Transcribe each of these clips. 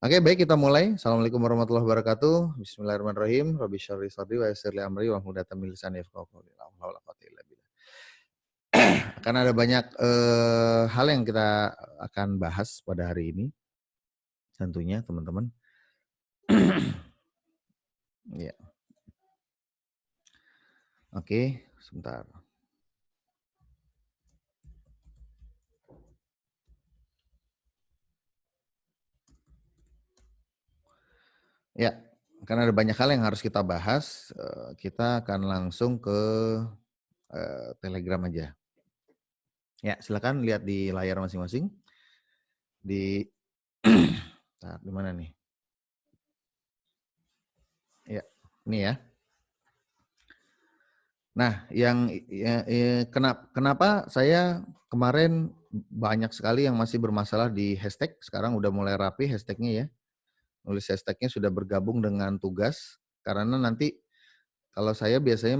Oke, baik kita mulai. Assalamualaikum warahmatullahi wabarakatuh. Bismillahirrahmanirrahim. Rabbi syarri sadri wa yassir li amri wa hlul 'uqdatam min lisani yafqahu qawli. La haula wala quwwata illa billah. Akan ada banyak hal yang kita akan bahas pada hari ini tentunya teman-teman. Ya. Oke, sebentar. Ya, karena ada banyak hal yang harus kita bahas, kita akan langsung ke Telegram aja. Ya, silakan lihat di layar masing-masing. Di di mana nih? Ya, ini ya. Nah, kenapa saya kemarin banyak sekali yang masih bermasalah di hashtag, sekarang udah mulai rapi hashtagnya ya. Nulis hashtagnya sudah bergabung dengan tugas, karena nanti kalau saya biasanya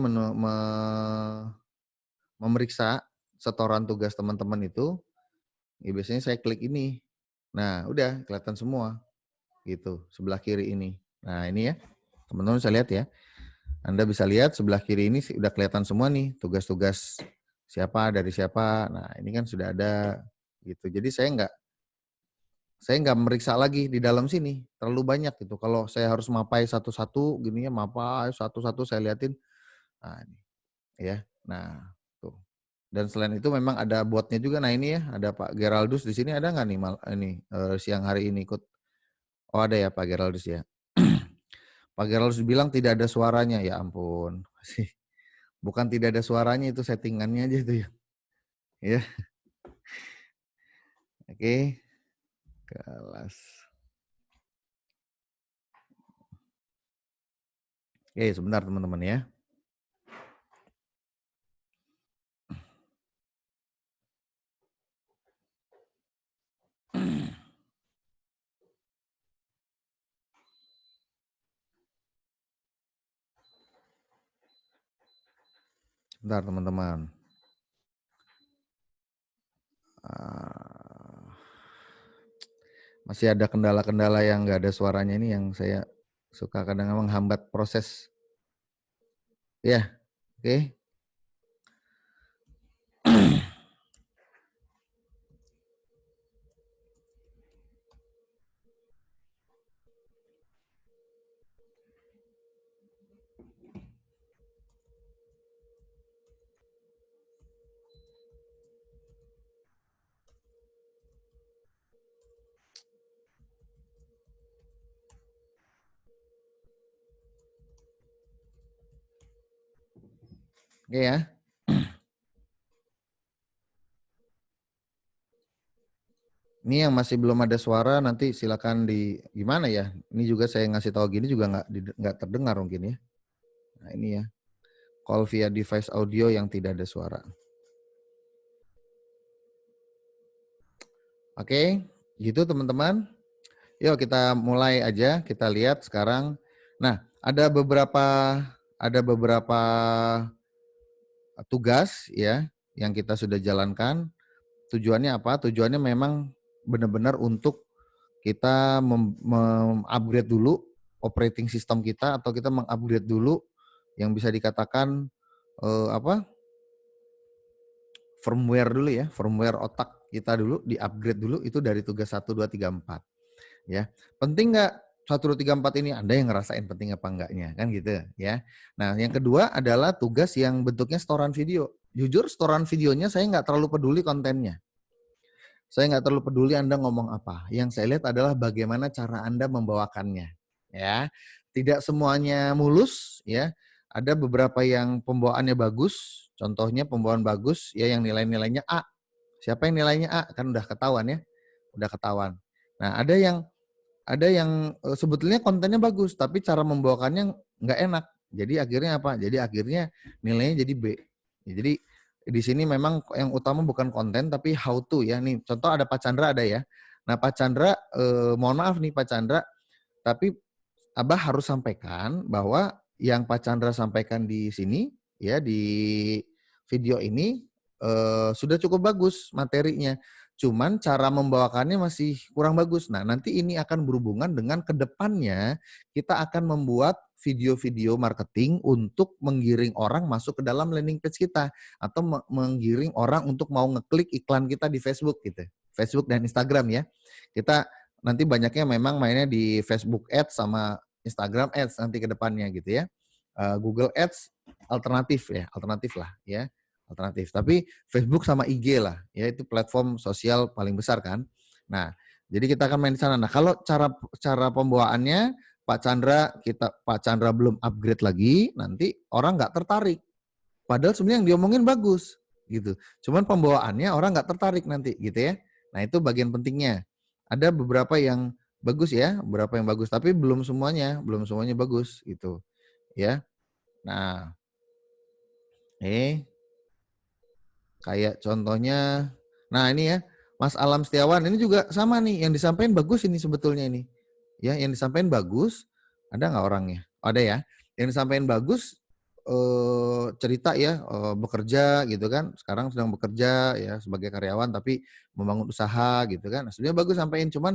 memeriksa setoran tugas teman-teman itu, ya biasanya saya klik ini. Nah, udah kelihatan semua gitu, sebelah kiri ini. Nah, ini ya, teman-teman bisa lihat ya. Anda bisa lihat sebelah kiri ini udah kelihatan semua nih tugas-tugas siapa dari siapa. Nah ini kan sudah ada gitu. Jadi saya nggak meriksa lagi di dalam sini terlalu banyak gitu. Kalau saya harus mapai satu-satu gini ya, mapai satu-satu saya liatin. Nah ini ya. Nah tuh. Dan selain itu memang ada botnya juga. Nah ini ya ada Pak Geraldus di sini, ada nggak nih siang hari ini ikut? Oh ada ya Pak Geraldus ya. Pak Geraldus bilang tidak ada suaranya, ya ampun. Bukan tidak ada suaranya, itu settingannya aja itu ya. Ya, oke. Kelas. Oke, sebentar teman-teman ya. Sebentar teman-teman. Masih ada kendala-kendala yang nggak ada suaranya ini yang saya suka kadang menghambat proses. Ya, oke. Oke ya. Ini yang masih belum ada suara nanti silakan gimana ya. Ini juga saya ngasih tahu gini juga nggak terdengar mungkin ya. Nah ini ya. Call via device audio yang tidak ada suara. Oke, gitu teman-teman. Yuk kita mulai aja, kita lihat sekarang. Nah, ada beberapa tugas ya yang kita sudah jalankan. Tujuannya apa? Tujuannya memang benar-benar untuk kita mengupgrade dulu operating system kita, atau kita mengupgrade dulu yang bisa dikatakan apa? Firmware dulu ya, firmware otak kita dulu, di-upgrade dulu itu dari tugas 1, 2, 3, 4. Ya, penting nggak 1, 2, 3, 4 ini? Anda yang ngerasain penting apa enggaknya, kan gitu ya. Nah, yang kedua adalah tugas yang bentuknya setoran video. Jujur setoran videonya saya nggak terlalu peduli kontennya. Saya nggak terlalu peduli Anda ngomong apa. Yang saya lihat adalah bagaimana cara Anda membawakannya. Ya, tidak semuanya mulus ya. Ada beberapa yang pembawaannya bagus. Contohnya pembawaan bagus ya yang nilai-nilainya A. Siapa yang nilainya A? Kan udah ketahuan ya. Udah ketahuan. Nah, ada yang sebetulnya kontennya bagus, tapi cara membawakannya nggak enak. Jadi akhirnya apa? Jadi akhirnya nilainya jadi B. Ya, jadi di sini memang yang utama bukan konten, tapi how to ya. Nih contoh ada Pak Chandra ada ya. Nah Pak Chandra, mohon maaf nih Pak Chandra, tapi Abah harus sampaikan bahwa yang Pak Chandra sampaikan di sini ya di video ini sudah cukup bagus materinya. Cuman cara membawakannya masih kurang bagus. Nah, nanti ini akan berhubungan dengan kedepannya kita akan membuat video-video marketing untuk menggiring orang masuk ke dalam landing page kita atau menggiring orang untuk mau ngeklik iklan kita di Facebook gitu. Facebook dan Instagram ya. Kita nanti banyaknya memang mainnya di Facebook Ads sama Instagram Ads nanti ke depannya gitu ya. Google Ads alternatif lah ya. Alternatif. Tapi Facebook sama IG lah, ya itu platform sosial paling besar kan. Nah, jadi kita akan main di sana. Nah, kalau cara pembawaannya Pak Chandra belum upgrade lagi, nanti orang nggak tertarik. Padahal sebenarnya yang diomongin bagus, gitu. Cuman pembawaannya orang nggak tertarik nanti, gitu ya. Nah, itu bagian pentingnya. Ada beberapa yang bagus ya, beberapa yang bagus, tapi belum semuanya bagus, gitu, ya. Nah, kayak contohnya, nah ini ya, Mas Alam Setiawan, ini juga sama nih, yang disampaikan bagus ini sebetulnya ini. Ya, yang disampaikan bagus, ada nggak orangnya? Ada ya. Yang disampaikan bagus, cerita ya, bekerja gitu kan, sekarang sedang bekerja ya sebagai karyawan tapi membangun usaha gitu kan. Nah, sebenarnya bagus sampaikan, cuman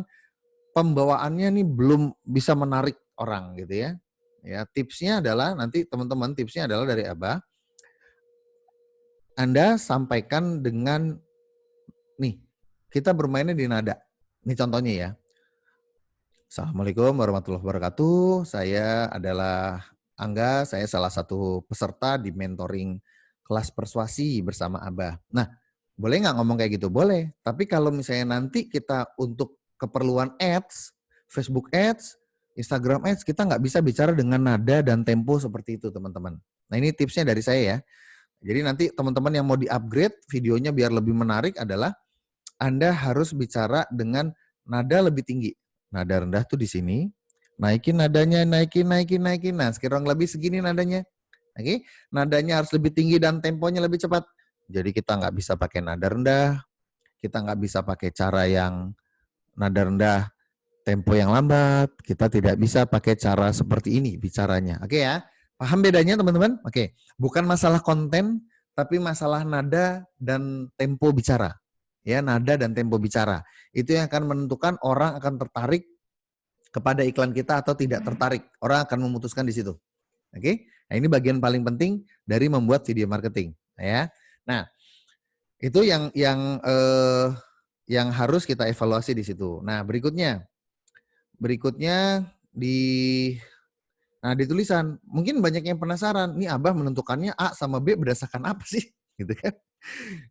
pembawaannya nih belum bisa menarik orang gitu ya. Ya, tipsnya adalah nanti teman-teman tipsnya adalah dari Abah, Anda sampaikan dengan nih, kita bermainnya di nada. Ini contohnya ya. Assalamualaikum warahmatullahi wabarakatuh. Saya adalah Angga, saya salah satu peserta di mentoring kelas persuasi bersama Abah. Nah, boleh nggak ngomong kayak gitu? Boleh. Tapi kalau misalnya nanti kita untuk keperluan ads, Facebook ads, Instagram ads, kita nggak bisa bicara dengan nada dan tempo seperti itu, teman-teman. Nah, ini tipsnya dari saya ya. Jadi nanti teman-teman yang mau di-upgrade videonya biar lebih menarik adalah Anda harus bicara dengan nada lebih tinggi. Nada rendah tuh di sini. Naikin nadanya, naikin. Nah, kurang lebih segini nadanya. Oke, nadanya harus lebih tinggi dan temponya lebih cepat. Jadi kita nggak bisa pakai nada rendah, kita nggak bisa pakai cara yang nada rendah, tempo yang lambat. Kita tidak bisa pakai cara seperti ini bicaranya. Oke ya, paham bedanya teman-teman? Oke, bukan masalah konten, tapi masalah nada dan tempo bicara. Ya, nada dan tempo bicara. Itu yang akan menentukan orang akan tertarik kepada iklan kita atau tidak tertarik. Orang akan memutuskan di situ. Oke? Nah, ini bagian paling penting dari membuat video marketing, ya. Nah, itu yang harus kita evaluasi di situ. Nah, berikutnya di di tulisan, mungkin banyak yang penasaran, nih Abah menentukannya A sama B berdasarkan apa sih? Gitu kan.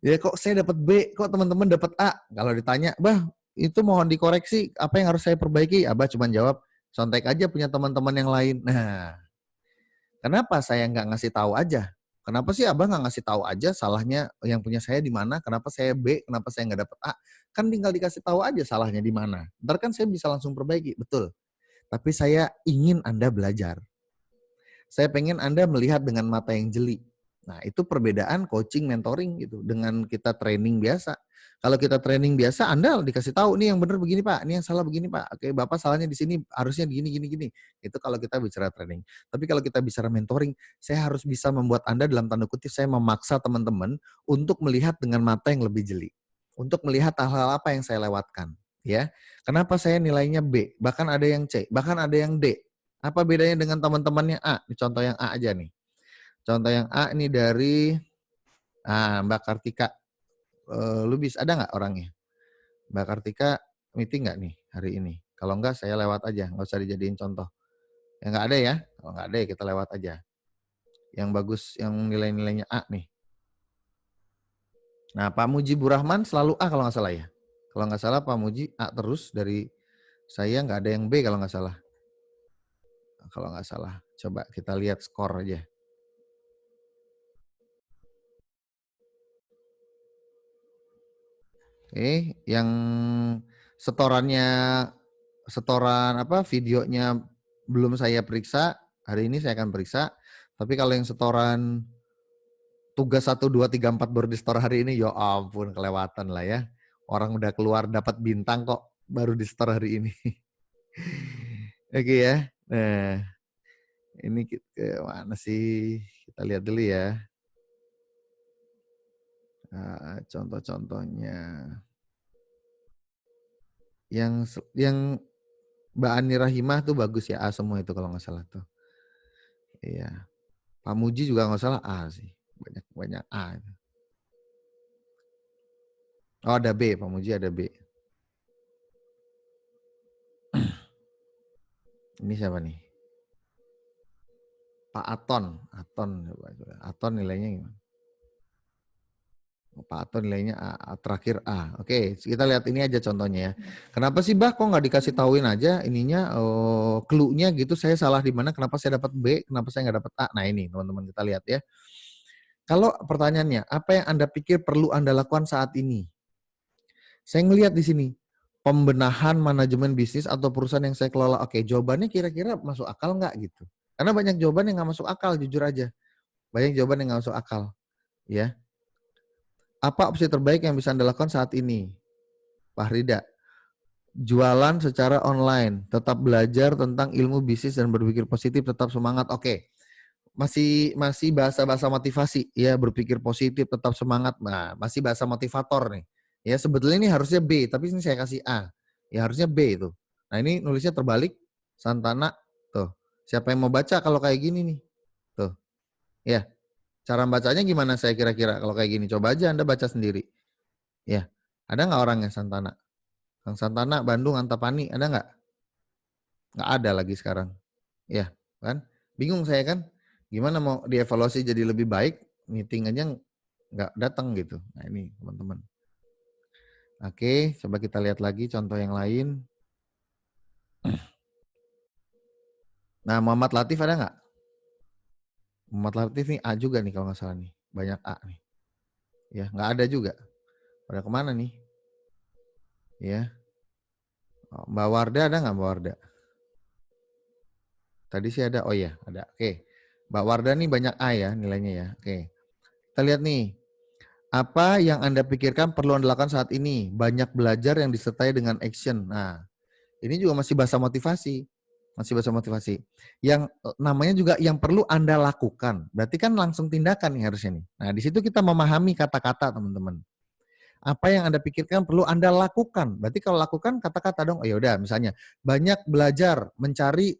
Ya kok saya dapat B, kok teman-teman dapat A? Kalau ditanya, Bah, itu mohon dikoreksi, apa yang harus saya perbaiki? Abah cuma jawab, contek aja punya teman-teman yang lain. Nah, kenapa saya nggak ngasih tahu aja? Kenapa sih Abah nggak ngasih tahu aja salahnya yang punya saya di mana? Kenapa saya B? Kenapa saya nggak dapat A? Kan tinggal dikasih tahu aja salahnya di mana. Ntar kan saya bisa langsung perbaiki, betul. Tapi saya ingin Anda belajar. Saya pengen Anda melihat dengan mata yang jeli. Nah, itu perbedaan coaching mentoring gitu dengan kita training biasa. Kalau kita training biasa, Anda dikasih tahu nih yang benar begini Pak, ini yang salah begini Pak. Oke, Bapak salahnya di sini, harusnya gini. Itu kalau kita bicara training. Tapi kalau kita bicara mentoring, saya harus bisa membuat Anda dalam tanda kutip saya memaksa teman-teman untuk melihat dengan mata yang lebih jeli. Untuk melihat hal-hal apa yang saya lewatkan, ya. Kenapa saya nilainya B, bahkan ada yang C, bahkan ada yang D. Apa bedanya dengan teman-temannya A? Ini contoh yang A aja nih. Contoh yang A ini dari Mbak Kartika. Lu bisa ada nggak orangnya? Mbak Kartika meeting nggak nih hari ini? Kalau nggak saya lewat aja, nggak usah dijadiin contoh. Ya nggak ada ya? Kalau nggak ada ya kita lewat aja. Yang bagus, yang nilai-nilainya A nih. Nah, Pak Mujibur Rahman selalu A kalau nggak salah ya. Kalau nggak salah Pak Muji A terus dari saya nggak ada yang B kalau nggak salah. Kalau nggak salah. Coba kita lihat skor aja. Oke, yang setoran videonya belum saya periksa, hari ini saya akan periksa. Tapi kalau yang setoran tugas 1, 2, 3, 4 baru di store hari ini, ya ampun kelewatan lah ya. Orang udah keluar dapat bintang kok baru di store hari ini. Oke ya. Nah, ini mana sih? Kita lihat dulu ya. Contoh-contohnya. Yang Mbak Ani Rahimah tuh bagus ya, A semua itu kalau nggak salah tuh. Iya. Pak Muji juga nggak salah A sih. Banyak A. Oh ada B, Pak Muji ada B. Ini siapa nih? Pak Aton. Aton nilainya gimana? Pak Aton nilainya A, terakhir A. Oke, kita lihat ini aja contohnya ya. Kenapa sih kok nggak dikasih tauin aja ininya, clue-nya gitu, saya salah di mana, kenapa saya dapat B, kenapa saya nggak dapat A. Nah ini teman-teman kita lihat ya. Kalau pertanyaannya, apa yang Anda pikir perlu Anda lakukan saat ini? Saya ngelihat di sini, pembenahan manajemen bisnis atau perusahaan yang saya kelola. Oke, jawabannya kira-kira masuk akal nggak gitu? Karena banyak jawaban yang nggak masuk akal, jujur aja. Banyak jawaban yang nggak masuk akal. Ya. Apa opsi terbaik yang bisa Anda lakukan saat ini? Pak Rida, jualan secara online, tetap belajar tentang ilmu bisnis dan berpikir positif, tetap semangat. Oke. Masih bahasa-bahasa motivasi ya, berpikir positif, tetap semangat. Nah, masih bahasa motivator nih. Ya, sebetulnya ini harusnya B, tapi ini saya kasih A. Ya harusnya B itu. Nah, ini nulisnya terbalik, Santana tuh. Siapa yang mau baca kalau kayak gini nih? Tuh. Ya. Cara bacanya gimana saya kira-kira kalau kayak gini? Coba aja Anda baca sendiri. Ya. Ada nggak orangnya Santana? Kang Santana, Bandung, Antapani, ada nggak? Nggak ada lagi sekarang. Ya, kan? Bingung saya kan? Gimana mau dievaluasi jadi lebih baik, meeting aja nggak datang gitu. Nah ini teman-teman. Oke, coba kita lihat lagi contoh yang lain. Nah, Muhammad Latif ada nggak? Muhammad Latif nih A juga nih kalau nggak salah nih. Banyak A nih. Ya, nggak ada juga. Pada kemana nih? Ya. Mbak Warda ada nggak Mbak Warda? Tadi sih ada. Oh iya, ada. Oke. Mbak Warda nih banyak A ya nilainya ya. Oke. Kita lihat nih. Apa yang Anda pikirkan perlu Anda lakukan saat ini? Banyak belajar yang disertai dengan action. Nah, ini juga masih bahasa motivasi. Masih bahasa motivasi. Yang namanya juga yang perlu Anda lakukan. Berarti kan langsung tindakan nih harusnya nih. Nah, di situ kita memahami kata-kata, teman-teman. Apa yang Anda pikirkan perlu Anda lakukan. Berarti kalau lakukan kata-kata dong. Oh ya udah, misalnya banyak belajar mencari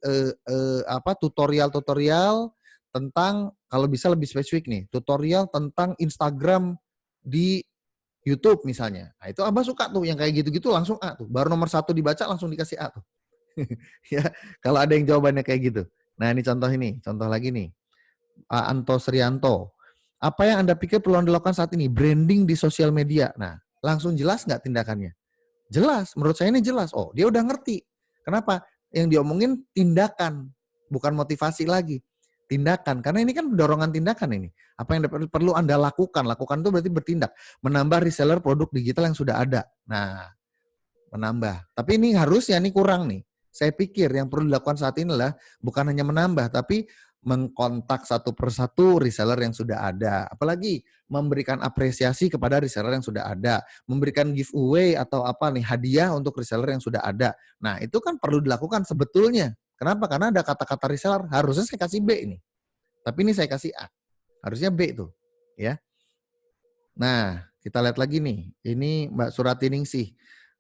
tutorial-tutorial tentang, kalau bisa lebih spesifik nih, tutorial tentang Instagram di YouTube misalnya. Nah, itu Abah suka tuh yang kayak gitu-gitu langsung A tuh. Baru nomor 1 dibaca langsung dikasih A tuh. Ya, kalau ada yang jawabannya kayak gitu. Nah, ini contoh lagi nih. Anto Srianto. Apa yang Anda pikir perlu Anda lakukan saat ini? Branding di sosial media. Nah, langsung jelas nggak tindakannya? Jelas. Menurut saya ini jelas. Oh, dia udah ngerti. Kenapa? Yang diomongin tindakan, bukan motivasi lagi. Tindakan. Karena ini kan dorongan tindakan ini. Apa yang perlu Anda lakukan? Lakukan itu berarti bertindak. Menambah reseller produk digital yang sudah ada. Nah, menambah. Tapi ini harusnya ini kurang nih. Saya pikir yang perlu dilakukan saat ini adalah bukan hanya menambah, tapi mengkontak satu persatu reseller yang sudah ada. Apalagi memberikan apresiasi kepada reseller yang sudah ada. Memberikan giveaway atau apa nih, hadiah untuk reseller yang sudah ada. Nah, itu kan perlu dilakukan sebetulnya. Kenapa? Karena ada kata-kata reseller. Harusnya saya kasih B ini. Tapi ini saya kasih A. Harusnya B tuh. Ya. Nah, kita lihat lagi nih. Ini Mbak Surati Ningsih.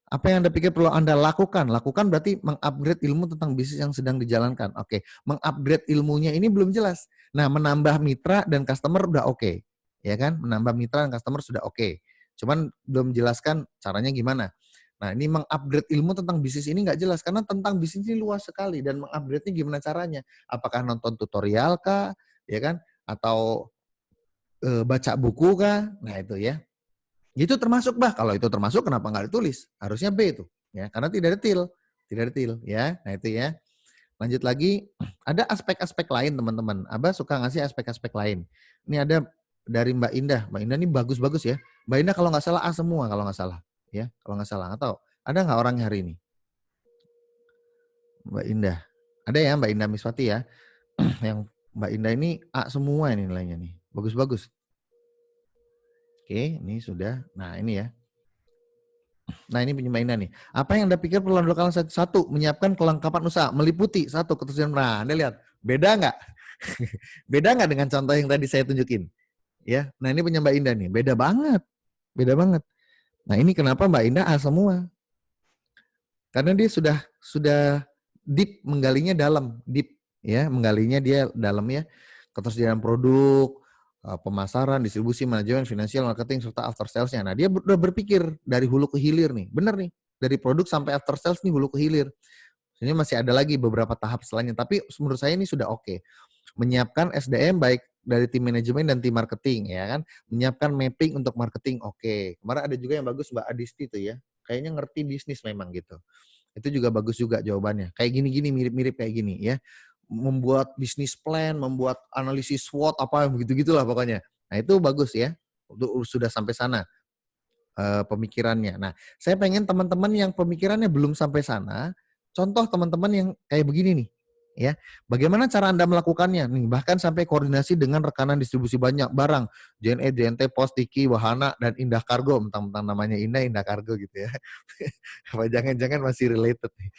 Apa yang Anda pikir perlu Anda lakukan? Lakukan berarti mengupgrade ilmu tentang bisnis yang sedang dijalankan. Oke, mengupgrade ilmunya ini belum jelas. Nah, menambah mitra dan customer udah oke. Ya kan? Menambah mitra dan customer sudah oke. Cuman belum jelaskan caranya gimana. Nah, ini mengupgrade ilmu tentang bisnis ini nggak jelas. Karena tentang bisnis ini luas sekali. Dan mengupgrade-nya gimana caranya? Apakah nonton tutorial kah? Ya kan? Atau baca buku kah? Nah, itu ya. Itu termasuk kalau itu termasuk kenapa nggak ditulis? Harusnya B itu ya, karena tidak detail ya. Nah itu ya. Lanjut lagi, ada aspek-aspek lain teman-teman. Abah suka ngasih aspek-aspek lain. Ini ada dari Mbak Indah. Mbak Indah ini bagus-bagus ya. Mbak Indah kalau nggak salah A semua kalau nggak salah ya, kalau nggak salah. Atau ada nggak orangnya hari ini? Mbak Indah. Ada ya Mbak Indah Miswati ya. Yang Mbak Indah ini A semua ini nilainya nih. Bagus-bagus. Oke, ini sudah. Nah, ini ya. Nah, ini penyembainan nih. Apa yang Anda pikir perlu dilakukan? Satu, menyiapkan kelengkapan usaha, meliputi satu ketersediaan. Nah, Anda lihat, beda nggak? Beda nggak dengan contoh yang tadi saya tunjukin? Ya, nah ini punya Mbak Indah nih, beda banget, beda banget. Nah, ini kenapa Mbak Indah A semua? Karena dia sudah deep, menggalinya dalam, deep ya, menggalinya dia dalam ya, ketersediaan produk, pemasaran, distribusi, manajemen, finansial, marketing, serta after sales-nya. Nah, dia udah berpikir dari hulu ke hilir nih, bener nih, dari produk sampai after sales nih hulu ke hilir. Ini masih ada lagi beberapa tahap setelahnya, tapi menurut saya ini sudah oke. Menyiapkan SDM baik dari tim manajemen dan tim marketing ya kan, menyiapkan mapping untuk marketing oke. Kemarin ada juga yang bagus Mbak Adisti tuh ya, kayaknya ngerti bisnis memang gitu. Itu juga bagus juga jawabannya. Kayak gini-gini mirip-mirip kayak gini ya. Membuat bisnis plan, membuat analisis SWOT apa begitu-gitulah pokoknya. Nah, itu bagus ya. Sudah sampai sana pemikirannya. Nah, saya pengen teman-teman yang pemikirannya belum sampai sana, contoh teman-teman yang kayak begini nih, ya. Bagaimana cara Anda melakukannya? Nih, bahkan sampai koordinasi dengan rekanan distribusi banyak barang, JNE, JNT, Pos, Tiki, Wahana, dan Indah Kargo, mentang-mentang namanya Indah, Indah Kargo gitu ya. Apa jangan-jangan masih related nih.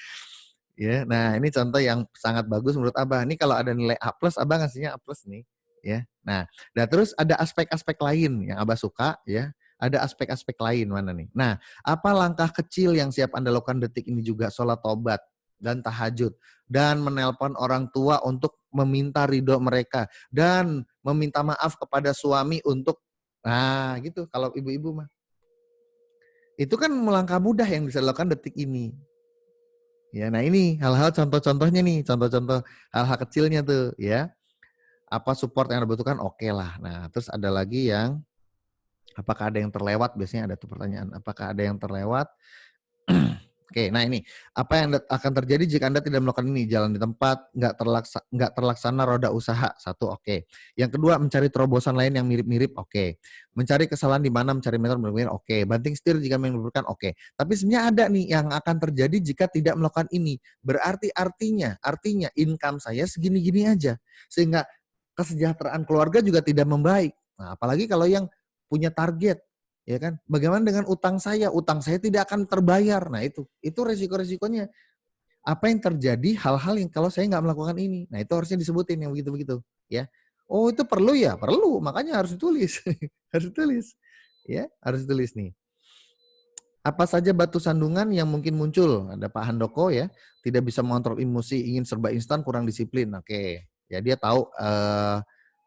Ya, nah ini contoh yang sangat bagus menurut Abah. Ini kalau ada nilai A+, Abah ngasihnya A+ nih, ya. Nah terus ada aspek-aspek lain yang Abah suka, ya. Ada aspek-aspek lain mana nih? Nah, apa langkah kecil yang siap Anda lakukan detik ini juga? Sholat tobat dan tahajud dan menelpon orang tua untuk meminta ridho mereka dan meminta maaf kepada suami untuk gitu kalau ibu-ibu mah. Itu kan melangkah mudah yang bisa dilakukan detik ini. Ya, nah ini hal-hal contoh-contohnya nih, contoh-contoh hal-hal kecilnya tuh ya. Apa support yang Anda butuhkan? Oke lah. Nah, terus ada lagi yang apakah ada yang terlewat? Biasanya ada tuh pertanyaan, apakah ada yang terlewat? Oke, nah ini apa yang akan terjadi jika Anda tidak melakukan ini? Jalan di tempat, nggak terlaksana roda usaha, satu oke. Yang kedua mencari terobosan lain yang mirip-mirip, oke. Mencari kesalahan di mana, mencari metode mirip-mirip, oke. Banting setir jika menimbulkan, oke. Tapi sebenarnya ada nih yang akan terjadi jika tidak melakukan ini. Berarti artinya income saya segini-gini aja, sehingga kesejahteraan keluarga juga tidak membaik. Nah, apalagi kalau yang punya target. Ya kan? Bagaimana dengan utang saya? Utang saya tidak akan terbayar. Nah itu resiko-resikonya. Apa yang terjadi? Hal-hal yang kalau saya nggak melakukan ini. Nah itu harusnya disebutin yang begitu-begitu. Ya, oh itu perlu ya, perlu. Makanya harus ditulis, harus ditulis. Ya, harus ditulis nih. Apa saja batu sandungan yang mungkin muncul? Ada Pak Handoko ya, tidak bisa mengontrol emosi, ingin serba instan, kurang disiplin. Oke, ya dia tahu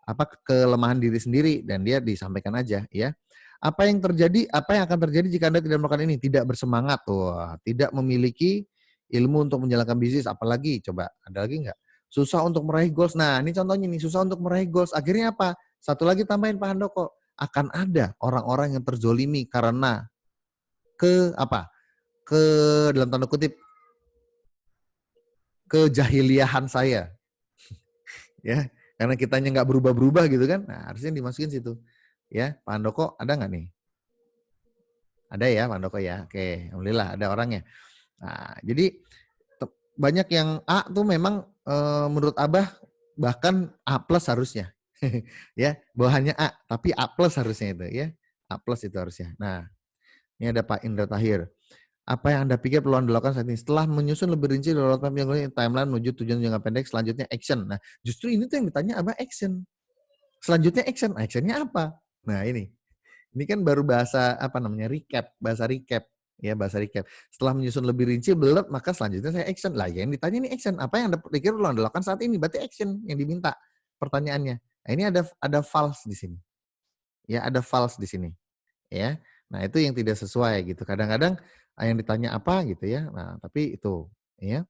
apa kelemahan diri sendiri dan dia disampaikan aja ya. Apa yang akan terjadi jika Anda tidak melakukan ini? Tidak bersemangat, wah, tidak memiliki ilmu untuk menjalankan bisnis, apalagi coba ada lagi nggak? Susah untuk meraih goals. Nah, ini contohnya nih, susah untuk meraih goals. Akhirnya apa? Satu lagi tambahin Pak Handoko, akan ada orang-orang yang terzolimi karena ke apa? Ke dalam tanda kutip kejahiliahan saya, ya. Karena kitanya nggak berubah-berubah gitu kan. Nah, harusnya dimasukin situ. Ya, Pak Handoko ada nggak nih? Ada ya Pak Handoko ya. Oke, alhamdulillah ada orangnya. Nah, jadi banyak yang A tuh memang menurut Abah bahkan A+ harusnya. Ya, bawahannya A, tapi A+ harusnya itu ya. A+ itu harusnya. Nah, ini ada Pak Indra Tahir. Apa yang Anda pikir perlu Anda lakukan saat ini? Setelah menyusun lebih rinci roadmap yang timeline menuju tujuan jangka pendek, selanjutnya action. Nah, justru ini tuh yang ditanya Abah action. Selanjutnya action. Actionnya apa? Nah, ini. Ini kan baru bahasa apa namanya? Recap, bahasa recap. Ya, bahasa recap. Setelah menyusun lebih rinci, belum, maka selanjutnya saya action. Lah, yang ditanya ini action. Apa yang Anda pikir perlu Anda lakukan saat ini? Berarti action yang diminta pertanyaannya. Nah, ini ada false di sini. Ya, ada false di sini. Ya. Nah, itu yang tidak sesuai gitu. Kadang-kadang yang ditanya apa gitu ya. Nah, tapi itu ya.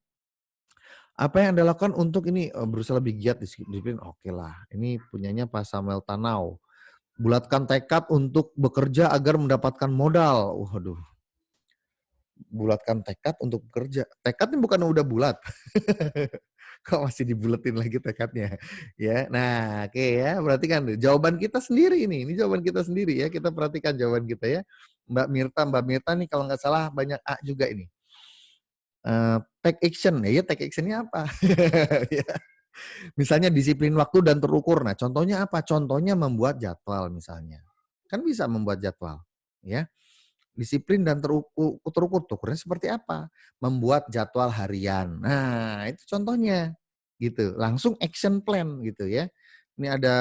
Apa yang Anda lakukan untuk ini berusaha lebih giat disiplin? Oke lah. Ini punyanya Pak Samuel Tanau. Bulatkan tekad untuk bekerja agar mendapatkan modal. Waduh, bulatkan tekad untuk bekerja. Tekadnya bukan udah bulat. Kok masih dibuletin lagi tekadnya? Ya, nah, oke ya. Berarti kan jawaban kita sendiri ini. Ini jawaban kita sendiri ya. Kita perhatikan jawaban kita ya. Mbak Mirta nih kalau nggak salah banyak A juga ini. Take action. Ya, take actionnya apa? Ya. Misalnya disiplin waktu dan terukur. Nah, contohnya apa? Contohnya membuat jadwal misalnya. Kan bisa membuat jadwal, ya. Disiplin dan terukur. Ukurnya seperti apa? Membuat jadwal harian. Nah, itu contohnya. Gitu. Langsung action plan gitu ya. Ini ada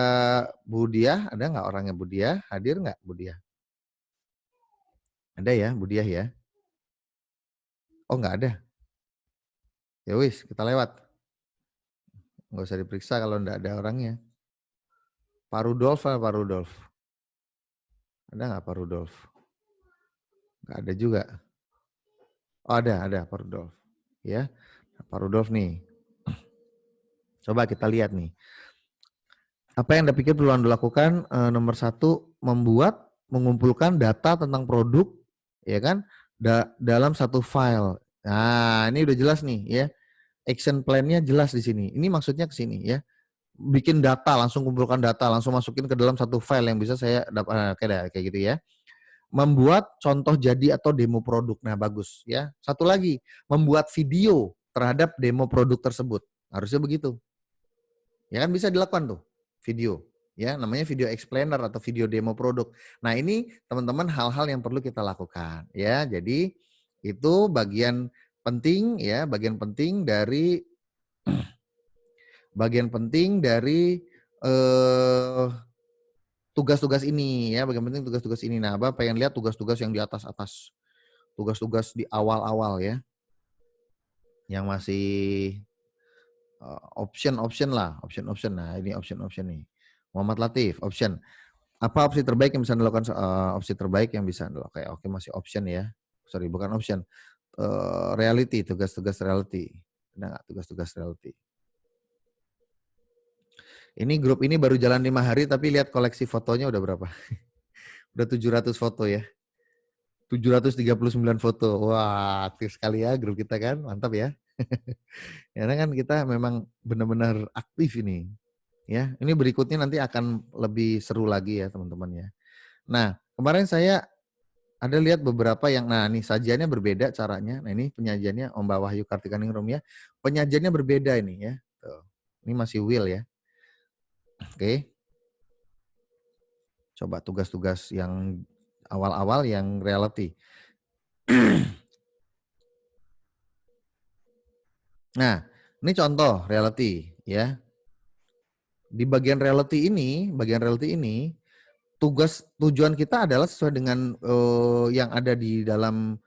Bu Diah, ada nggak orangnya Bu Diah? Hadir nggak Bu Diah? Ada ya Bu Diah ya? Oh nggak ada? Ya wis, kita lewat. Nggak usah diperiksa kalau nggak ada orangnya. Pak Rudolf apa Pak Rudolf? Ada nggak Pak Rudolf? Nggak ada juga. Oh ada Pak Rudolf. Ya, Pak Rudolf nih. Coba kita lihat nih. Apa yang Anda pikir perlu Anda lakukan? Nomor satu, mengumpulkan data tentang produk, ya kan, dalam satu file. Nah, ini udah jelas nih, ya. Action plan-nya jelas di sini. Ini maksudnya ke sini, ya. Bikin data, langsung kumpulkan data, langsung masukin ke dalam satu file yang bisa saya dapat, kayak gitu ya. Membuat contoh jadi atau demo produk. Nah, bagus, ya. Satu lagi, membuat video terhadap demo produk tersebut. Harusnya begitu. Ya kan bisa dilakukan tuh, video. Ya, namanya video explainer atau video demo produk. Nah, ini teman-teman hal-hal yang perlu kita lakukan, ya. Jadi itu bagian penting ya, bagian penting dari tugas-tugas ini ya, bagian penting tugas-tugas ini. Nah, Abang pengen lihat tugas-tugas yang di atas-atas. Tugas-tugas di awal-awal ya, yang masih option lah, option. Nah, ini option nih. Muhammad Latif, option. Apa opsi terbaik yang bisa dilakukan? Opsi terbaik yang bisa dilakukan. Oke, masih option ya. Sorry, bukan option. Reality, tugas-tugas reality. Ada nggak tugas-tugas reality? Ini grup ini baru jalan 5 hari, tapi lihat koleksi fotonya udah berapa? Udah 700 foto ya. 739 foto. Wah, aktif sekali ya grup kita kan. Mantap ya. Karena kan kita memang benar-benar aktif ini. Ya, ini berikutnya nanti akan lebih seru lagi ya teman-teman ya. Nah, kemarin saya ada lihat beberapa yang, nah nih sajiannya berbeda caranya. Nah ini penyajiannya Om Mbak Wahyu Kartikaningrum ya. Penyajiannya berbeda ini ya. Tuh. Ini masih Will ya. Oke. Coba tugas-tugas yang awal-awal yang reality. Nah, ini contoh reality ya. Di bagian reality ini tujuan kita adalah sesuai dengan yang ada di dalam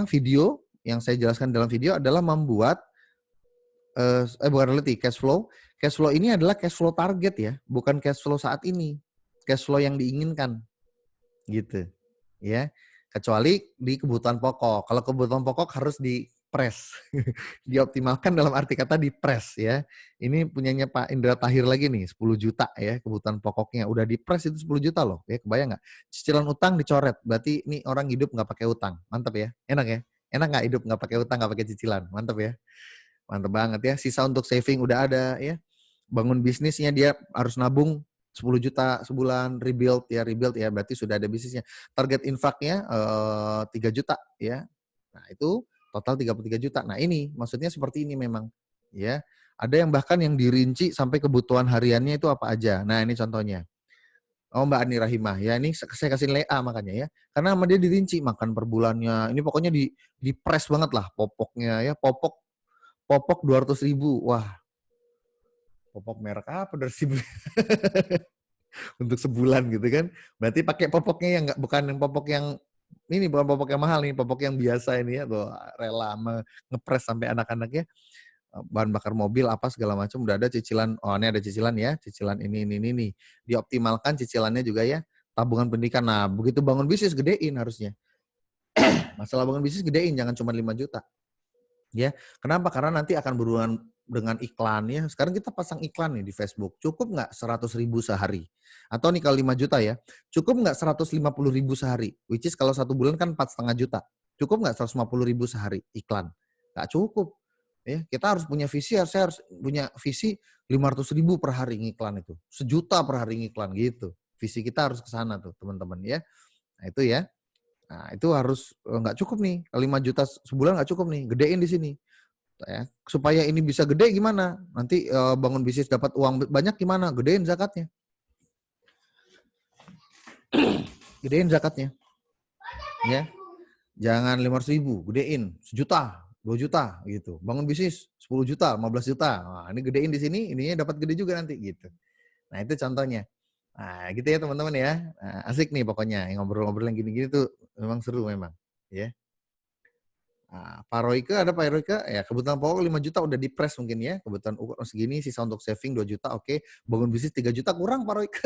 video yang saya jelaskan dalam video adalah membuat bukan reality, cash flow. Cash flow ini adalah cash flow target ya, bukan cash flow saat ini. Cash flow yang diinginkan gitu. Ya. Kecuali di kebutuhan pokok. Kalau kebutuhan pokok harus di-press. Dioptimalkan dalam arti kata di-press ya. Ini punyanya Pak Indra Tahir lagi nih, 10 juta ya kebutuhan pokoknya. Udah di-press itu 10 juta loh. Ya, kebayang nggak? Cicilan utang dicoret. Berarti ini orang hidup nggak pakai utang. Mantap ya. Enak ya. Enak nggak hidup nggak pakai utang, nggak pakai cicilan? Mantap ya. Mantap banget ya. Sisa untuk saving udah ada ya. Bangun bisnisnya dia harus nabung 10 juta sebulan, rebuild ya, berarti sudah ada bisnisnya. Target infaknya 3 juta ya. Nah, itu total 33 juta. Nah, ini maksudnya seperti ini memang ya. Ada yang bahkan yang dirinci sampai kebutuhan hariannya itu apa aja. Nah, ini contohnya. Oh, Mbak Ani Rahimah ya, ini saya kasih nilai A makanya ya. Karena sama dia dirinci makan per bulannya. Ini pokoknya di press banget lah popoknya ya. Popok 200.000. Wah, popok merek apa dari untuk sebulan gitu kan. Berarti pakai popoknya yang bukan yang popok yang ini, bukan popok yang mahal nih, popok yang biasa ini ya, tuh rela ngepres sampai anak-anaknya bahan bakar mobil apa segala macam udah ada cicilan. Oh, ini ada cicilan ya, cicilan ini. Dioptimalkan cicilannya juga ya. Tabungan pendidikan. Nah, begitu bangun bisnis gedein harusnya. Masalah bangun bisnis gedein, jangan cuma 5 juta. Ya, kenapa? Karena nanti akan berhubungan dengan iklan ya. Sekarang kita pasang iklan nih di Facebook. Cukup nggak 100.000 sehari? Atau nih kalau 5 juta ya, cukup nggak 150.000 sehari? Which is kalau 1 bulan kan 4,5 juta. Cukup nggak 150.000 sehari iklan? Nggak cukup. Ya, kita harus punya visi, saya harus punya visi 500.000 per hari ngiklan itu. 1 juta per hari ngiklan gitu. Visi kita harus ke sana tuh teman-teman ya. Nah itu ya. Nah, itu harus nggak cukup nih. 5 juta sebulan nggak cukup nih. Gedein di sini. Ya. Supaya ini bisa gede gimana? Nanti bangun bisnis dapat uang banyak gimana? Gedein zakatnya. Gedein zakatnya. Ya. Jangan 500.000, gedein 1 juta, 2 juta gitu. Bangun bisnis 10 juta, 15 juta. Nah, ini gedein di sini, ininya dapat gede juga nanti gitu. Nah, itu contohnya. Nah, gitu ya teman-teman ya. Nah, asik nih pokoknya ngobrol-ngobrol yang gini-gini tuh memang seru memang, ya. Nah, Pak Royke ada Pak Royke, ya kebutuhan pokok 5 juta udah dipres mungkin ya, kebutuhan segini, sisa untuk saving 2 juta, oke. Bangun bisnis 3 juta kurang Pak Royke.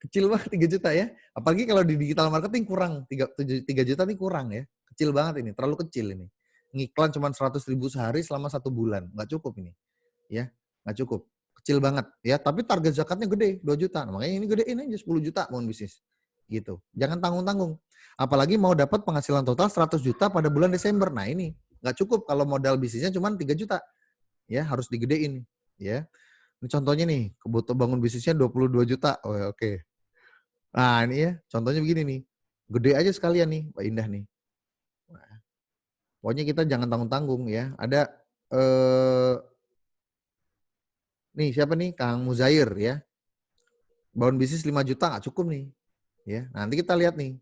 Kecil banget 3 juta ya. Apalagi kalau di digital marketing kurang, 3 juta nih kurang ya. Kecil banget ini, terlalu kecil ini. Ngiklan cuma 100.000 sehari selama 1 bulan, nggak cukup ini. Ya, nggak cukup. Kecil banget ya, tapi target zakatnya gede, 2 juta. Nah, makanya ini gedein aja 10 juta bangun bisnis. Gitu. Jangan tanggung-tanggung. Apalagi mau dapat penghasilan total 100 juta pada bulan Desember. Nah, ini nggak cukup kalau modal bisnisnya cuma 3 juta. Ya, harus digedein ya. Ini contohnya nih, kebutuhan bangun bisnisnya 22 juta. Oh, oke. Nah, ini ya, contohnya begini nih. Gede aja sekalian nih, Pak Indah nih. Nah, pokoknya kita jangan tanggung-tanggung ya. Ada nih siapa nih? Kang Muzair ya. Bangun bisnis 5 juta nggak cukup nih. Ya, nanti kita lihat nih.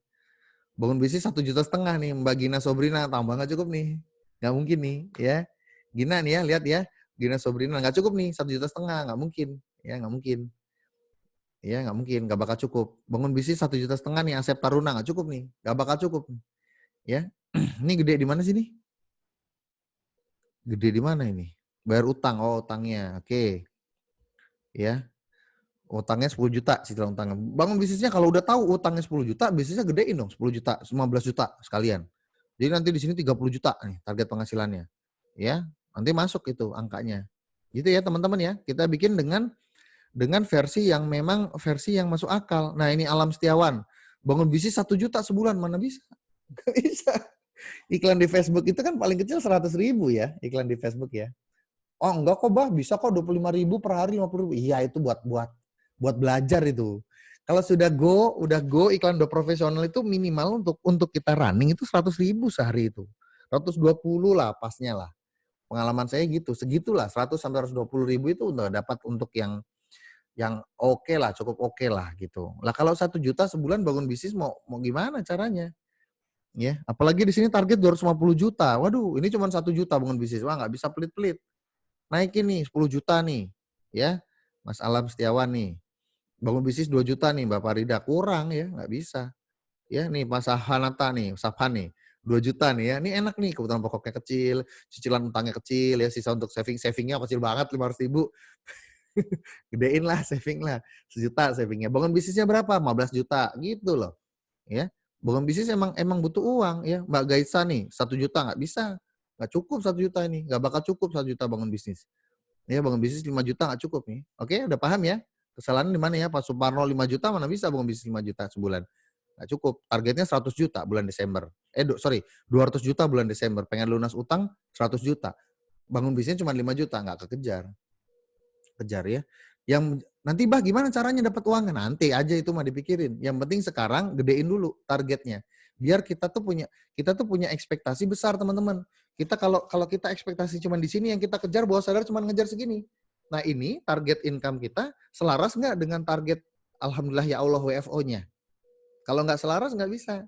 Bangun bisnis 1,5 juta nih, Mbak Gina Sobrina tambah nggak cukup nih. Nggak mungkin nih, ya. Gina nih ya, lihat ya. Gina Sobrina nggak cukup nih, 1,5 juta, nggak mungkin. Ya, nggak mungkin. Ya, nggak mungkin, nggak bakal cukup. Bangun bisnis 1,5 juta nih, Asep Taruna nggak cukup nih. Nggak bakal cukup. Ya, ini gede di mana sih nih? Gede di mana ini? Bayar utang, oh utangnya, oke. Ya, utangnya 10 juta cicilan utangnya. Bangun bisnisnya kalau udah tahu utangnya 10 juta, bisnisnya gedein dong 10 juta, 15 juta sekalian. Jadi nanti di sini 30 juta nih target penghasilannya. Ya, nanti masuk itu angkanya. Gitu ya teman-teman ya. Kita bikin dengan versi yang memang versi yang masuk akal. Nah, ini Alam Setiawan. Bangun bisnis 1 juta sebulan, mana bisa? Gak bisa. Iklan di Facebook itu kan paling kecil 100.000 ya, iklan di Facebook ya. Oh enggak kok bah, bisa kok 25.000 per hari, 50.000. Iya itu buat belajar itu. Kalau udah go iklan udah profesional itu minimal untuk kita running itu 100.000 sehari itu. 120 lah pasnya lah. Pengalaman saya gitu, segitulah 100 sampai 120.000 itu udah dapat untuk yang oke lah, cukup oke lah gitu. Lah kalau 1 juta sebulan bangun bisnis mau gimana caranya? Ya, apalagi di sini target 250 juta. Waduh, ini cuma 1 juta bangun bisnis. Wah, nggak bisa pelit-pelit. Naikin nih 10 juta nih. Ya, Mas Alam Setiawan nih. Bangun bisnis 2 juta nih, Bapak Rida. Kurang ya, nggak bisa. Ya, nih Mas Sahanata nih, Saphan nih. 2 juta nih ya. Ini enak nih, kebutuhan pokoknya kecil, cicilan utangnya kecil ya, sisa untuk savingnya kecil banget 500.000. Gedein lah saving lah. 1 juta savingnya. Bangun bisnisnya berapa? 15 juta gitu loh. Ya. Bangun bisnis emang butuh uang ya. Mbak Gaisa nih 1 juta nggak bisa. Nggak cukup 1 juta ini. Nggak bakal cukup 1 juta bangun bisnis. Ya bangun bisnis 5 juta nggak cukup nih. Oke udah paham ya? Kesalahan di mana ya? Pak Suparno 5 juta mana bisa bangun bisnis 5 juta sebulan. Nggak cukup. Targetnya 100 juta bulan Desember. 200 juta bulan Desember. Pengen lunas utang 100 juta. Bangun bisnis cuma 5 juta. Nggak kekejar. Kejar ya. Yang nanti bah gimana caranya dapat uangnya? Nanti aja itu mah dipikirin. Yang penting sekarang gedein dulu targetnya. Biar kita tuh punya ekspektasi besar teman-teman. Kita kalau kita ekspektasi cuma di sini yang kita kejar bawah sadar cuma ngejar segini. Nah ini target income kita selaras nggak dengan target alhamdulillah ya Allah WFO-nya. Kalau nggak selaras nggak bisa.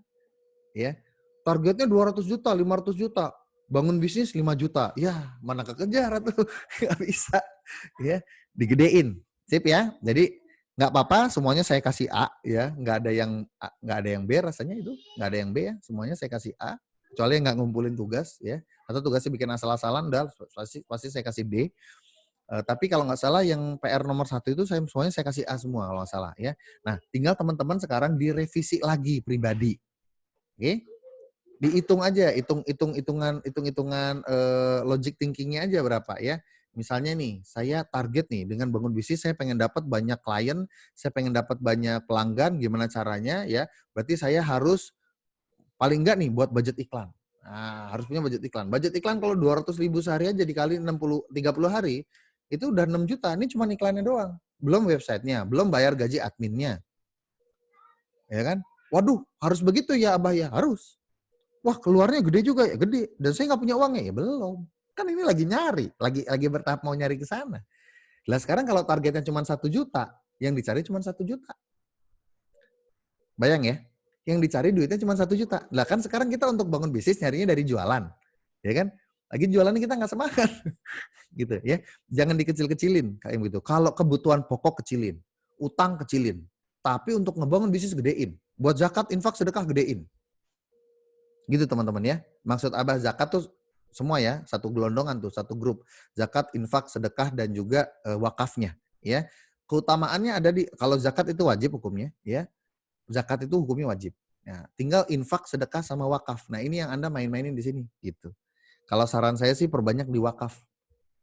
Ya. Targetnya 200 juta, 500 juta. Bangun bisnis 5 juta. Ya, mana kekejar tuh. Nggak bisa. Ya, digedein. Sip ya. Jadi nggak apa-apa, semuanya saya kasih A ya. Nggak ada yang B rasanya itu. Nggak ada yang B ya. Semuanya saya kasih A. Kecuali yang nggak ngumpulin tugas ya. Atau tugasnya bikin asal-asalan, udah pasti saya kasih D. Tapi kalau nggak salah yang PR nomor 1 itu semuanya saya kasih A semua kalau nggak salah ya. Nah, tinggal teman-teman sekarang direvisi lagi pribadi. Oke? Dihitung aja, hitung-hitungan logic thinkingnya aja berapa ya. Misalnya nih, saya target nih dengan bangun bisnis saya pengen dapat banyak klien, saya pengen dapat banyak pelanggan, gimana caranya ya? Berarti saya harus paling enggak nih buat budget iklan. Nah, harus punya budget iklan. Budget iklan kalau 200.000 sehari aja dikali 30 hari, itu udah 6 juta. Ini cuma iklannya doang. Belum websitenya, belum bayar gaji adminnya. Ya kan? Waduh, harus begitu ya Abah ya? Harus. Wah keluarnya gede juga ya, gede. Dan saya nggak punya uangnya ya belum. Kan ini lagi nyari, lagi bertahap mau nyari ke sana. Lah sekarang kalau targetnya cuma 1 juta, yang dicari cuma 1 juta. Bayang ya, yang dicari duitnya cuma 1 juta. Lah kan sekarang kita untuk bangun bisnis nyarinya dari jualan, ya kan? Lagi jualannya kita nggak semangat, gitu ya. Jangan dikecil-kecilin kayak gitu. Kalau kebutuhan pokok kecilin, utang kecilin, tapi untuk ngebangun bisnis gedein. Buat zakat, infak, sedekah gedein. Gitu teman-teman ya. Maksud Abah zakat tuh semua ya, satu gelondongan tuh, satu grup. Zakat, infak, sedekah dan juga wakafnya ya. Keutamaannya ada di kalau zakat itu wajib hukumnya ya. Zakat itu hukumnya wajib. Nah, tinggal infak, sedekah sama wakaf. Nah, ini yang Anda main-mainin di sini gitu. Kalau saran saya sih perbanyak di wakaf,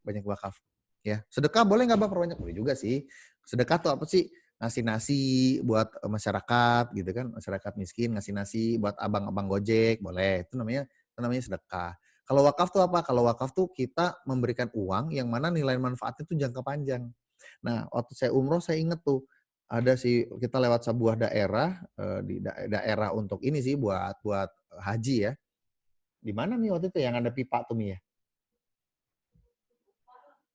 banyak wakaf. Ya, sedekah boleh nggak Bang perbanyak? Boleh juga sih. Sedekah tuh apa sih? Ngasih nasi buat masyarakat gitu kan, masyarakat miskin ngasih nasi buat abang-abang Gojek, boleh. Itu namanya sedekah. Kalau wakaf tuh apa? Kalau wakaf tuh kita memberikan uang yang mana nilai manfaatnya tuh jangka panjang. Nah, waktu saya umroh saya inget tuh ada sih kita lewat sebuah daerah di daerah untuk ini sih buat buat haji ya. Di mana nih waktu itu yang ada pipa tuh Mia?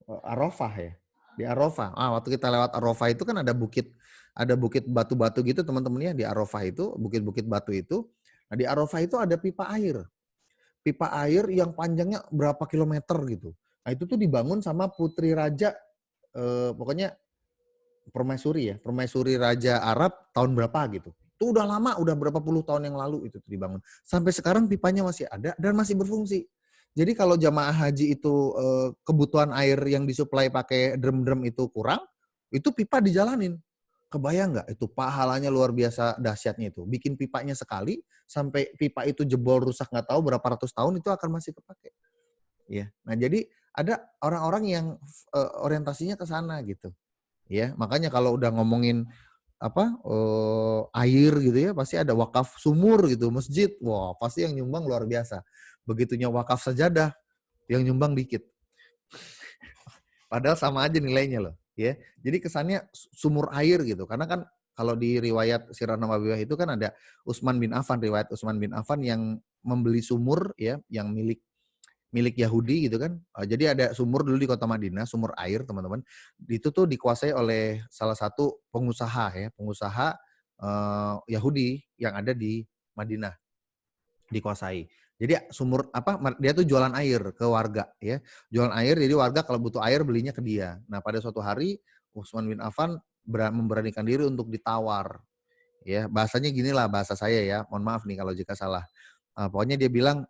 Arafah ya. Di Arafah. Waktu kita lewat Arafah itu kan ada bukit batu-batu gitu teman-teman ya di Arafah itu, bukit-bukit batu itu. Nah, di Arafah itu ada pipa air. Pipa air yang panjangnya berapa kilometer gitu. Nah, itu tuh dibangun sama putri raja pokoknya permaisuri ya, permaisuri raja Arab tahun berapa gitu. Itu udah lama, udah berapa puluh tahun yang lalu itu dibangun. Sampai sekarang pipanya masih ada dan masih berfungsi. Jadi kalau jamaah haji itu kebutuhan air yang disuplai pakai drum-drum itu kurang, itu pipa dijalanin. Kebayang nggak? Itu pahalanya luar biasa dahsyatnya itu. Bikin pipanya sekali, sampai pipa itu jebol rusak nggak tahu berapa ratus tahun itu akan masih kepake. Ya. Nah jadi ada orang-orang yang orientasinya ke sana gitu. Ya, makanya kalau udah ngomongin apa air gitu ya, pasti ada wakaf sumur gitu, masjid, wah pasti yang nyumbang luar biasa. Begitunya wakaf sajadah, yang nyumbang dikit. Padahal sama aja nilainya loh, ya. Jadi kesannya sumur air gitu, karena kan kalau di riwayat Sirah Nabawiyah itu kan ada Utsman bin Affan, riwayat Utsman bin Affan yang membeli sumur ya, yang milik milik Yahudi gitu kan. Jadi ada sumur dulu di kota Madinah, sumur air teman-teman. Itu tuh dikuasai oleh salah satu pengusaha ya, pengusaha Yahudi yang ada di Madinah, dikuasai. Jadi sumur apa dia tuh jualan air ke warga ya. Jualan air jadi warga kalau butuh air belinya ke dia. Nah, pada suatu hari Utsman bin Affan memberanikan diri untuk ditawar ya. Bahasanya gini lah bahasa saya ya. Mohon maaf nih kalau jika salah. Pokoknya dia bilang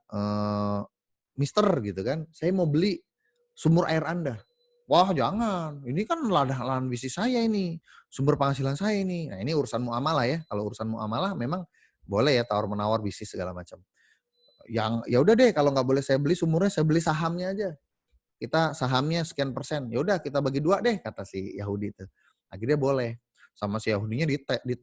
Mister gitu kan, saya mau beli sumur air Anda. Wah jangan, ini kan lahan bisnis saya ini, sumber penghasilan saya ini. Nah ini urusan muamalah ya, kalau urusan muamalah memang boleh ya tawar menawar bisnis segala macam. Yang ya udah deh kalau nggak boleh saya beli sumurnya, saya beli sahamnya aja. Kita sahamnya sekian persen. Ya udah kita bagi dua deh kata si Yahudi itu. Akhirnya boleh. Sama si Yahudinya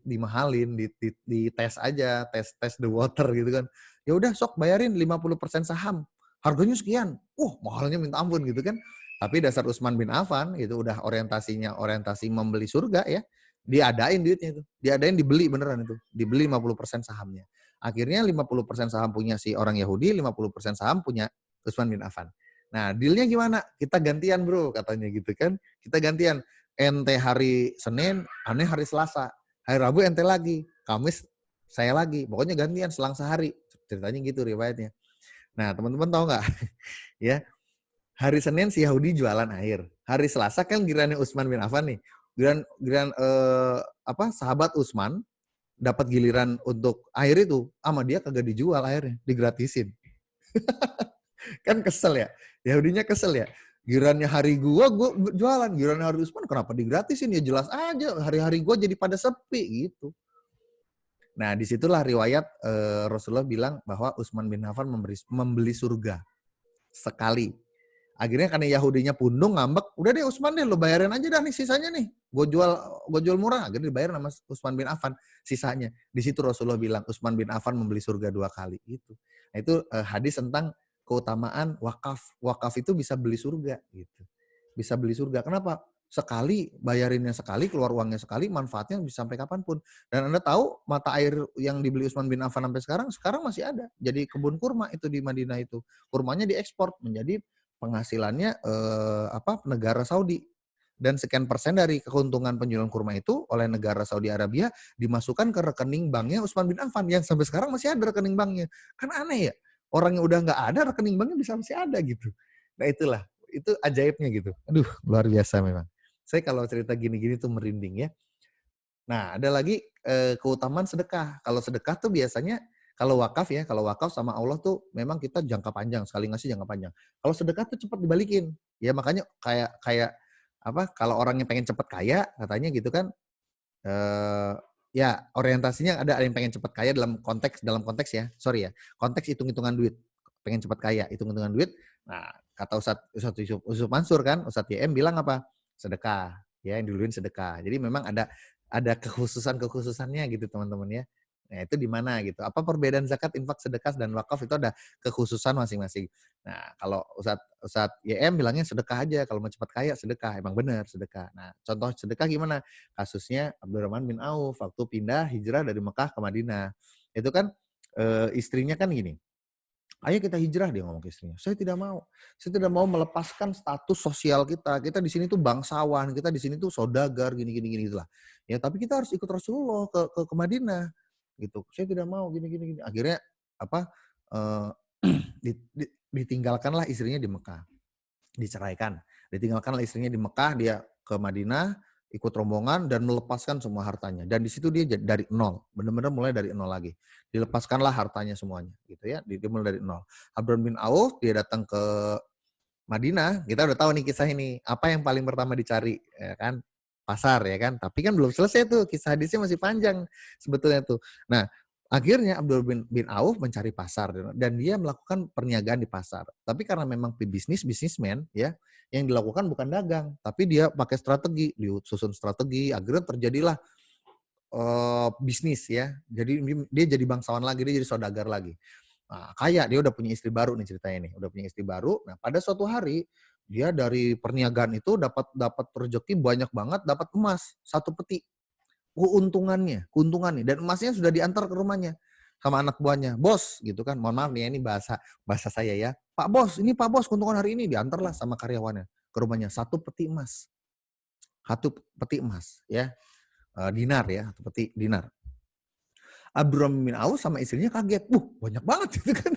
dimahalin, dites aja, tes the water gitu kan. Ya udah sok bayarin 50% saham. Harganya sekian. Mahalnya minta ampun gitu kan. Tapi dasar Utsman bin Affan itu udah orientasinya orientasi membeli surga ya. Diadain duitnya itu. Diadain dibeli beneran itu. Dibeli 50% sahamnya. Akhirnya 50% saham punya si orang Yahudi, 50% saham punya Utsman bin Affan. Nah, dealnya gimana? Kita gantian bro, katanya gitu kan. Kita gantian. Ente hari Senin, aneh hari Selasa. Hari Rabu ente lagi. Kamis saya lagi. Pokoknya gantian selang sehari. Ceritanya gitu riwayatnya. Nah, teman-teman tahu nggak? Ya, hari Senin si Yahudi jualan air. Hari Selasa kan gilirannya Utsman bin Affan nih. Giliran sahabat Utsman dapat giliran untuk air itu, sama dia kagak dijual airnya, digratisin. Kan kesel ya. Yahudinya kesel ya. Girannya hari gua jualan. Girannya hari Usman kenapa digratisin? Ya jelas aja hari-hari gua jadi pada sepi gitu. Nah disitulah riwayat Rasulullah bilang bahwa Utsman bin Affan membeli surga sekali. Akhirnya karena Yahudinya pundung ngambek, udah deh Utsman deh lo bayarin aja dah nih sisanya nih. Gue jual murah, akhirnya dibayar sama Utsman bin Affan sisanya. Di situ Rasulullah bilang Utsman bin Affan membeli surga 2 kali itu. Nah, itu hadis tentang keutamaan wakaf. Wakaf itu bisa beli surga gitu. Bisa beli surga. Kenapa? Sekali bayarinnya sekali, keluar uangnya sekali, manfaatnya bisa sampai kapanpun. Dan Anda tahu mata air yang dibeli Utsman bin Affan sampai sekarang masih ada. Jadi kebun kurma itu di Madinah itu. Kurmanya diekspor menjadi penghasilannya negara Saudi. Dan sekian persen dari keuntungan penjualan kurma itu oleh negara Saudi Arabia dimasukkan ke rekening banknya Utsman bin Affan yang sampai sekarang masih ada rekening banknya. Kan aneh ya, orang yang udah nggak ada rekening banknya bisa masih ada gitu. Nah itulah, itu ajaibnya gitu. Aduh luar biasa memang. Saya kalau cerita gini-gini tuh merinding ya. Nah ada lagi keutamaan sedekah. Kalau sedekah tuh biasanya Kalau wakaf ya, kalau wakaf sama Allah tuh memang kita jangka panjang, sekali ngasih jangka panjang. Kalau sedekah tuh cepat dibalikin. Ya makanya kayak kayak apa, kalau orang yang pengen cepat kaya katanya gitu kan, eee, ya orientasinya ada yang pengen cepat kaya dalam konteks ya, sorry ya, konteks hitung-hitungan duit. Pengen cepat kaya, hitung-hitungan duit. Nah, kata Ustadz Yusuf Mansur kan, Ustadz YM bilang apa? Sedekah, ya yang duluin sedekah. Jadi memang ada kekhususan-kekhususannya gitu teman-teman ya. Nah, itu di mana gitu. Apa perbedaan zakat, infak, sedekah dan wakaf itu ada kekhususan masing-masing. Nah, kalau Ustadz YM bilangnya sedekah aja, kalau mau cepat kaya sedekah, emang benar sedekah. Nah, contoh sedekah gimana? Kasusnya Abdurrahman bin Auf waktu pindah hijrah dari Mekah ke Madinah. Itu kan istrinya kan gini, "Ayo kita hijrah," dia ngomong ke istrinya. "Saya tidak mau. Saya tidak mau melepaskan status sosial kita. Kita di sini tuh bangsawan, kita di sini tuh saudagar gini gini gini gitulah. Ya, tapi kita harus ikut Rasulullah ke Madinah." Gitu. "Saya tidak mau gini gini gini." Akhirnya apa, eee, ditinggalkanlah istrinya di Mekah. Diceraikan. Ditinggalkanlah istrinya di Mekah, dia ke Madinah, ikut rombongan dan melepaskan semua hartanya. Dan di situ dia dari nol, benar-benar mulai dari nol lagi. Dilepaskanlah hartanya semuanya, gitu ya. Dia mulai dari nol. Abdurrahman bin Auf dia datang ke Madinah, kita udah tahu nih kisah ini. Apa yang paling pertama dicari, ya kan? Pasar ya kan. Tapi kan belum selesai tuh, kisah hadisnya masih panjang sebetulnya tuh. Nah, akhirnya Abdul bin Auf mencari pasar dan dia melakukan perniagaan di pasar. Tapi karena memang bisnismen ya, yang dilakukan bukan dagang, tapi dia pakai strategi, disusun strategi, akhirnya terjadilah bisnis ya. Jadi dia jadi bangsawan lagi, dia jadi saudagar lagi. Nah, kaya, dia udah punya istri baru nih ceritanya nih, udah punya istri baru. Nah, pada suatu hari dia dari perniagaan itu dapat dapat rezeki banyak banget, dapat emas satu peti. Keuntungannya dan emasnya sudah diantar ke rumahnya sama anak buahnya. "Bos," gitu kan, mohon maaf nih ya, ini bahasa bahasa saya ya. "Pak Bos, ini Pak Bos keuntungan hari ini." Diantarlah sama karyawannya ke rumahnya, satu peti emas. Satu peti emas ya, dinar ya, satu peti dinar. Abdurrahman bin Auf sama istrinya kaget, banyak banget," gitu kan.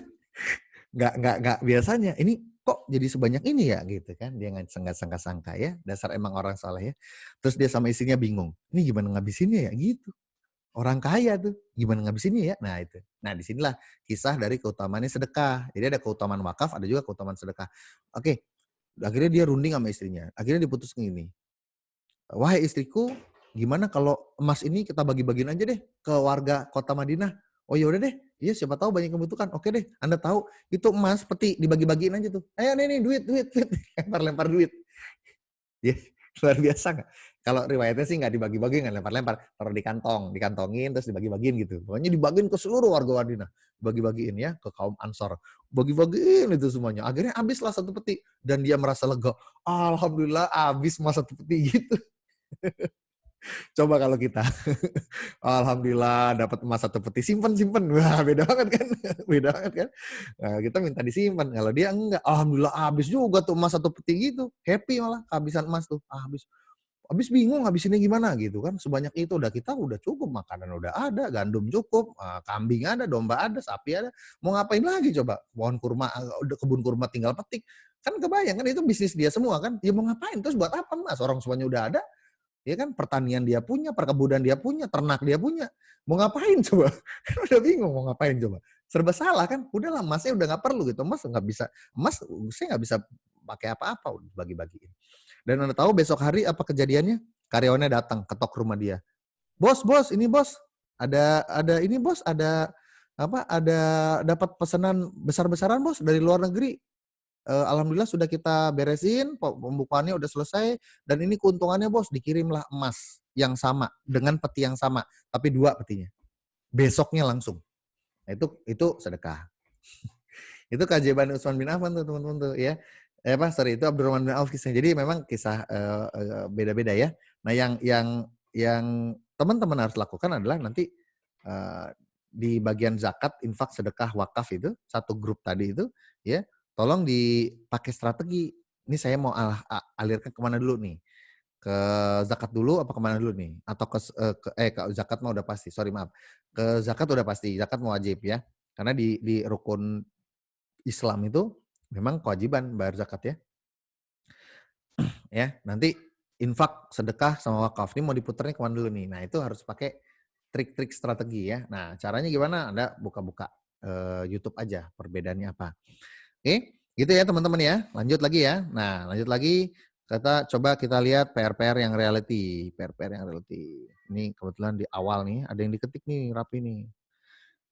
Nggak biasanya, "Ini kok jadi sebanyak ini ya?" Gitu kan, dia nggak sangka-sangka ya, dasar emang orang saleh ya. Terus dia sama istrinya bingung, "Ini gimana ngabisinnya ya?" Gitu. Orang kaya tuh, gimana ngabisinnya ya? Nah itu. Nah disinilah kisah dari keutamaannya sedekah. Jadi ada keutamaan wakaf, ada juga keutamaan sedekah. Oke, akhirnya dia runding sama istrinya. Akhirnya diputus gini, "Wahai istriku, gimana kalau emas ini kita bagi-bagiin aja deh ke warga kota Madinah?" "Oh ya udah deh, iya siapa tahu banyak yang membutuhkan." "Oke deh, Anda tahu itu emas peti dibagi-bagiin aja tuh. Ayo nih duit duit duit." Lempar-lempar duit. Iya, luar biasa nggak? Kalau riwayatnya sih nggak dibagi-bagi, nggak lempar-lempar, taruh di kantong, dikantongin terus dibagi-bagiin gitu. Pokoknya dibagiin ke seluruh warga Madinah, bagi-bagiin ya ke kaum Ansor, bagi-bagiin itu semuanya. Akhirnya habislah satu peti dan dia merasa lega, "Alhamdulillah habis mas satu peti," gitu. Coba kalau kita, "Alhamdulillah dapat emas satu peti, simpen simpen." Wah beda banget kan, beda banget kan. Nah, kita minta disimpan, kalau dia enggak, "Alhamdulillah habis juga tuh emas satu peti," gitu. Happy malah kehabisan emas tuh, habis. Habis bingung ngabisinnya gimana gitu kan, sebanyak itu kita udah cukup, makanan udah ada, gandum cukup, kambing ada, domba ada, sapi ada, mau ngapain lagi coba? Pohon kurma udah kebun kurma tinggal petik. Kan kebayang kan itu bisnis dia semua kan, ya mau ngapain, terus buat apa Mas, orang semuanya udah ada, ya kan, pertanian dia punya, perkebunan dia punya, ternak dia punya, mau ngapain coba? Kan udah bingung mau ngapain coba, serba salah kan, udahlah emasnya udah nggak perlu gitu, emas saya nggak bisa pakai apa-apa, udah bagi-bagiin. Dan Anda tahu besok hari apa kejadiannya? Karyawannya datang ketok rumah dia. "Bos bos, ini bos, ada ini bos, ada apa, ada dapat pesanan besar-besaran bos dari luar negeri. Alhamdulillah sudah kita beresin, pembukaannya udah selesai dan ini keuntungannya bos, dikirimlah emas yang sama dengan peti yang sama, tapi 2 petinya. Besoknya langsung." Nah itu sedekah. Itu keajaiban Utsman bin Affan tuh teman-teman tuh ya. Sorry itu Abdurrahman bin Auf kisahnya. Jadi memang kisah, beda-beda ya. Nah yang teman-teman harus lakukan adalah nanti, eee, di bagian zakat, infak, sedekah, wakaf itu, satu grup tadi itu ya, tolong dipakai strategi. Ini saya mau alirkan kemana dulu nih? Ke zakat dulu apa kemana dulu nih? Atau ke zakat mah udah pasti, sorry maaf. Ke zakat udah pasti, zakat mau wajib ya. Karena di rukun Islam itu memang kewajiban bayar zakat ya. Ya, nanti infak, sedekah, sama wakaf. Ini mau diputarnya kemana dulu nih? Nah itu harus pakai trik-trik strategi ya. Nah, caranya gimana? Anda buka-buka YouTube aja perbedaannya apa. Oke, gitu ya teman-teman ya. Lanjut lagi ya. Nah, lanjut lagi coba kita lihat PR-PR yang reality, PR-PR yang reality. Ini kebetulan di awal nih ada yang diketik nih rapi nih.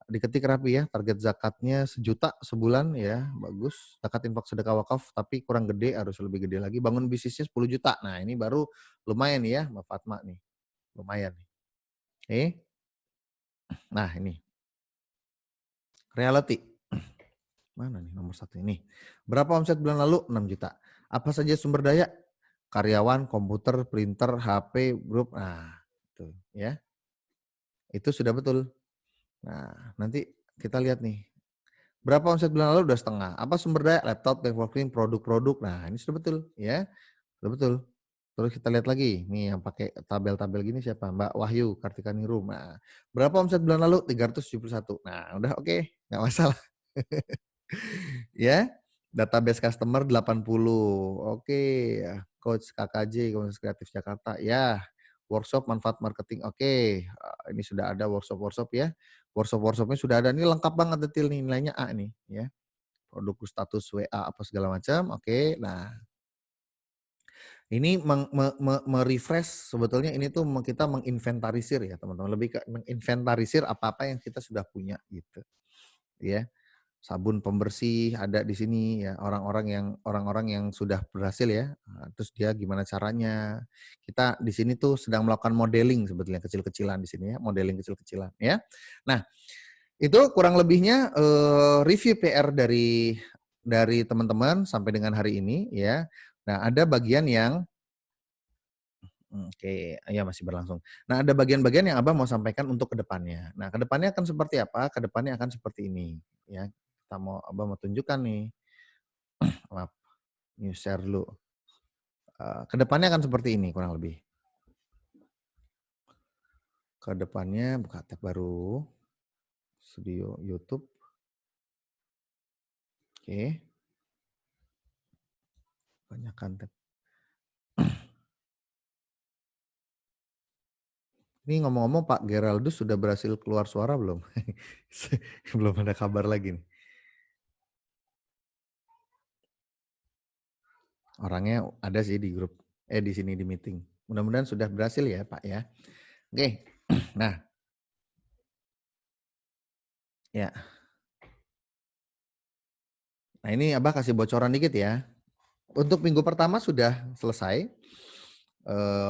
Diketik rapi ya, target zakatnya 1 juta sebulan ya, bagus. Zakat infak sedekah wakaf tapi kurang gede, harus lebih gede lagi. Bangun bisnisnya 10 juta. Nah, ini baru lumayan nih ya, Mbak Fatma nih. Lumayan nih. Oke. Nah, ini reality. Mana nih nomor 1 ini? Berapa omset bulan lalu? 6 juta. Apa saja sumber daya? Karyawan, komputer, printer, HP, grup. Nah, itu ya. Itu sudah betul. Nah, nanti kita lihat nih. Berapa omset bulan lalu? Udah setengah. Apa sumber daya? Laptop, networking, produk-produk. Nah, ini sudah betul ya. Sudah betul. Terus kita lihat lagi, nih yang pakai tabel-tabel gini siapa? Mbak Wahyu Kartika Ningrum. Nah, berapa omset bulan lalu? 371. Nah, udah oke, nggak masalah. Ya, database customer 80. Oke, ya. Coach KKJ, Komunitas Kreatif Jakarta. Ya, workshop manfaat marketing. Oke, ini sudah ada workshop-workshop ya. Workshop-workshopnya sudah ada. Ini lengkap banget detail nih, nilainya A nih ya. Produk status WA apa segala macam. Oke, nah ini me-refresh sebetulnya ini tuh kita menginventarisir ya teman-teman. Lebih ke menginventarisir apa-apa yang kita sudah punya gitu. Ya. Sabun pembersih ada di sini ya, orang-orang yang sudah berhasil ya. Terus dia gimana caranya. Kita di sini tuh sedang melakukan modeling sebetulnya kecil-kecilan di sini ya, modeling kecil-kecilan ya. Nah, itu kurang lebihnya review PR dari teman-teman sampai dengan hari ini ya. Nah, ada bagian yang oke, ya masih berlangsung. Nah, ada bagian-bagian yang Abang mau sampaikan untuk kedepannya. Nah, kedepannya akan seperti apa? Kedepannya akan seperti ini, ya. Abang mau tunjukkan nih, maaf, new share dulu. Kedepannya akan seperti ini kurang lebih. Kedepannya buka tab baru, studio YouTube. Oke. Banyakkan tab. Ini ngomong-ngomong Pak Geraldus sudah berhasil keluar suara belum? Belum ada kabar lagi nih. Orangnya ada sih di grup, di sini di meeting. Mudah-mudahan sudah berhasil ya Pak ya. Oke, nah ya. Nah ini Abah kasih bocoran dikit ya. Untuk minggu pertama sudah selesai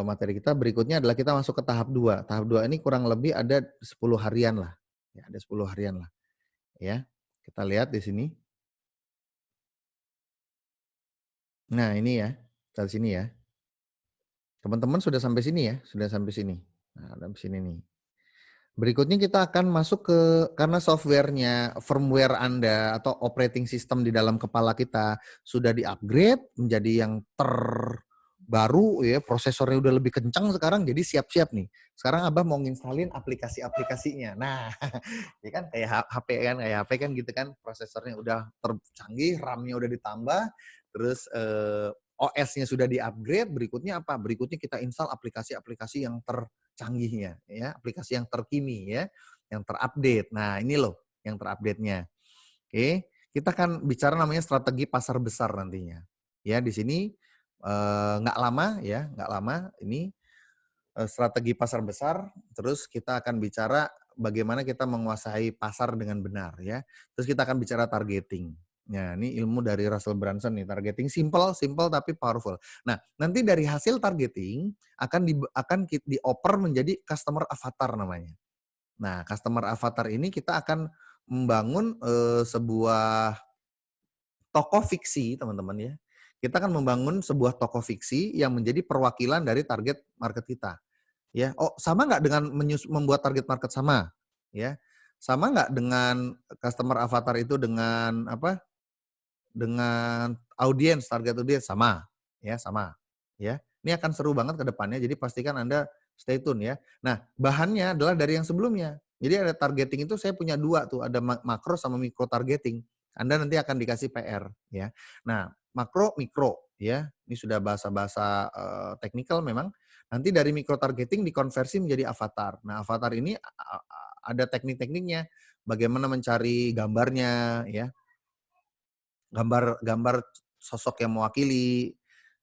materi kita. Berikutnya adalah kita masuk ke tahap 2. Tahap 2 ini kurang lebih ada 10 harian lah. Ya, ada 10 harian lah. Ya, kita lihat di sini. Nah ini ya, dari sini ya. Teman-teman sudah sampai sini ya, sudah sampai sini. Nah, sampai sini nih. Berikutnya kita akan masuk ke karena softwarenya, firmware Anda atau operating system di dalam kepala kita sudah di-upgrade menjadi yang terbaru ya, prosesornya udah lebih kencang sekarang jadi siap-siap nih. Sekarang Abah mau nginstalin aplikasi-aplikasinya. Nah, ya kan kayak HP kan gitu kan prosesornya udah tercanggih, RAM-nya udah ditambah, terus OS-nya sudah di-upgrade, berikutnya apa? Berikutnya kita install aplikasi-aplikasi yang canggihnya ya, aplikasi yang terkini ya, yang terupdate. Nah, ini loh yang terupdate-nya. Oke, kita akan bicara namanya strategi pasar besar nantinya. Ya, di sini nggak lama ya, nggak lama ini strategi pasar besar, terus kita akan bicara bagaimana kita menguasai pasar dengan benar ya. Terus kita akan bicara targeting. Ya, ini ilmu dari Russell Brunson nih, targeting simple tapi powerful. Nah, nanti dari hasil targeting akan dioper menjadi customer avatar namanya. Nah, customer avatar ini kita akan membangun sebuah tokoh fiksi, teman-teman ya. Kita akan membangun sebuah tokoh fiksi yang menjadi perwakilan dari target market kita. Ya, oh sama nggak dengan membuat target market sama? Ya, sama nggak dengan customer avatar itu dengan apa? Dengan audiens, target audiens sama, ya sama, ya. Ini akan seru banget ke depannya, jadi pastikan Anda stay tune ya. Nah, bahannya adalah dari yang sebelumnya. Jadi ada targeting itu saya punya 2 tuh, ada makro sama mikro targeting. Anda nanti akan dikasih PR ya. Nah, makro, mikro ya. Ini sudah bahasa-bahasa teknikal memang. Nanti dari micro targeting dikonversi menjadi avatar. Nah, avatar ini ada teknik-tekniknya. Bagaimana mencari gambarnya, ya, gambar sosok yang mewakili,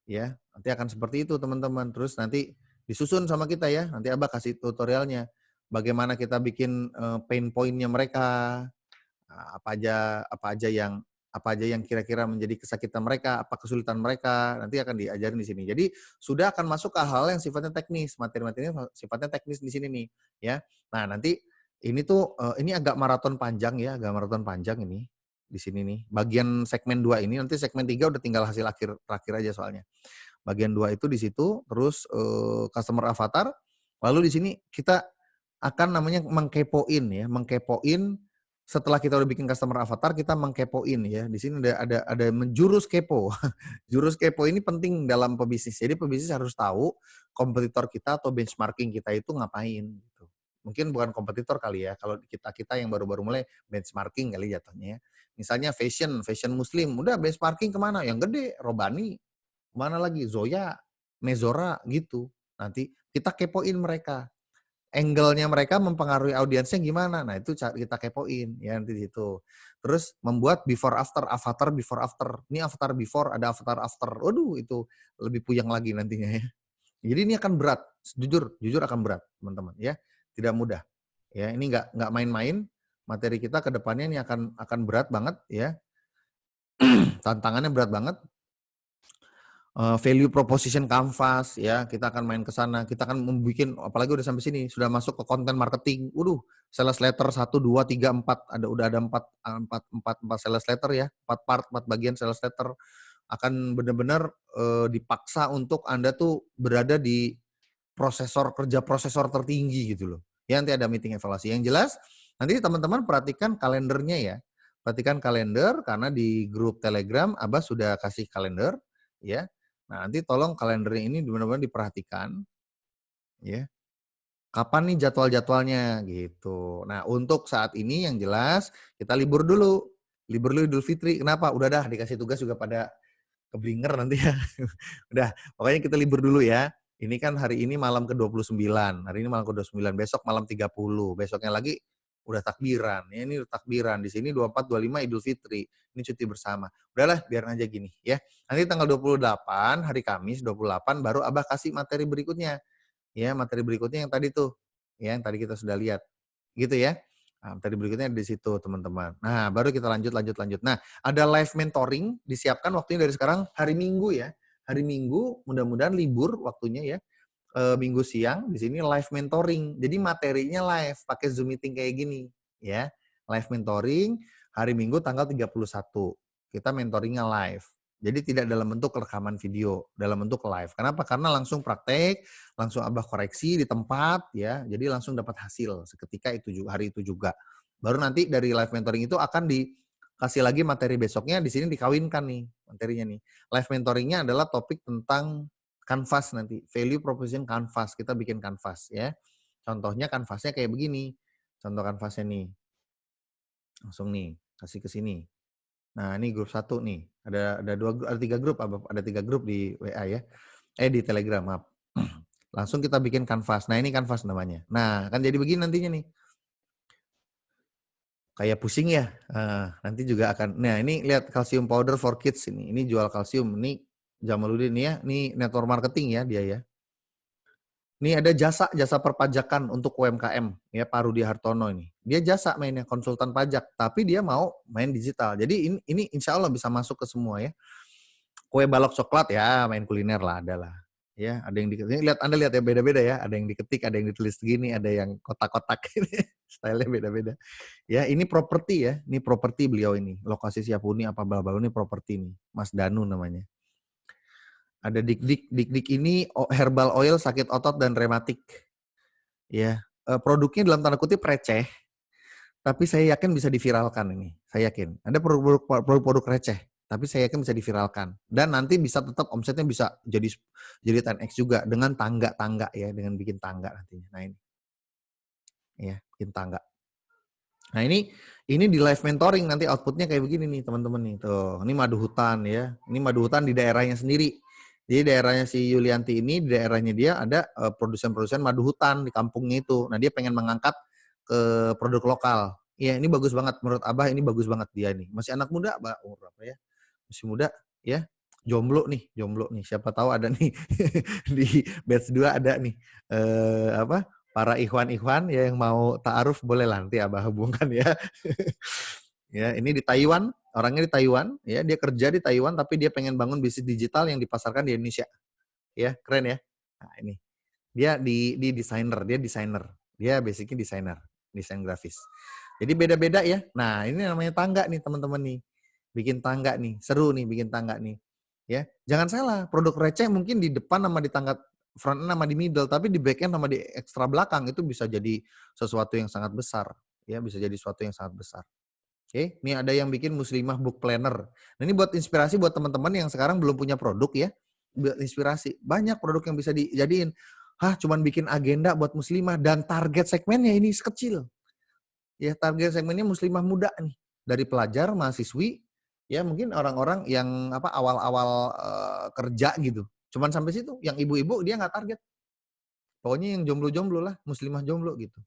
ya. Nanti akan seperti itu teman-teman. Terus nanti disusun sama kita ya. Nanti Abah kasih tutorialnya. Bagaimana kita bikin pain point-nya mereka, apa aja yang kira-kira menjadi kesakitan mereka, apa kesulitan mereka, nanti akan diajarin di sini. Jadi sudah akan masuk ke hal yang sifatnya teknis, materi-materinya sifatnya teknis di sini nih, ya. Nah, nanti ini tuh ini agak maraton panjang ya, agak maraton panjang ini di sini nih. Bagian segmen 2 ini, nanti segmen 3 udah tinggal hasil akhir terakhir aja soalnya. Bagian 2 itu di situ, terus customer avatar, lalu di sini kita akan namanya mengkepoin ya, mengkepoin setelah kita udah bikin customer avatar, kita mengkepoin ya. Di sini ada menjurus kepo. Jurus kepo ini penting dalam pebisnis. Jadi pebisnis harus tahu kompetitor kita atau benchmarking kita itu ngapain gitu. Mungkin bukan kompetitor kali ya, kalau kita yang baru-baru mulai benchmarking kali jatuhnya ya. Misalnya fashion muslim, udah benchmarking kemana? Yang gede, Robani, mana lagi? Zoya, Mezora gitu. Nanti kita kepoin mereka. Angle-nya mereka mempengaruhi audiensnya gimana? Nah, itu kita kepoin ya nanti di situ. Terus membuat before after, avatar before after. Ini avatar before, ada avatar after. Waduh, itu lebih puyeng lagi nantinya ya. Jadi ini akan berat, jujur akan berat, teman-teman ya. Tidak mudah. Ya, ini nggak main-main. Materi kita ke depannya ini akan berat banget ya. Tantangannya berat banget. Value proposition canvas ya, kita akan main ke sana, kita akan membuat, apalagi udah sampai sini, sudah masuk ke konten marketing. Waduh, sales letter 1 2 3 4 udah ada 4 sales letter ya, 4 part, 4 bagian sales letter. Akan benar-benar dipaksa untuk Anda tuh berada di kerja prosesor tertinggi gitu loh. Ya nanti ada meeting evaluasi. Yang jelas nanti teman-teman perhatikan kalendernya ya. Perhatikan kalender karena di grup Telegram Abah sudah kasih kalender ya. Nah, nanti tolong kalendernya ini benar-benar diperhatikan, ya. Kapan nih jadwal-jadwalnya gitu. Nah, untuk saat ini yang jelas kita libur dulu. Libur dulu Idul Fitri. Kenapa? Udah dah dikasih tugas juga pada keblinger nanti ya. Udah, pokoknya kita libur dulu ya. Ini kan hari ini malam ke-29. Hari ini malam ke-29, besok malam 30. Besoknya lagi udah takbiran. Ya, ini udah takbiran. Di sini 24, 25 Idul Fitri. Ini cuti bersama. Udahlah, biar aja gini ya. Nanti tanggal 28, hari Kamis 28 baru Abah kasih materi berikutnya. Ya, materi berikutnya yang tadi tuh. Ya, yang tadi kita sudah lihat. Gitu ya. Nah, materi berikutnya di situ, teman-teman. Nah, baru kita lanjut. Nah, ada live mentoring disiapkan waktunya dari sekarang hari Minggu ya. Hari Minggu, mudah-mudahan libur waktunya ya. Minggu siang di sini live mentoring. Jadi materinya live pakai Zoom meeting kayak gini ya. Live mentoring hari Minggu tanggal 31. Kita mentoringnya live. Jadi tidak dalam bentuk rekaman video, dalam bentuk live. Kenapa? Karena langsung praktek, langsung Abah koreksi di tempat ya. Jadi langsung dapat hasil seketika itu juga, hari itu juga. Baru nanti dari live mentoring itu akan dikasih lagi materi besoknya, di sini dikawinkan nih materinya nih. Live mentoringnya adalah topik tentang Canvas nanti, value proposition canvas, kita bikin canvas ya. Contohnya canvasnya kayak begini. Contoh canvasnya nih. Langsung nih, kasih ke sini. Nah, ini grup 1 nih. Ada 3 grup, ada 3 grup di WA ya. Di Telegram, maaf. Langsung kita bikin canvas. Nah, ini canvas namanya. Nah, kan jadi begini nantinya nih. Kayak pusing ya. Nanti juga akan. Nah, ini lihat calcium powder for kids ini. Ini jual kalsium. Ini Jamaluddin nih ya. Ini network marketing ya dia ya. Ini ada jasa perpajakan untuk UMKM ya, Pak Rudi Hartono ini. Dia jasa mainnya konsultan pajak, tapi dia mau main digital. Jadi ini insya Allah bisa masuk ke semua ya. Kue balok coklat ya, main kuliner lah, ada lah. Ya, ada yang diketik. Anda lihat ya beda-beda ya. Ada yang diketik, ada yang ditulis gini, ada yang kotak-kotak ini. Stylenya beda-beda. Ya, ini properti ya. Ini properti beliau ini. Lokasi Siapuni apa bla bla ini properti nih. Mas Danu namanya. Ada dik-dik ini herbal oil sakit otot dan rematik. Ya, produknya dalam tanda kutip receh, tapi saya yakin bisa diviralkan ini. Saya yakin. Ada produk-produk receh, tapi saya yakin bisa diviralkan. Dan nanti bisa tetap omsetnya bisa jadi 10x juga dengan tangga-tangga ya, dengan bikin tangga nantinya. Nah ini. Ya, bikin tangga. Nah ini di live mentoring nanti outputnya kayak begini nih teman-teman nih. Tuh, ini madu hutan ya. Ini madu hutan di daerahnya sendiri. Jadi daerahnya si Yulianti ini, di daerahnya dia ada produsen-produsen madu hutan di kampungnya itu. Nah dia pengen mengangkat ke produk lokal. Iya ini bagus banget menurut Abah, ini bagus banget dia nih. Masih anak muda, Abah umur berapa ya? Masih muda ya. Jomblo nih. Siapa tahu ada nih di batch 2 ada nih apa? Para ikhwan-ikhwan ya yang mau ta'aruf boleh lah nanti Abah hubungkan ya. Ya, ini di Taiwan, orangnya di Taiwan, ya dia kerja di Taiwan tapi dia pengen bangun bisnis digital yang dipasarkan di Indonesia. Ya, keren ya. Nah, ini. Dia di desainer, dia desainer. Dia basicnya desainer, desain grafis. Jadi beda-beda ya. Nah, ini namanya tangga nih teman-teman nih. Bikin tangga nih, seru nih bikin tangga nih. Ya, jangan salah, produk receh mungkin di depan sama di tangga front end sama di middle, tapi di back end sama di ekstra belakang itu bisa jadi sesuatu yang sangat besar. Ya, bisa jadi sesuatu yang sangat besar. Oke, ini ada yang bikin Muslimah Book Planner. Nah, ini buat inspirasi buat teman-teman yang sekarang belum punya produk ya. Buat inspirasi. Banyak produk yang bisa dijadiin. Cuman bikin agenda buat Muslimah dan target segmennya ini kecil. Ya, target segmennya Muslimah muda nih. Dari pelajar, mahasiswi, ya mungkin orang-orang yang apa awal-awal kerja gitu. Cuman sampai situ. Yang ibu-ibu dia nggak target. Pokoknya yang jomblo-jomblo lah, Muslimah jomblo gitu.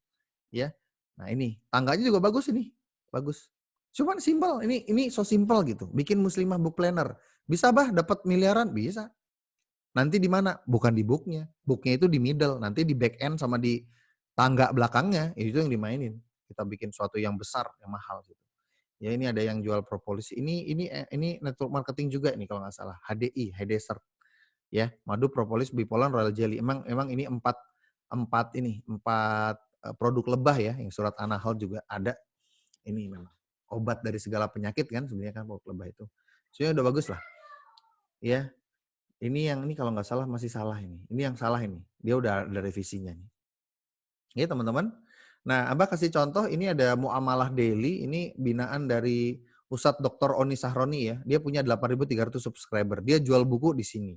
Ya. Nah, ini tangganya juga bagus ini. Bagus. Cuman simpel, ini so simpel gitu. Bikin Muslimah book planner. Bisa bah dapat miliaran? Bisa. Nanti di mana? Bukan di booknya. Booknya itu di middle. Nanti di back end sama di tangga belakangnya itu yang dimainin. Kita bikin suatu yang besar, yang mahal gitu. Ya ini ada yang jual propolis. Ini network marketing juga nih kalau nggak salah. HDI, High Desert. Ya, madu, propolis, bipolar, royal jelly. Emang ini empat produk lebah ya, yang surat An-Nahl juga ada. Ini memang obat dari segala penyakit kan sebenarnya kan produk lebah itu. Sebenarnya udah bagus lah. Ya, ini kalau nggak salah masih salah ini. Ini yang salah ini. Dia udah ada revisinya nih. Ya teman-teman. Nah, Abah kasih contoh ini ada Muamalah Daily, ini binaan dari Ustadz Dr. Oni Sahroni ya. Dia punya 8.300 subscriber. Dia jual buku di sini.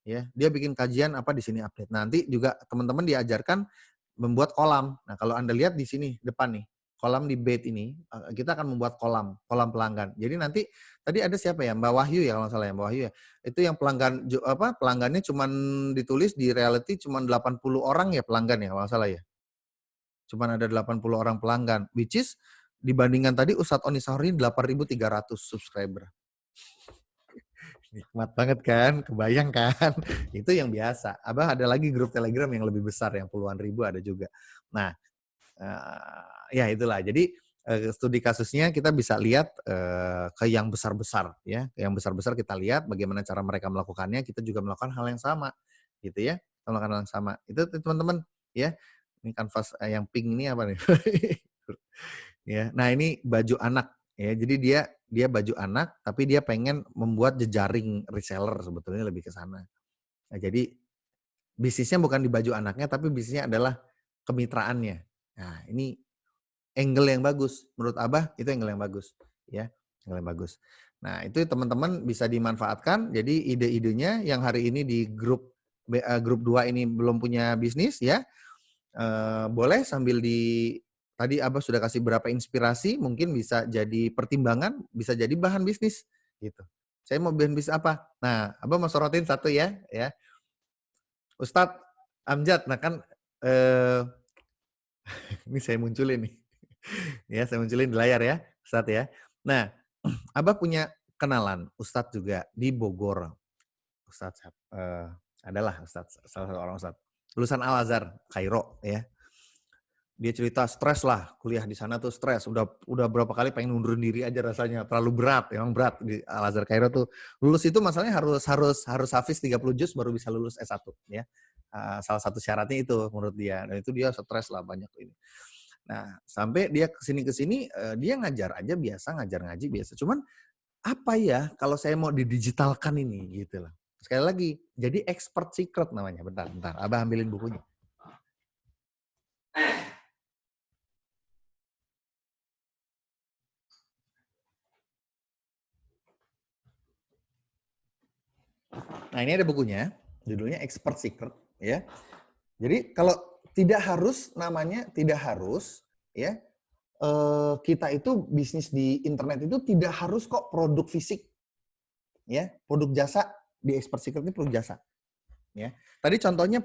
Ya, dia bikin kajian apa di sini update. Nanti juga teman-teman diajarkan membuat kolam. Nah, kalau Anda lihat di sini depan nih, kolam di bait ini, kita akan membuat kolam pelanggan. Jadi nanti tadi ada siapa ya? Mbak Wahyu ya kalau nggak salah ya, Mbak Wahyu ya. Itu yang pelanggannya cuman ditulis di reality cuman 80 orang ya pelanggan ya kalau nggak salah ya. Cuman ada 80 orang pelanggan, which is dibandingkan tadi Ustadz Oni Sahrin 8.300 subscriber. Nikmat banget kan, kebayang kan? Itu yang biasa. Abah ada lagi grup Telegram yang lebih besar, yang puluhan ribu ada juga. Nah, ya itulah. Jadi studi kasusnya kita bisa lihat ke yang besar-besar ya. Ke yang besar-besar kita lihat bagaimana cara mereka melakukannya, kita juga melakukan hal yang sama gitu ya. Kita melakukan hal yang sama. Itu teman-teman ya. Ini kanvas yang pink ini apa nih? Ya. Nah, ini baju anak ya. Jadi dia baju anak tapi dia pengen membuat jejaring reseller sebetulnya lebih ke sana. Nah, jadi bisnisnya bukan di baju anaknya tapi bisnisnya adalah kemitraannya. Nah, ini angle yang bagus. Menurut Abah itu angle yang bagus ya, angle yang bagus. Nah, itu teman-teman bisa dimanfaatkan. Jadi ide-idenya yang hari ini di grup 2 ini belum punya bisnis ya, boleh sambil tadi Abah sudah kasih berapa inspirasi, mungkin bisa jadi pertimbangan, bisa jadi bahan bisnis gitu. Saya mau bikin bisnis apa? Nah, Abah mau sorotin satu ya. Ustadz Amjad, nah kan ini saya munculin nih. Ya, saya munculin di layar ya, Ustadz ya. Nah, Abah punya kenalan Ustadz juga di Bogor. Ustadz adalah Ustadz, salah satu orang Ustadz. Lulusan Al-Azhar, Kairo ya. Dia cerita stres lah, kuliah di sana tuh stres. Udah berapa kali pengen ngundurin diri aja rasanya, terlalu berat, emang berat di Al-Azhar Kairo tuh. Lulus itu masalahnya harus hafiz 30 juz baru bisa lulus S1 ya. Salah satu syaratnya itu menurut dia. Dan itu dia stres lah banyak ini. Nah, sampai dia kesini dia ngajar aja biasa, ngajar ngaji biasa. Cuman apa ya kalau saya mau didigitalkan ini gitu lah. Sekali lagi, jadi expert secret namanya. Bentar, Abah ambilin bukunya. Nah, ini ada bukunya, judulnya Expert Secret ya. Jadi kalau tidak harus namanya tidak harus ya kita itu bisnis di internet itu tidak harus kok produk fisik, ya, produk jasa di Expert Secret ini produk jasa, ya. Tadi contohnya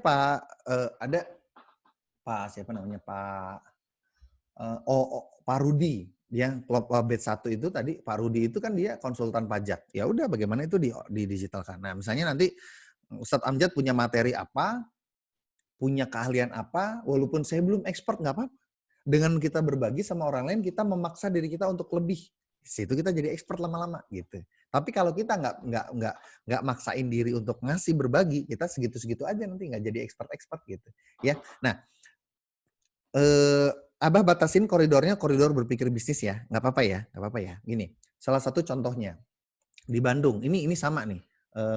ada Pak siapa namanya Pak Rudi, dia klub batch 1 itu tadi Pak Rudi itu kan dia konsultan pajak. Ya udah bagaimana itu di digitalkan. Nah, misalnya nanti Ustadz Amjad punya materi apa, punya keahlian apa, walaupun saya belum expert nggak apa-apa. Dengan kita berbagi sama orang lain, kita memaksa diri kita untuk lebih. Di situ kita jadi expert lama-lama gitu. Tapi kalau kita nggak maksain diri untuk ngasih berbagi, kita segitu-segitu aja nanti nggak jadi expert-expert gitu. Ya, nah Abah batasin koridornya koridor berpikir bisnis ya, nggak apa-apa ya, nggak apa-apa ya. Gini, salah satu contohnya di Bandung, ini sama nih,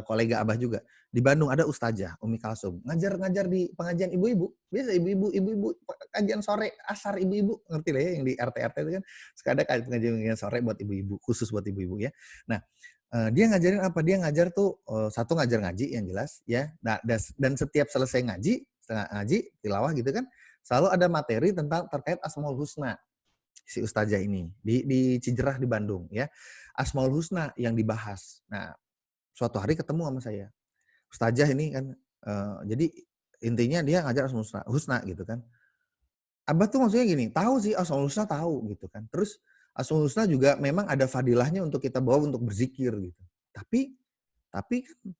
kolega Abah juga. Di Bandung ada ustazah Umi Kalsum, ngajar di pengajian ibu-ibu. Biasa ibu-ibu kajian sore, asar ibu-ibu, ngerti lah ya yang di RT-RT itu kan suka ada pengajian sore buat ibu-ibu, khusus buat ibu-ibu ya. Nah, dia ngajarin apa? Dia ngajar tuh satu ngajar ngaji yang jelas ya. Nah, dan setiap selesai ngaji, setengah ngaji, tilawah gitu kan, selalu ada materi tentang terkait Asmaul Husna si ustazah ini di Cijerah di Bandung ya. Asmaul Husna yang dibahas. Nah, suatu hari ketemu sama saya. Ustazah ini kan jadi intinya dia ngajar Asmaul Husna gitu kan. Abah tuh maksudnya gini, tahu sih Asmaul Husna tahu gitu kan. Terus Asmaul Husna juga memang ada fadilahnya untuk kita bawa untuk berzikir gitu. Tapi kan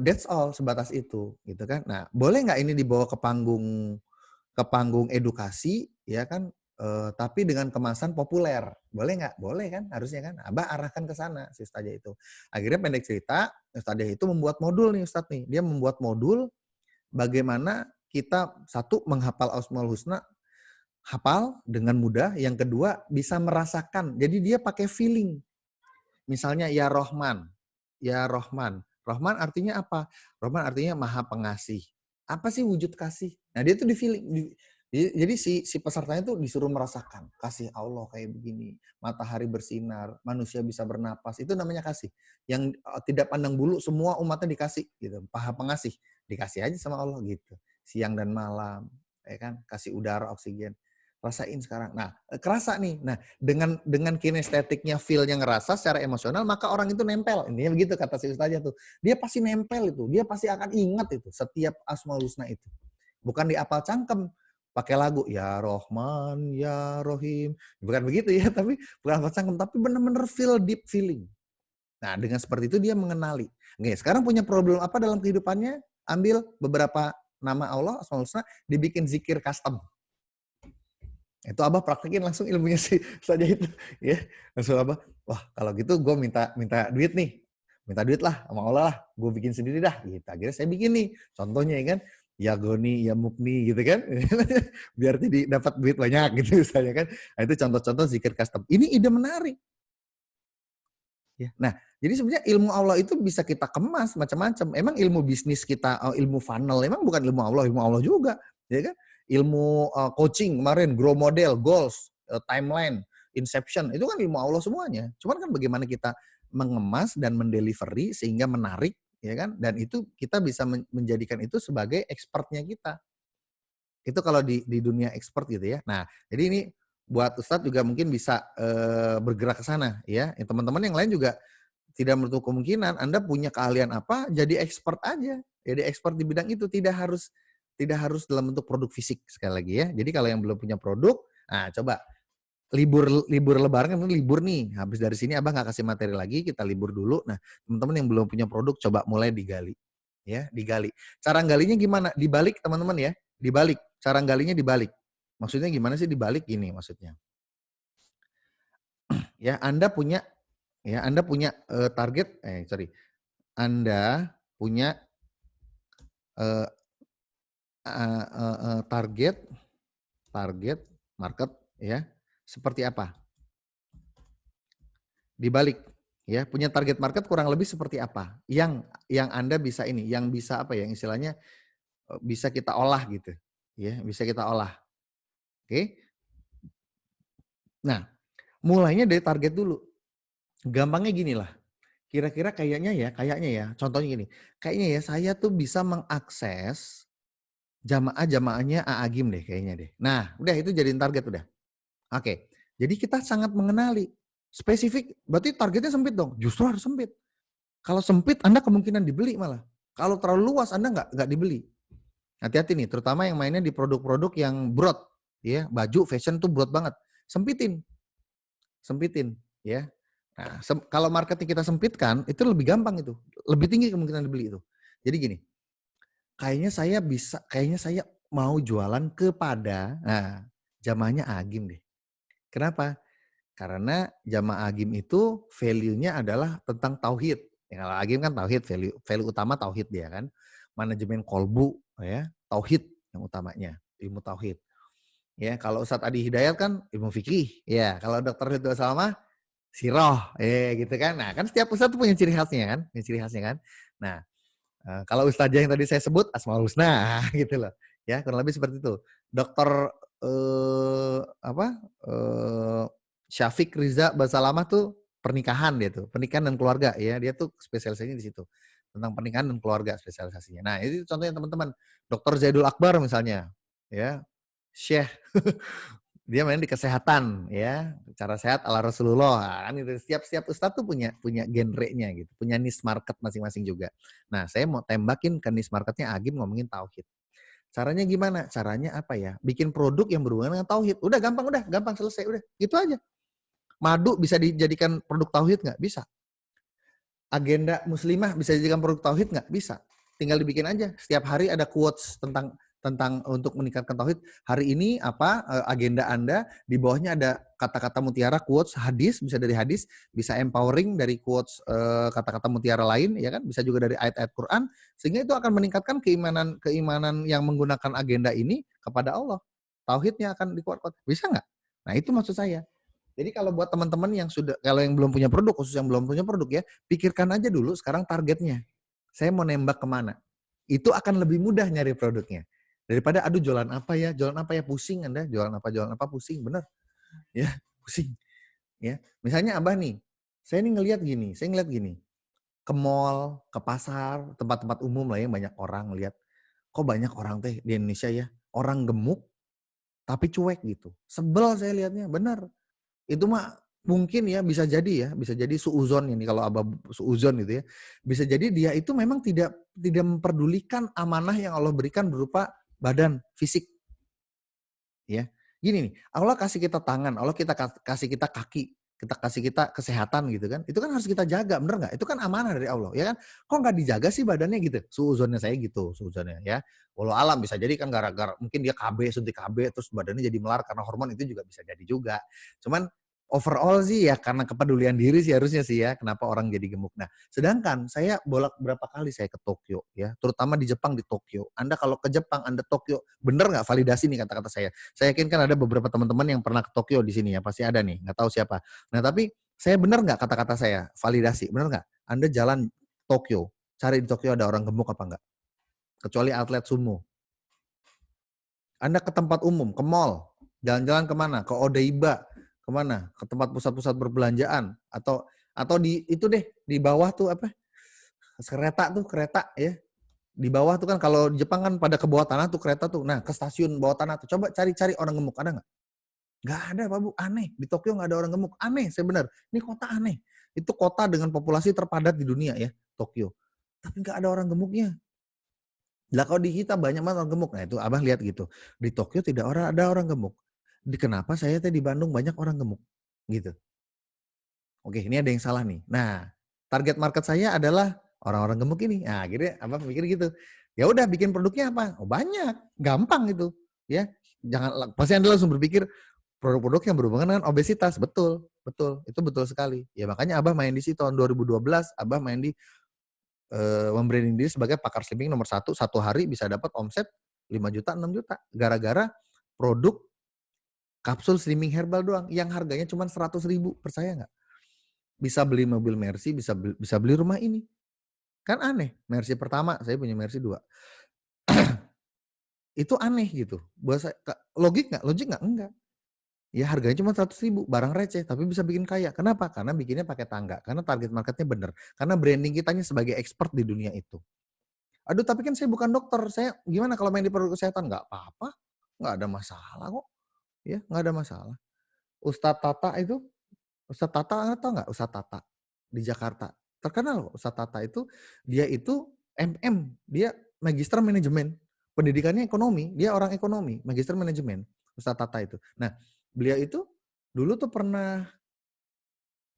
that's all sebatas itu gitu kan. Nah, boleh nggak ini dibawa ke panggung edukasi ya kan, tapi dengan kemasan populer. Boleh nggak? Boleh kan, harusnya kan. Abah arahkan ke sana si ustazah itu. Akhirnya pendek cerita, ustazah itu membuat modul nih Ustadz nih. Dia membuat modul bagaimana kita satu menghafal Asmaul Husna, hafal dengan mudah. Yang kedua bisa merasakan. Jadi dia pakai feeling. Misalnya ya Rohman, ya Rohman. Rohman artinya apa? Rohman artinya maha pengasih. Apa sih wujud kasih? Nah dia tuh di feeling. Jadi si pesertanya tuh disuruh merasakan kasih Allah kayak begini, matahari bersinar, manusia bisa bernapas, itu namanya kasih. Yang tidak pandang bulu, semua umatnya dikasih gitu, paha pengasih, dikasih aja sama Allah gitu. Siang dan malam, ya kan, kasih udara, oksigen. Rasain sekarang. Nah, kerasa nih. Nah, dengan kinestetiknya, feel-nya ngerasa secara emosional, maka orang itu nempel. Intinya begitu kata si ustazah tuh. Dia pasti nempel itu. Dia pasti akan ingat itu setiap Asmaul Husna itu. Bukan diapal cangkem pakai lagu ya Rohman, ya Rohim. Bukan begitu ya, tapi bukan apal cangkem, tapi benar-benar feel deep feeling. Nah, dengan seperti itu dia mengenali. Oke, sekarang punya problem apa dalam kehidupannya? Ambil beberapa nama Allah Asmaul Husna, dibikin zikir custom. Itu Abah praktekin langsung ilmunya sih saja itu ya. Langsung Abah, wah kalau gitu gue minta duit nih. Minta duit lah sama Allah lah. Gue bikin sendiri dah gitu. Akhirnya saya bikin nih. Contohnya ya kan, ya Goni, ya Mukni gitu kan. Biar jadi dapat duit banyak gitu misalnya kan. Nah, itu contoh-contoh zikir custom. Ini ide menarik. Ya. Nah, jadi sebenarnya ilmu Allah itu bisa kita kemas macam-macam. Emang ilmu bisnis kita, ilmu funnel, emang bukan ilmu Allah juga, ya kan? Ilmu coaching kemarin, grow model, goals, timeline, inception, itu kan ilmu Allah semuanya. Cuman kan bagaimana kita mengemas dan mendelivery sehingga menarik, ya kan? Dan itu kita bisa menjadikan itu sebagai expertnya kita. Itu kalau di dunia expert gitu ya. Nah, jadi ini buat Ustadz juga mungkin bisa bergerak ke sana ya. Teman-teman yang lain juga tidak menutup kemungkinan Anda punya keahlian apa, jadi expert aja. Jadi expert di bidang itu tidak harus dalam bentuk produk fisik sekali lagi ya. Jadi kalau yang belum punya produk, nah coba libur lebaran kan libur nih. Habis dari sini Abang nggak kasih materi lagi, kita libur dulu. Nah, teman-teman yang belum punya produk coba mulai digali. Ya, digali. Cara galinya gimana? Dibalik teman-teman ya. Dibalik. Cara galinya dibalik. Maksudnya gimana sih dibalik gini maksudnya? Ya, Anda punya target Anda punya eh, target market ya. Seperti apa? Dibalik ya, punya target market kurang lebih seperti apa? Yang Anda bisa yang bisa apa ya istilahnya bisa kita olah gitu. Ya, bisa kita olah. Oke. Nah, mulainya dari target dulu. Gampangnya gini lah. Kira-kira kayaknya ya, contohnya gini. Kayaknya ya saya tuh bisa mengakses jamaah-jamaahnya AA Gym deh kayaknya deh. Nah, udah itu jadiin target udah. Oke, jadi kita sangat mengenali. Spesifik, berarti targetnya sempit dong, justru harus sempit. Kalau sempit Anda kemungkinan dibeli malah. Kalau terlalu luas Anda nggak dibeli. Hati-hati nih, terutama yang mainnya di produk-produk yang broad, ya, baju, fashion tuh broad banget. Sempitin, sempitin, ya. Nah, kalau marketing kita sempitkan, itu lebih gampang itu, lebih tinggi kemungkinan dibeli itu. Jadi gini, kayaknya saya mau jualan kepada, nah, jamaahnya Agim deh. Kenapa? Karena jamaah Agim itu value-nya adalah tentang tauhid. Ya, kalau Agim kan tauhid, value value utama tauhid dia kan. Manajemen kolbu ya, tauhid yang utamanya, ilmu tauhid. Ya, kalau Ustadz Adi Hidayat kan ilmu fikih. Ya, kalau Dr. Ridwan Salama siroh, gitu kan. Nah, kan setiap ustadz tuh punya ciri khasnya kan, punya ciri khasnya kan. Nah, kalau ustazah yang tadi saya sebut Asmaul Husna gitu loh. Ya, kurang lebih seperti itu. Dokter apa? Eh, Syafiq Riza Basalamah tuh pernikahan dia tuh, pernikahan dan keluarga ya. Dia tuh spesialisasinya di situ. Tentang pernikahan dan keluarga spesialisasinya. Nah, itu contohnya teman-teman. Dokter Zaidul Akbar misalnya, ya. Syekh dia main di kesehatan ya, cara sehat ala Rasulullah. Nah, kan itu setiap ustadz tuh punya punya genrenya gitu, punya niche market masing-masing juga. Nah, saya mau tembakin ke niche marketnya Agim ngomongin tauhid. Caranya gimana? Caranya apa ya? Bikin produk yang berhubungan dengan tauhid. Udah gampang selesai, udah. Gitu aja. Madu bisa dijadikan produk tauhid nggak? Bisa. Agenda muslimah bisa dijadikan produk tauhid nggak? Bisa. Tinggal dibikin aja. Setiap hari ada quotes tentang untuk meningkatkan tauhid. Hari ini apa agenda Anda, di bawahnya ada kata-kata mutiara, quotes, hadis, bisa dari hadis, bisa empowering dari quotes kata-kata mutiara lain, ya kan? Bisa juga dari ayat-ayat Quran, sehingga itu akan meningkatkan keimanan yang menggunakan agenda ini kepada Allah. Tauhidnya akan dikuatkan. Bisa nggak? Nah, itu maksud saya. Jadi kalau buat teman-teman yang kalau yang belum punya produk, khusus yang belum punya produk ya, pikirkan aja dulu sekarang targetnya. Saya mau nembak kemana? Itu akan lebih mudah nyari produknya. Daripada aduh jualan apa ya, pusing Anda, jualan apa pusing, bener. Ya, pusing. Ya, misalnya Abah nih, saya ngelihat gini, ke mall, ke pasar, tempat-tempat umum lah yang banyak orang lihat. Kok banyak orang teh di Indonesia ya, orang gemuk tapi cuek gitu. Sebel saya lihatnya, bener. Itu mah mungkin ya bisa jadi suuzon ini kalau Abah suuzon gitu ya. Bisa jadi dia itu memang tidak memperdulikan amanah yang Allah berikan berupa badan, fisik, ya. Gini nih, Allah kasih kita tangan, Allah kasih kita kaki, kita kasih kita kesehatan gitu kan. Itu kan harus kita jaga, bener nggak? Itu kan amanah dari Allah, ya kan? Kok nggak dijaga sih badannya gitu? Suuzonnya saya gitu, suuzonnya ya. Walau alam bisa jadi kan gara-gara mungkin dia KB, suntik KB, terus badannya jadi melar karena hormon itu juga bisa jadi juga. Cuman overall sih ya karena kepedulian diri sih harusnya sih ya, kenapa orang jadi gemuk. Nah, sedangkan saya berapa kali saya ke Tokyo ya, terutama di Jepang di Tokyo. Anda kalau ke Jepang, Anda Tokyo, bener nggak validasi nih kata-kata saya. Saya yakin kan ada beberapa teman-teman yang pernah ke Tokyo di sini ya, pasti ada nih, nggak tahu siapa. Nah, tapi saya bener nggak kata-kata saya, validasi, bener nggak? Anda jalan Tokyo, cari di Tokyo ada orang gemuk apa enggak? Kecuali atlet sumo. Anda ke tempat umum, ke mall, jalan-jalan kemana? Ke Odaiba, kemana? Ke tempat pusat-pusat perbelanjaan atau di itu deh di bawah tuh apa? Kereta ya. Di bawah tuh kan kalau di Jepang kan pada ke bawah tanah tuh kereta tuh. Nah, ke stasiun bawah tanah tuh. Coba cari-cari orang gemuk ada nggak? Nggak ada Pak Bu, aneh. Di Tokyo nggak ada orang gemuk. Aneh, saya benar. Ini kota aneh. Itu kota dengan populasi terpadat di dunia ya, Tokyo. Tapi nggak ada orang gemuknya. Lah kalau di kita banyak banget orang gemuk. Nah itu Abah lihat gitu. Di Tokyo tidak ada orang gemuk. Kenapa saya teh di Bandung banyak orang gemuk? Gitu. Oke, ini ada yang salah nih. Nah, target market saya adalah orang-orang gemuk ini. Nah, akhirnya Abah mikir gitu. Ya udah bikin produknya apa? Oh, banyak, gampang itu. Ya, jangan pasti Anda langsung berpikir produk-produk yang berhubungan dengan obesitas. Betul, betul. Itu betul sekali. Ya makanya Abah main di situ tahun 2012, Abah main di membranding diri sebagai pakar slimming nomor satu hari bisa dapat omset 5 juta, 6 juta. Gara-gara produk kapsul slimming herbal doang yang harganya cuma 100.000. Percaya nggak? Bisa beli mobil Mercy, bisa beli rumah ini. Kan aneh. Mercy pertama, saya punya Mercy 2. Itu aneh gitu. Buat saya, logik nggak? Logik nggak? Enggak. Ya harganya cuma 100.000, barang receh tapi bisa bikin kaya. Kenapa? Karena bikinnya pakai tangga. Karena target marketnya bener. Karena branding kitanya sebagai expert di dunia itu. Aduh tapi kan saya bukan dokter. Saya gimana kalau main di produk kesehatan? Nggak apa-apa. Nggak ada masalah kok. Ya nggak ada masalah. Ustadz Tata itu, Ustadz Tata tahu nggak Ustadz Tata di Jakarta? Terkenal kok Ustadz Tata itu, dia itu MM, dia magister manajemen, pendidikannya ekonomi, dia orang ekonomi, magister manajemen, Ustadz Tata itu. Nah, beliau itu dulu tuh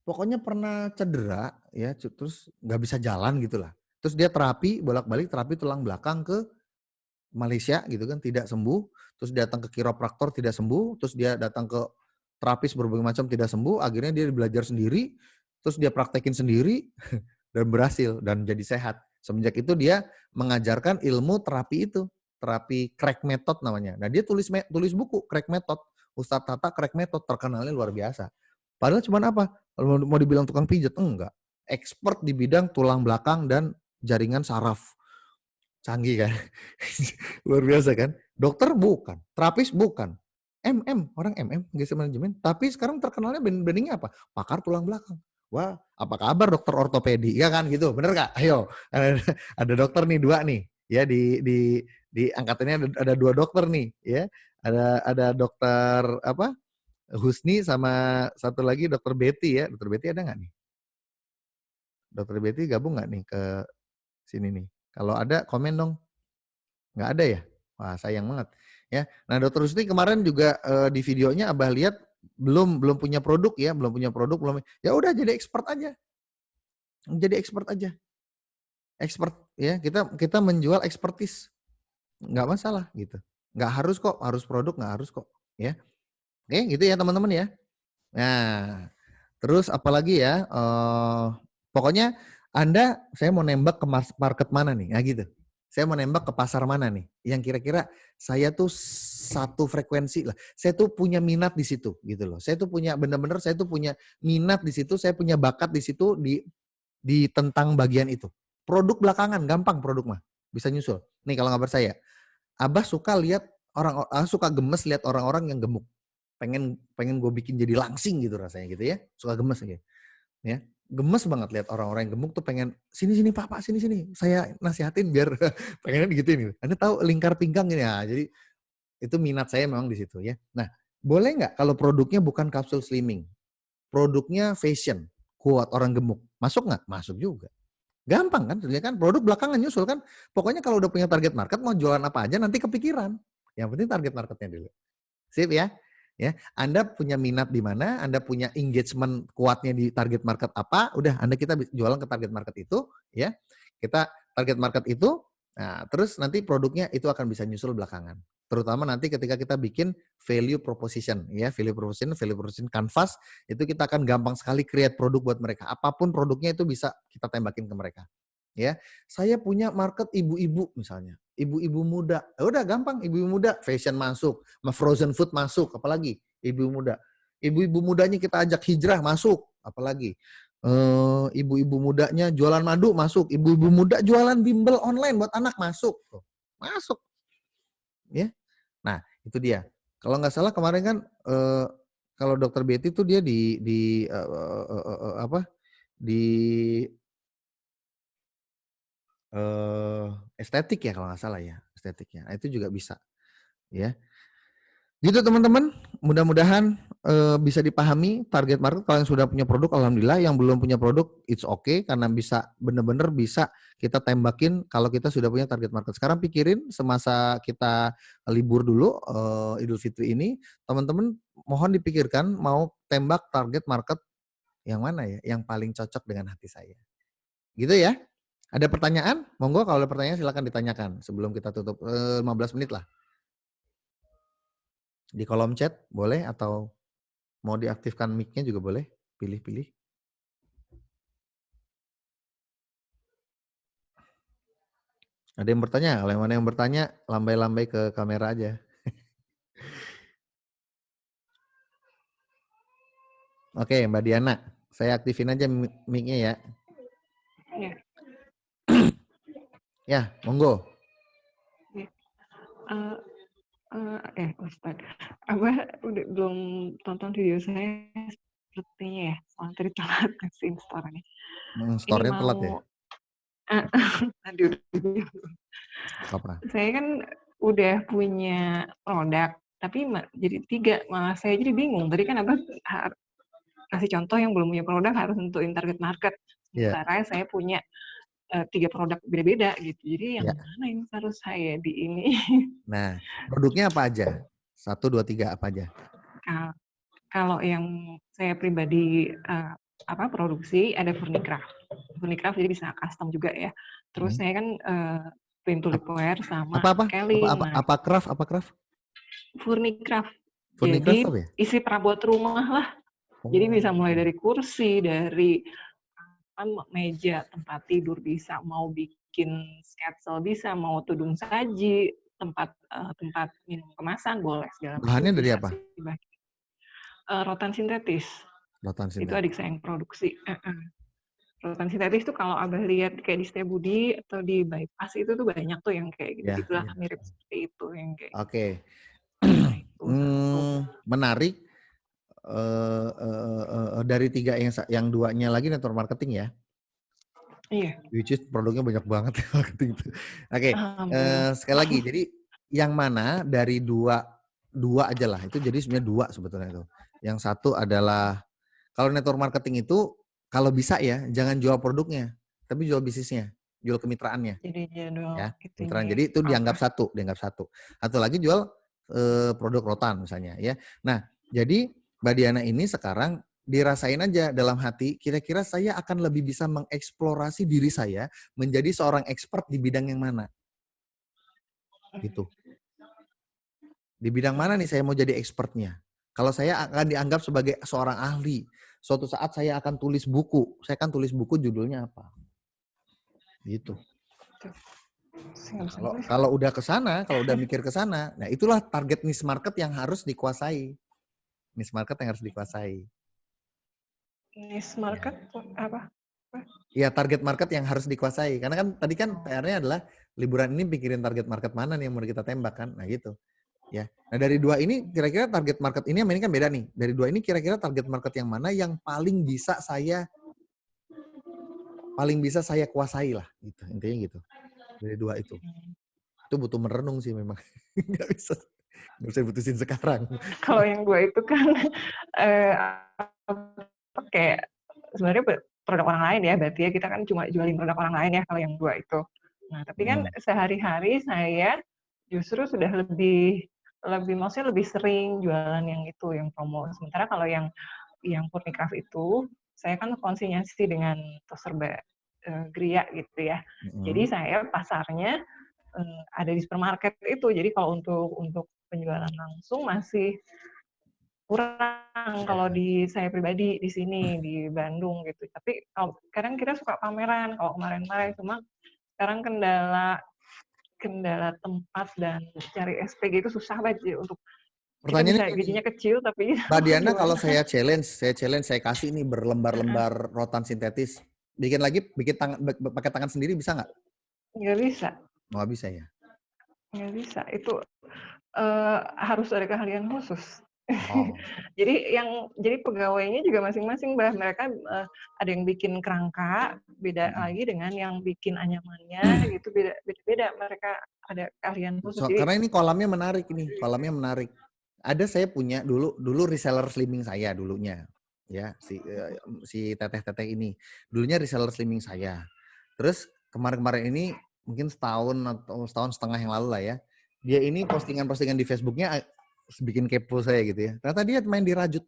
pokoknya pernah cedera ya, terus nggak bisa jalan gitulah. Terus dia terapi bolak-balik terapi tulang belakang ke Malaysia gitu kan, tidak sembuh, terus dia datang ke kiropraktor tidak sembuh, terus dia datang ke terapis berbagai macam tidak sembuh, akhirnya dia belajar sendiri, terus dia praktekin sendiri dan berhasil dan jadi sehat. Semenjak itu dia mengajarkan ilmu terapi itu, terapi crack method namanya. Nah, dia tulis buku crack method. Ustadz Tata crack method terkenalnya luar biasa. Padahal cuman apa? Kalau mau dibilang tukang pijat enggak. Expert di bidang tulang belakang dan jaringan saraf. Canggih kan? Luar biasa kan? Dokter bukan, terapis bukan. Orang geser manajemen. Tapi sekarang terkenalnya brandingnya apa? Pakar tulang belakang. Wah, apa kabar dokter ortopedi? Ya kan gitu, bener gak? Ayo, ada dokter nih dua nih, ya di angkatannya ada dua dokter nih, ya. Ada dokter apa? Husni sama satu lagi dokter Betty ya. Dokter Betty ada nggak nih? Dokter Betty gabung nggak nih ke sini nih? Kalau ada komen dong. Nggak ada ya? Wah, sayang banget ya. Nah, Dokter Husni kemarin juga di videonya Abah lihat belum punya produk ya, belum punya produk, belum. Ya udah jadi expert aja. Jadi expert aja. Expert ya, kita menjual expertise. Nggak masalah gitu. Nggak harus kok, harus produk nggak harus kok, ya. Oke, gitu ya teman-teman ya. Nah, terus apalagi ya? Pokoknya saya mau nembak ke market mana nih? Nah gitu. Saya mau nembak ke pasar mana nih? Yang kira-kira saya tuh satu frekuensi lah. Saya tuh punya minat di situ gitu loh. Saya tuh punya bener-bener saya tuh punya minat di situ. Saya punya bakat di situ di tentang bagian itu. Produk belakangan gampang produk mah bisa nyusul. Nih kalau ngabar saya, Abah suka lihat suka gemes lihat orang-orang yang gemuk. Pengen gue bikin jadi langsing gitu rasanya gitu ya. Suka gemes gitu. Ya, gemes banget lihat orang-orang yang gemuk tuh pengen sini Pak sini saya nasihatin biar pengennya digituin gitu. Anda tahu lingkar pinggang ini ya. Jadi itu minat saya memang di situ ya. Nah, boleh nggak kalau produknya bukan kapsul slimming, produknya fashion, kuat orang gemuk, masuk nggak? Masuk juga. Gampang kan, sebenarnya kan produk belakangan nyusul kan. Pokoknya kalau udah punya target market mau jualan apa aja nanti kepikiran. Yang penting target marketnya dulu. Sip ya. Ya, Anda punya minat di mana, Anda punya engagement kuatnya di target market apa, udah kita jualan ke target market itu, ya. Kita target market itu, nah terus nanti produknya itu akan bisa nyusul belakangan. Terutama nanti ketika kita bikin value proposition, ya, value proposition canvas, itu kita akan gampang sekali create produk buat mereka. Apapun produknya itu bisa kita tembakin ke mereka. Ya, saya punya market ibu-ibu misalnya, ibu-ibu muda. Ya udah gampang, ibu-ibu muda fashion masuk, frozen food masuk, apalagi ibu muda. Ibu-ibu mudanya kita ajak hijrah masuk, apalagi ibu-ibu mudanya jualan madu masuk, ibu-ibu muda jualan bimbel online buat anak masuk, masuk, ya. Nah itu dia. Kalau nggak salah kemarin kan kalau dokter Betty itu dia di apa di estetik ya kalau nggak salah ya, estetik ya. Nah, itu juga bisa, ya. Gitu teman-teman, mudah-mudahan bisa dipahami target market. Kalau yang sudah punya produk alhamdulillah, yang belum punya produk it's okay karena bisa benar-benar bisa kita tembakin kalau kita sudah punya target market. Sekarang pikirin semasa kita libur dulu Idul Fitri ini, teman-teman mohon dipikirkan mau tembak target market yang mana ya, yang paling cocok dengan hati saya. Gitu ya. Ada pertanyaan? Monggo kalau ada pertanyaan silakan ditanyakan sebelum kita tutup 15 menit lah. Di kolom chat boleh atau mau diaktifkan mic-nya juga boleh, pilih-pilih. Ada yang bertanya? Kalau yang mana yang bertanya, lambai-lambai ke kamera aja. Oke, Mbak Diana, saya aktifin aja mic-nya ya. Ya. Ya, monggo. Ustadz, Abah udah belum tonton video saya sepertinya ya, soalnya tadi telat ngasih instastory. Ini Store-nya telat ya? mau, aduh, Apa? saya kan udah punya produk, tapi jadi 3, malah saya jadi bingung. Tadi kan Abang kasih contoh yang belum punya produk harus nentuin target market, Iya, sementara saya punya 3 produk beda-beda gitu. Jadi yang iya. mana yang harus saya di ini? Nah, produknya apa aja? 1, 2, 3 apa aja? Kalau yang saya pribadi produksi ada Furnicraft. Furnicraft jadi bisa custom juga ya. Terus Hmm. saya kan Twin Tulip Wear Apa sama apa? Apa Kelly. apa Nah, apa craft? Apa craft? Furnicraft. Furnicraft Jadi apa ya? isi perabot rumah lah. Jadi bisa Oh. mulai dari kursi, dari meja, tempat tidur bisa, mau bikin sketsel bisa, mau tudung saji, tempat minum kemasan boleh segala macam Bahannya dari bisa apa? sih. Rotan sintetis. Rotan Itu sintetis. adik saya yang produksi. Rotan sintetis tuh kalau Abah lihat kayak di Setiabudi atau di Bypass itu tuh banyak tuh yang kayak Ya, gitu-gitulah ya. mirip seperti itu yang kayak gitu. Oke. Nah, itu satu. Menarik. Dari 3 yang 2-nya lagi network marketing ya. Iya, Which is produknya banyak banget ya marketing itu. Oke, alhamdulillah. sekali lagi. Jadi yang mana dari dua aja lah. Itu jadi sebenarnya 2 sebetulnya itu. Yang satu adalah kalau network marketing itu kalau bisa ya jangan jual produknya, tapi jual bisnisnya, jual kemitraannya Jadi jadwal ya. itunya Kemitraan. ya. Jadi itu Oke. dianggap satu. Satu lagi jual produk rotan misalnya ya. Nah, jadi Mbak Diana ini sekarang dirasain aja dalam hati, kira-kira saya akan lebih bisa mengeksplorasi diri saya menjadi seorang expert di bidang yang mana, gitu. Di bidang mana nih saya mau jadi expertnya? Kalau saya akan dianggap sebagai seorang ahli, suatu saat saya akan tulis buku. Saya akan tulis buku judulnya apa? Gitu. Saya Nah, nggak bisa kalau nulis kalau tuh. udah ke sana, kalau udah mikir ke sana, nah itulah target niche market yang harus dikuasai. Niche market yang harus dikuasai. Niche Ya. market apa? Iya, target market yang harus dikuasai. Karena kan tadi kan Oh, PR-nya adalah liburan ini pikirin target market mana nih yang mau kita tembak kan. Nah gitu. Ya. Nah dari 2 ini kira-kira target market ini kan beda nih. Dari 2 ini kira-kira target market yang mana yang paling bisa saya kuasai lah gitu. Intinya gitu. Dari 2 itu. Itu butuh merenung sih memang. Nggak bisa diputusin sekarang. kalau yang 2 itu kan eh kayak sebenarnya produk orang lain ya, berarti ya kita kan cuma jualin produk orang lain ya kalau yang 2 itu. Nah, tapi kan Hmm. sehari-hari saya justru sudah lebih lebih maksudnya lebih sering jualan yang itu, yang promo. Sementara kalau yang Purnicraft itu, saya kan konsinyasi dengan toser Gria gitu ya. Jadi Hmm. saya pasarnya ada di supermarket itu. Jadi kalau untuk penjualan langsung masih kurang Ya, kalau ya. di saya pribadi di sini di Bandung gitu. Tapi kalau kadang kita suka pameran kalau kemarin-kemarin cuma sekarang kendala kendala tempat dan cari SPG itu susah banget untuk kita Pertanyaannya bisa gini, gajinya kecil tapi Mbak Diana kalau gimana? saya kasih nih berlembar-lembar rotan sintetis. Bikin tangan pakai tangan sendiri bisa nggak? Nggak bisa, Nggak bisa ya. nggak bisa. Itu harus ada keahlian khusus. Oh, Jadi pegawainya juga masing-masing, Mbah. Mereka ada yang bikin kerangka, beda lagi dengan yang bikin anyamannya gitu, beda-beda. Mereka ada keahlian khusus. Jadi karena ini kolamnya menarik ini, kolamnya menarik. Ada saya punya dulu reseller slimming saya dulunya, ya si teteh-teteh ini dulunya reseller slimming saya. Terus kemarin-kemarin ini mungkin setahun atau setahun setengah yang lalu lah ya, dia ini postingan-postingan di Facebooknya bikin kepo saya gitu ya. Ternyata dia main di rajut,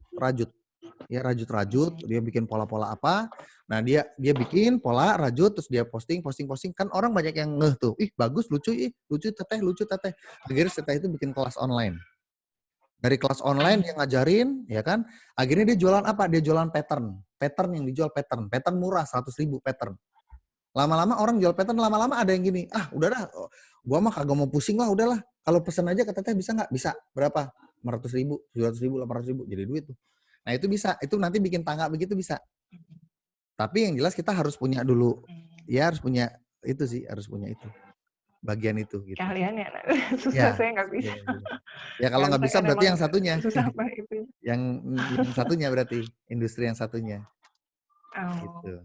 ya rajut-rajut, dia bikin pola-pola apa. Nah dia bikin pola rajut terus dia posting kan orang banyak yang ngeh tuh, ih bagus lucu lucu teteh. Akhirnya teteh itu bikin kelas online. Dari kelas online dia ngajarin, ya kan? Akhirnya dia jualan apa? Dia jualan pattern yang dijual pattern murah 100.000 pattern. Lama-lama orang jual pattern, lama-lama ada yang gini, ah udah dah, gua mah kagak mau pusing lah, udahlah. Kalau pesen aja ke teteh bisa nggak? Bisa. Berapa? 500.000, 700.000, 800.000, jadi duit tuh. Nah itu bisa, itu nanti bikin tangga begitu bisa. Tapi yang jelas kita harus punya dulu, ya harus punya itu sih, harus punya itu, bagian itu gitu. keahliannya susah, Ya, saya nggak bisa. ya kalau Nggak nggak bisa bisa kan berarti emang yang satunya, susah apa itu. yang satunya berarti industri yang satunya, Oh, gitu.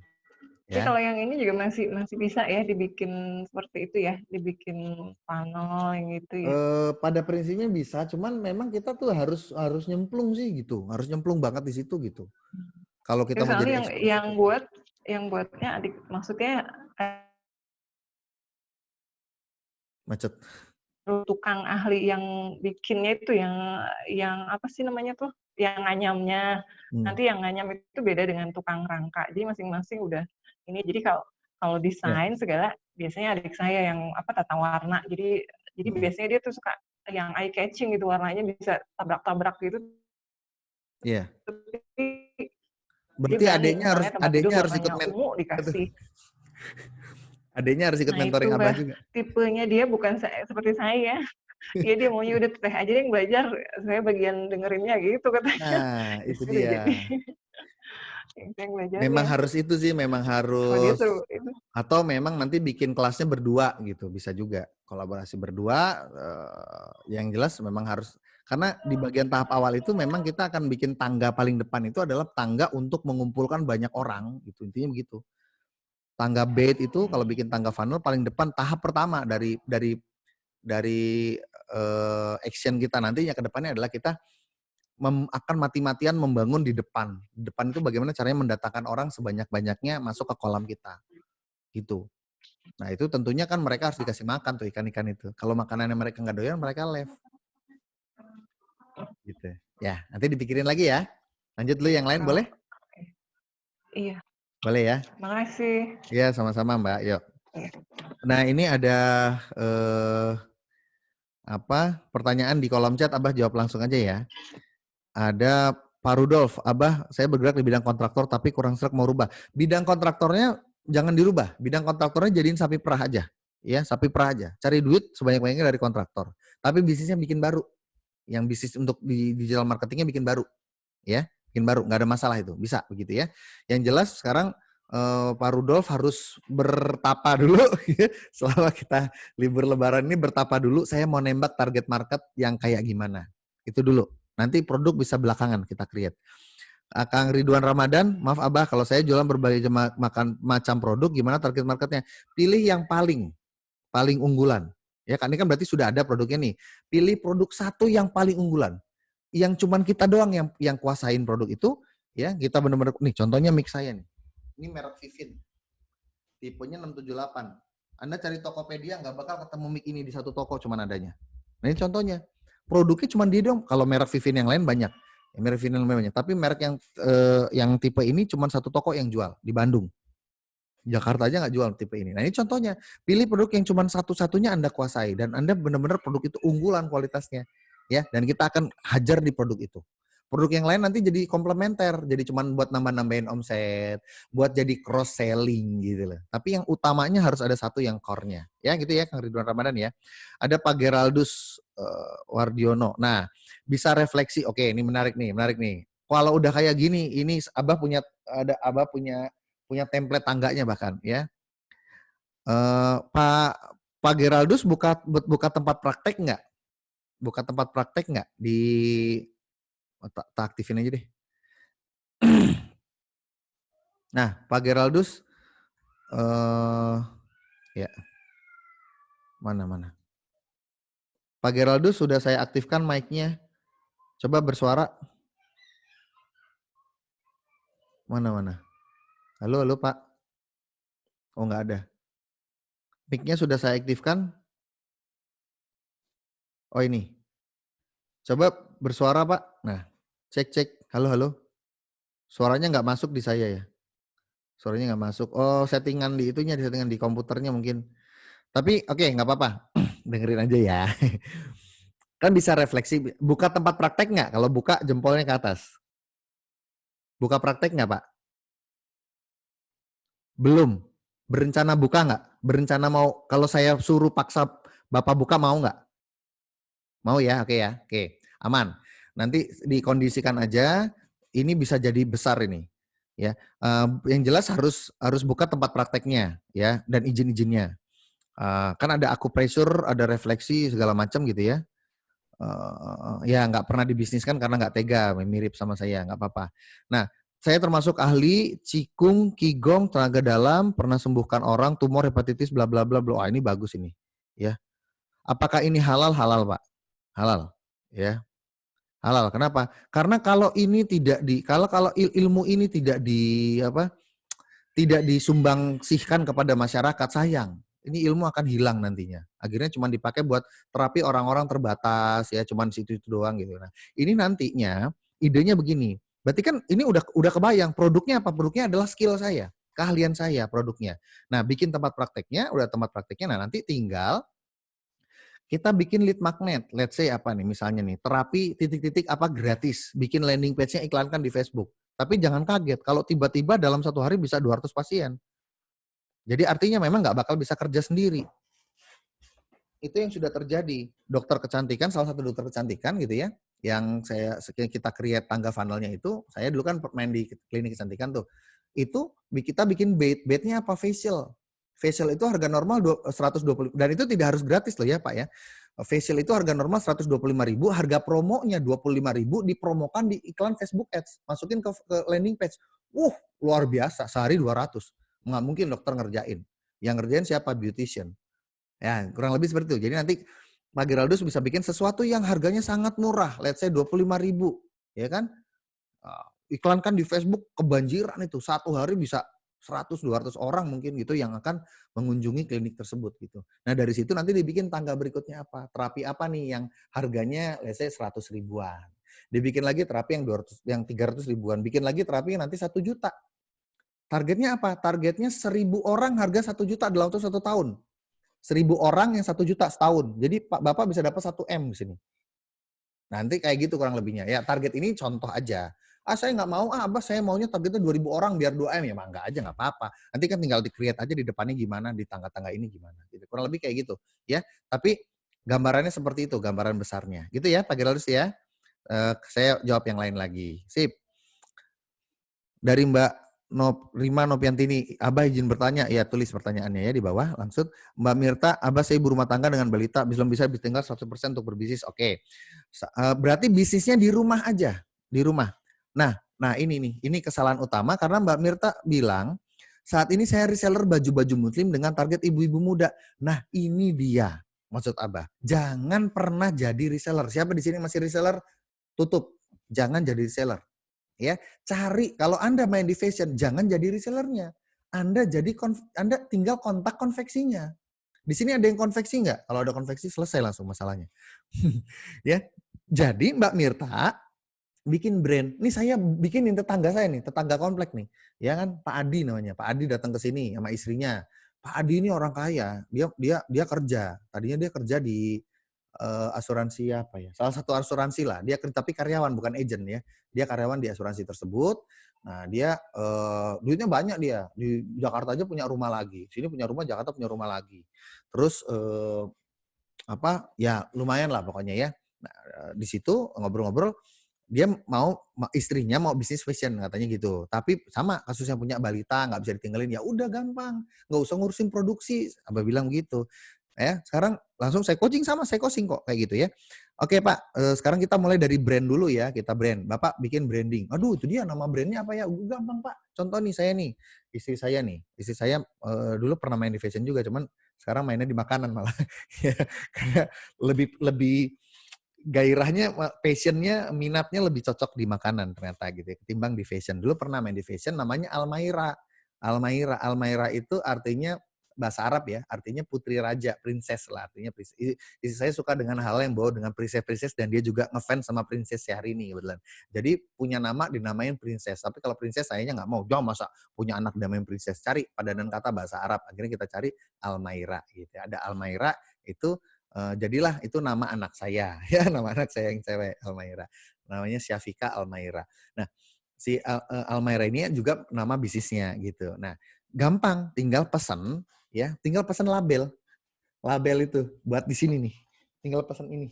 Tapi ya. kalau yang ini juga masih masih bisa ya dibikin seperti itu ya, dibikin funnel yang gitu ya? Pada prinsipnya bisa, cuman memang kita tuh harus harus nyemplung sih gitu, harus nyemplung banget di situ gitu. Kalau Ya kita mau soalnya jadi expert di situ. yang buatnya adik maksudnya, Macet. tukang ahli yang bikinnya itu yang apa sih namanya tuh, yang nganyamnya. Hmm. Nanti yang nganyam itu beda dengan tukang rangka. Jadi masing-masing udah ini. Jadi kalau kalau Ya. desain segala biasanya adik saya yang apa tata warna. Jadi Hmm. biasanya dia tuh suka yang eye catching gitu warnanya bisa tabrak-tabrak gitu. Iya. Tapi dia Berarti berani misalnya tempat tidur adeknya harus ikut warnanya ungu dikasih. adeknya harus ikut Nah itu mentoring Abah Mbak, juga. tipenya dia bukan seperti saya. Iya dia maunya udah teteh aja deh yang belajar, saya bagian dengerinnya gitu katanya. Nah, Ya itu sudah dia. jadi saya yang Memang belajarnya. harus itu sih, memang Kalau dia harus seru itu. atau memang nanti bikin kelasnya berdua gitu, bisa juga. Kolaborasi berdua, yang jelas memang harus karena di bagian tahap awal itu memang kita akan bikin tangga paling depan itu adalah tangga untuk mengumpulkan banyak orang gitu, intinya begitu. Tangga bait itu kalau bikin tangga funnel paling depan tahap pertama dari action kita nantinya ke depannya adalah kita akan mati-matian membangun di depan. Di depan itu bagaimana caranya mendatangkan orang sebanyak-banyaknya masuk ke kolam kita, gitu. Nah itu tentunya kan mereka harus dikasih makan tuh ikan-ikan itu. Kalau makanannya mereka nggak doyan, mereka left. Gitu. Ya, nanti dipikirin lagi ya. Lanjut dulu yang lain Kalau boleh? iya, Boleh ya? makasih. Iya sama-sama Mbak, yuk. Iya. Nah ini ada pertanyaan di kolom chat, Abah jawab langsung aja ya. Ada Pak Rudolf, Abah saya bergerak di bidang kontraktor tapi kurang serak mau rubah. Bidang kontraktornya jangan dirubah, bidang kontraktornya jadiin sapi perah aja. Ya, sapi perah aja. Cari duit sebanyak-banyaknya dari kontraktor. Tapi bisnisnya bikin baru. Yang bisnis untuk di digital marketingnya bikin baru. Ya, bikin baru. Nggak ada masalah itu. Bisa begitu ya. Yang jelas sekarang Pak Rudolf harus bertapa dulu. Selama kita libur lebaran ini bertapa dulu. Saya mau nembak target market yang kayak gimana. Itu dulu. Nanti produk bisa belakangan kita create. Kang Ridwan Ramadan, maaf Abah, kalau saya jualan berbagai macam produk, gimana target marketnya? Pilih yang paling unggulan. Ya kan ini kan berarti sudah ada produknya nih. Pilih produk satu yang paling unggulan. Yang cuman kita doang yang kuasain produk itu, ya kita benar-benar nih contohnya mic saya nih. Ini merek Vivin. Tipenya 678. Anda cari Tokopedia nggak bakal ketemu mic ini di satu toko cuman adanya. Nah ini contohnya. Produknya cuma dia dong. Kalau merek Vivin yang lain banyak. Ya, merek Vivin yang lain banyak. Tapi merek yang tipe ini cuma satu toko yang jual di Bandung. Jakarta aja nggak jual tipe ini. Nah ini contohnya, pilih produk yang cuma satu-satunya Anda kuasai dan Anda benar-benar produk itu unggulan kualitasnya, ya. Dan kita akan hajar di produk itu. Produk yang lain nanti jadi komplementer, jadi cuma buat nambah-nambahin omset, buat jadi cross selling gitu loh. Tapi yang utamanya harus ada satu yang core-nya, ya gitu ya, Kang Ridwan Ramadan ya. Ada Pak Geraldus Wardiono. Nah, bisa refleksi. Oke, ini menarik nih. Kalau udah kayak gini, ini Abah punya template tangganya bahkan ya. Pak Pak Geraldus buka tempat praktek nggak? Buka tempat praktek nggak di tak aktifin aja deh. Nah, Pak Geraldus ya mana? Pak Geraldus sudah saya aktifkan mic-nya. Coba bersuara. Mana? Halo Pak. Oh nggak ada. Mic-nya sudah saya aktifkan. Oh ini. Coba bersuara Pak. Nah, cek. Halo. Suaranya nggak masuk di saya ya. Suaranya nggak masuk. Oh, settingan di komputernya mungkin. Tapi oke, nggak apa-apa. Dengerin aja ya. Kan bisa refleksi. Buka tempat praktek nggak? Kalau buka jempolnya ke atas. Buka praktek nggak Pak? Belum. Berencana buka nggak? Berencana mau, kalau saya suruh paksa Bapak buka mau nggak? Mau ya? Oke ya. Oke, aman. Nanti dikondisikan aja. Ini bisa jadi besar ini. Ya, yang jelas harus buka tempat prakteknya ya dan izin-izinnya. Kan ada akupressure, ada refleksi segala macam gitu ya. Ya nggak pernah dibisniskan karena nggak tega, mirip sama saya, nggak apa-apa. Nah, Saya termasuk ahli Qigong, tenaga dalam, pernah sembuhkan orang, tumor, hepatitis, bla bla bla bla. Wah, ini bagus ini. Ya. Apakah ini halal? Halal, Pak. Halal. Ya. Halal. Kenapa? Karena kalau ini tidak kalau ilmu ini tidak tidak disumbangsihkan kepada masyarakat, sayang. Ini ilmu akan hilang nantinya. Akhirnya cuma dipakai buat terapi orang-orang terbatas ya, cuma situ-itu doang gitu. Nah, ini nantinya idenya begini. Berarti kan ini udah kebayang produknya apa? Produknya adalah skill saya, keahlian saya produknya. Nah, bikin tempat prakteknya, udah tempat prakteknya. Nah, nanti tinggal kita bikin lead magnet. Let's say apa nih misalnya nih, terapi titik-titik apa gratis. Bikin landing page-nya iklankan di Facebook. Tapi jangan kaget kalau tiba-tiba dalam satu hari bisa 200 pasien. Jadi artinya memang nggak bakal bisa kerja sendiri. Itu yang sudah terjadi. Dokter kecantikan, salah satu dokter kecantikan gitu ya, yang kita create tangga funnelnya itu, saya dulu kan main di klinik kecantikan tuh. Itu kita bikin bait-nya apa? Facial. Facial itu harga normal 120, dan itu tidak harus gratis loh ya Pak ya. Facial itu harga normal 125.000, harga promonya 25.000, dipromokan di iklan Facebook Ads, masukin ke landing page. Luar biasa, sehari 200. Nggak mungkin dokter ngerjain. Yang ngerjain siapa? Beautician. Ya, kurang lebih seperti itu. Jadi nanti Pak Geraldus bisa bikin sesuatu yang harganya sangat murah, let's say 25.000, ya kan? Iklankan di Facebook, kebanjiran itu. Satu hari bisa 100-200 orang mungkin gitu yang akan mengunjungi klinik tersebut gitu. Nah, dari situ nanti dibikin tangga berikutnya apa? Terapi apa nih yang harganya let's say 100 ribuan. Dibikin lagi terapi yang 200, yang 300 ribuan. Bikin lagi terapi yang nanti 1 juta. Targetnya apa? Targetnya 1.000 orang harga 1 juta dalam waktu 1 tahun. 1.000 orang yang 1 juta setahun. Jadi Bapak bisa dapat 1 M di sini. Nanti kayak gitu kurang lebihnya. Ya target ini contoh aja. Saya nggak mau, Abah saya maunya targetnya 2.000 orang biar 2 M. Ya mangga aja nggak apa-apa. Nanti kan tinggal di-create aja di depannya gimana, di tangga-tangga ini gimana. Gitu. Kurang lebih kayak gitu. Ya, tapi gambarannya seperti itu, gambaran besarnya. Gitu ya Pak Geraldus ya. Saya jawab yang lain lagi. Sip. Dari Mbak Rima Nopiantini, Abah izin bertanya, ya tulis pertanyaannya ya di bawah langsung. Mbak Mirta, Abah saya ibu rumah tangga dengan balita, belum bisa tinggal 100% untuk berbisnis. Oke. Berarti bisnisnya di rumah aja, di rumah. Nah ini kesalahan utama karena Mbak Mirta bilang saat ini saya reseller baju-baju muslim dengan target ibu-ibu muda. Nah, ini dia maksud Abah. Jangan pernah jadi reseller. Siapa di sini masih reseller? Tutup. Jangan jadi reseller. Ya, cari kalau Anda main di fashion, jangan jadi resellernya. Anda tinggal kontak konveksinya. Di sini ada yang konveksi nggak? Kalau ada konveksi selesai langsung masalahnya. Ya, jadi Mbak Mirta bikin brand. Ini saya bikinin tetangga saya nih, tetangga komplek nih. Ya kan, Pak Adi namanya. Pak Adi datang ke sini sama istrinya. Pak Adi ini orang kaya. Dia kerja. Tadinya dia kerja di asuransi apa ya? Salah satu asuransi lah. Dia tapi karyawan bukan agent ya. Dia karyawan di asuransi tersebut. Nah, dia duitnya banyak dia. Di Jakarta aja punya rumah lagi. Sini punya rumah, Jakarta punya rumah lagi. Terus ya lumayan lah pokoknya ya. Nah, di situ ngobrol-ngobrol dia istrinya mau bisnis fashion katanya gitu. Tapi sama kasusnya punya balita nggak bisa ditinggalin. Ya udah gampang, nggak usah ngurusin produksi. Abah bilang gitu. Ya, sekarang langsung saya coaching kok kayak gitu ya. Oke Pak, sekarang kita mulai dari brand dulu ya, kita brand. Bapak bikin branding. Aduh itu dia nama brandnya apa ya? Gampang Pak. Contoh nih saya nih, istri saya dulu pernah main di fashion juga, cuman sekarang mainnya di makanan malah. Ya, karena lebih gairahnya, passionnya, minatnya lebih cocok di makanan ternyata gitu ya, ketimbang di fashion. Dulu pernah main di fashion namanya Almaira. Almaira itu artinya bahasa Arab ya, artinya putri raja, princess lah artinya. Istri saya suka dengan hal yang bawa dengan princess dan dia juga ngefans sama princess Syahrini kebetulan. Jadi punya nama dinamain princess. Tapi kalau princess sayanya nggak mau. Jangan masa punya anak dinamain princess. Cari padanan kata bahasa Arab. Akhirnya kita cari Almaira gitu. Ada Almaira itu jadilah itu nama anak saya ya, nama anak saya yang cewek Almaira. Namanya Syafika Almaira. Nah, si Almaira ini juga nama bisnisnya gitu. Nah, gampang tinggal pesan ya, tinggal pesan label. Label itu buat di sini nih. Tinggal pesan ini.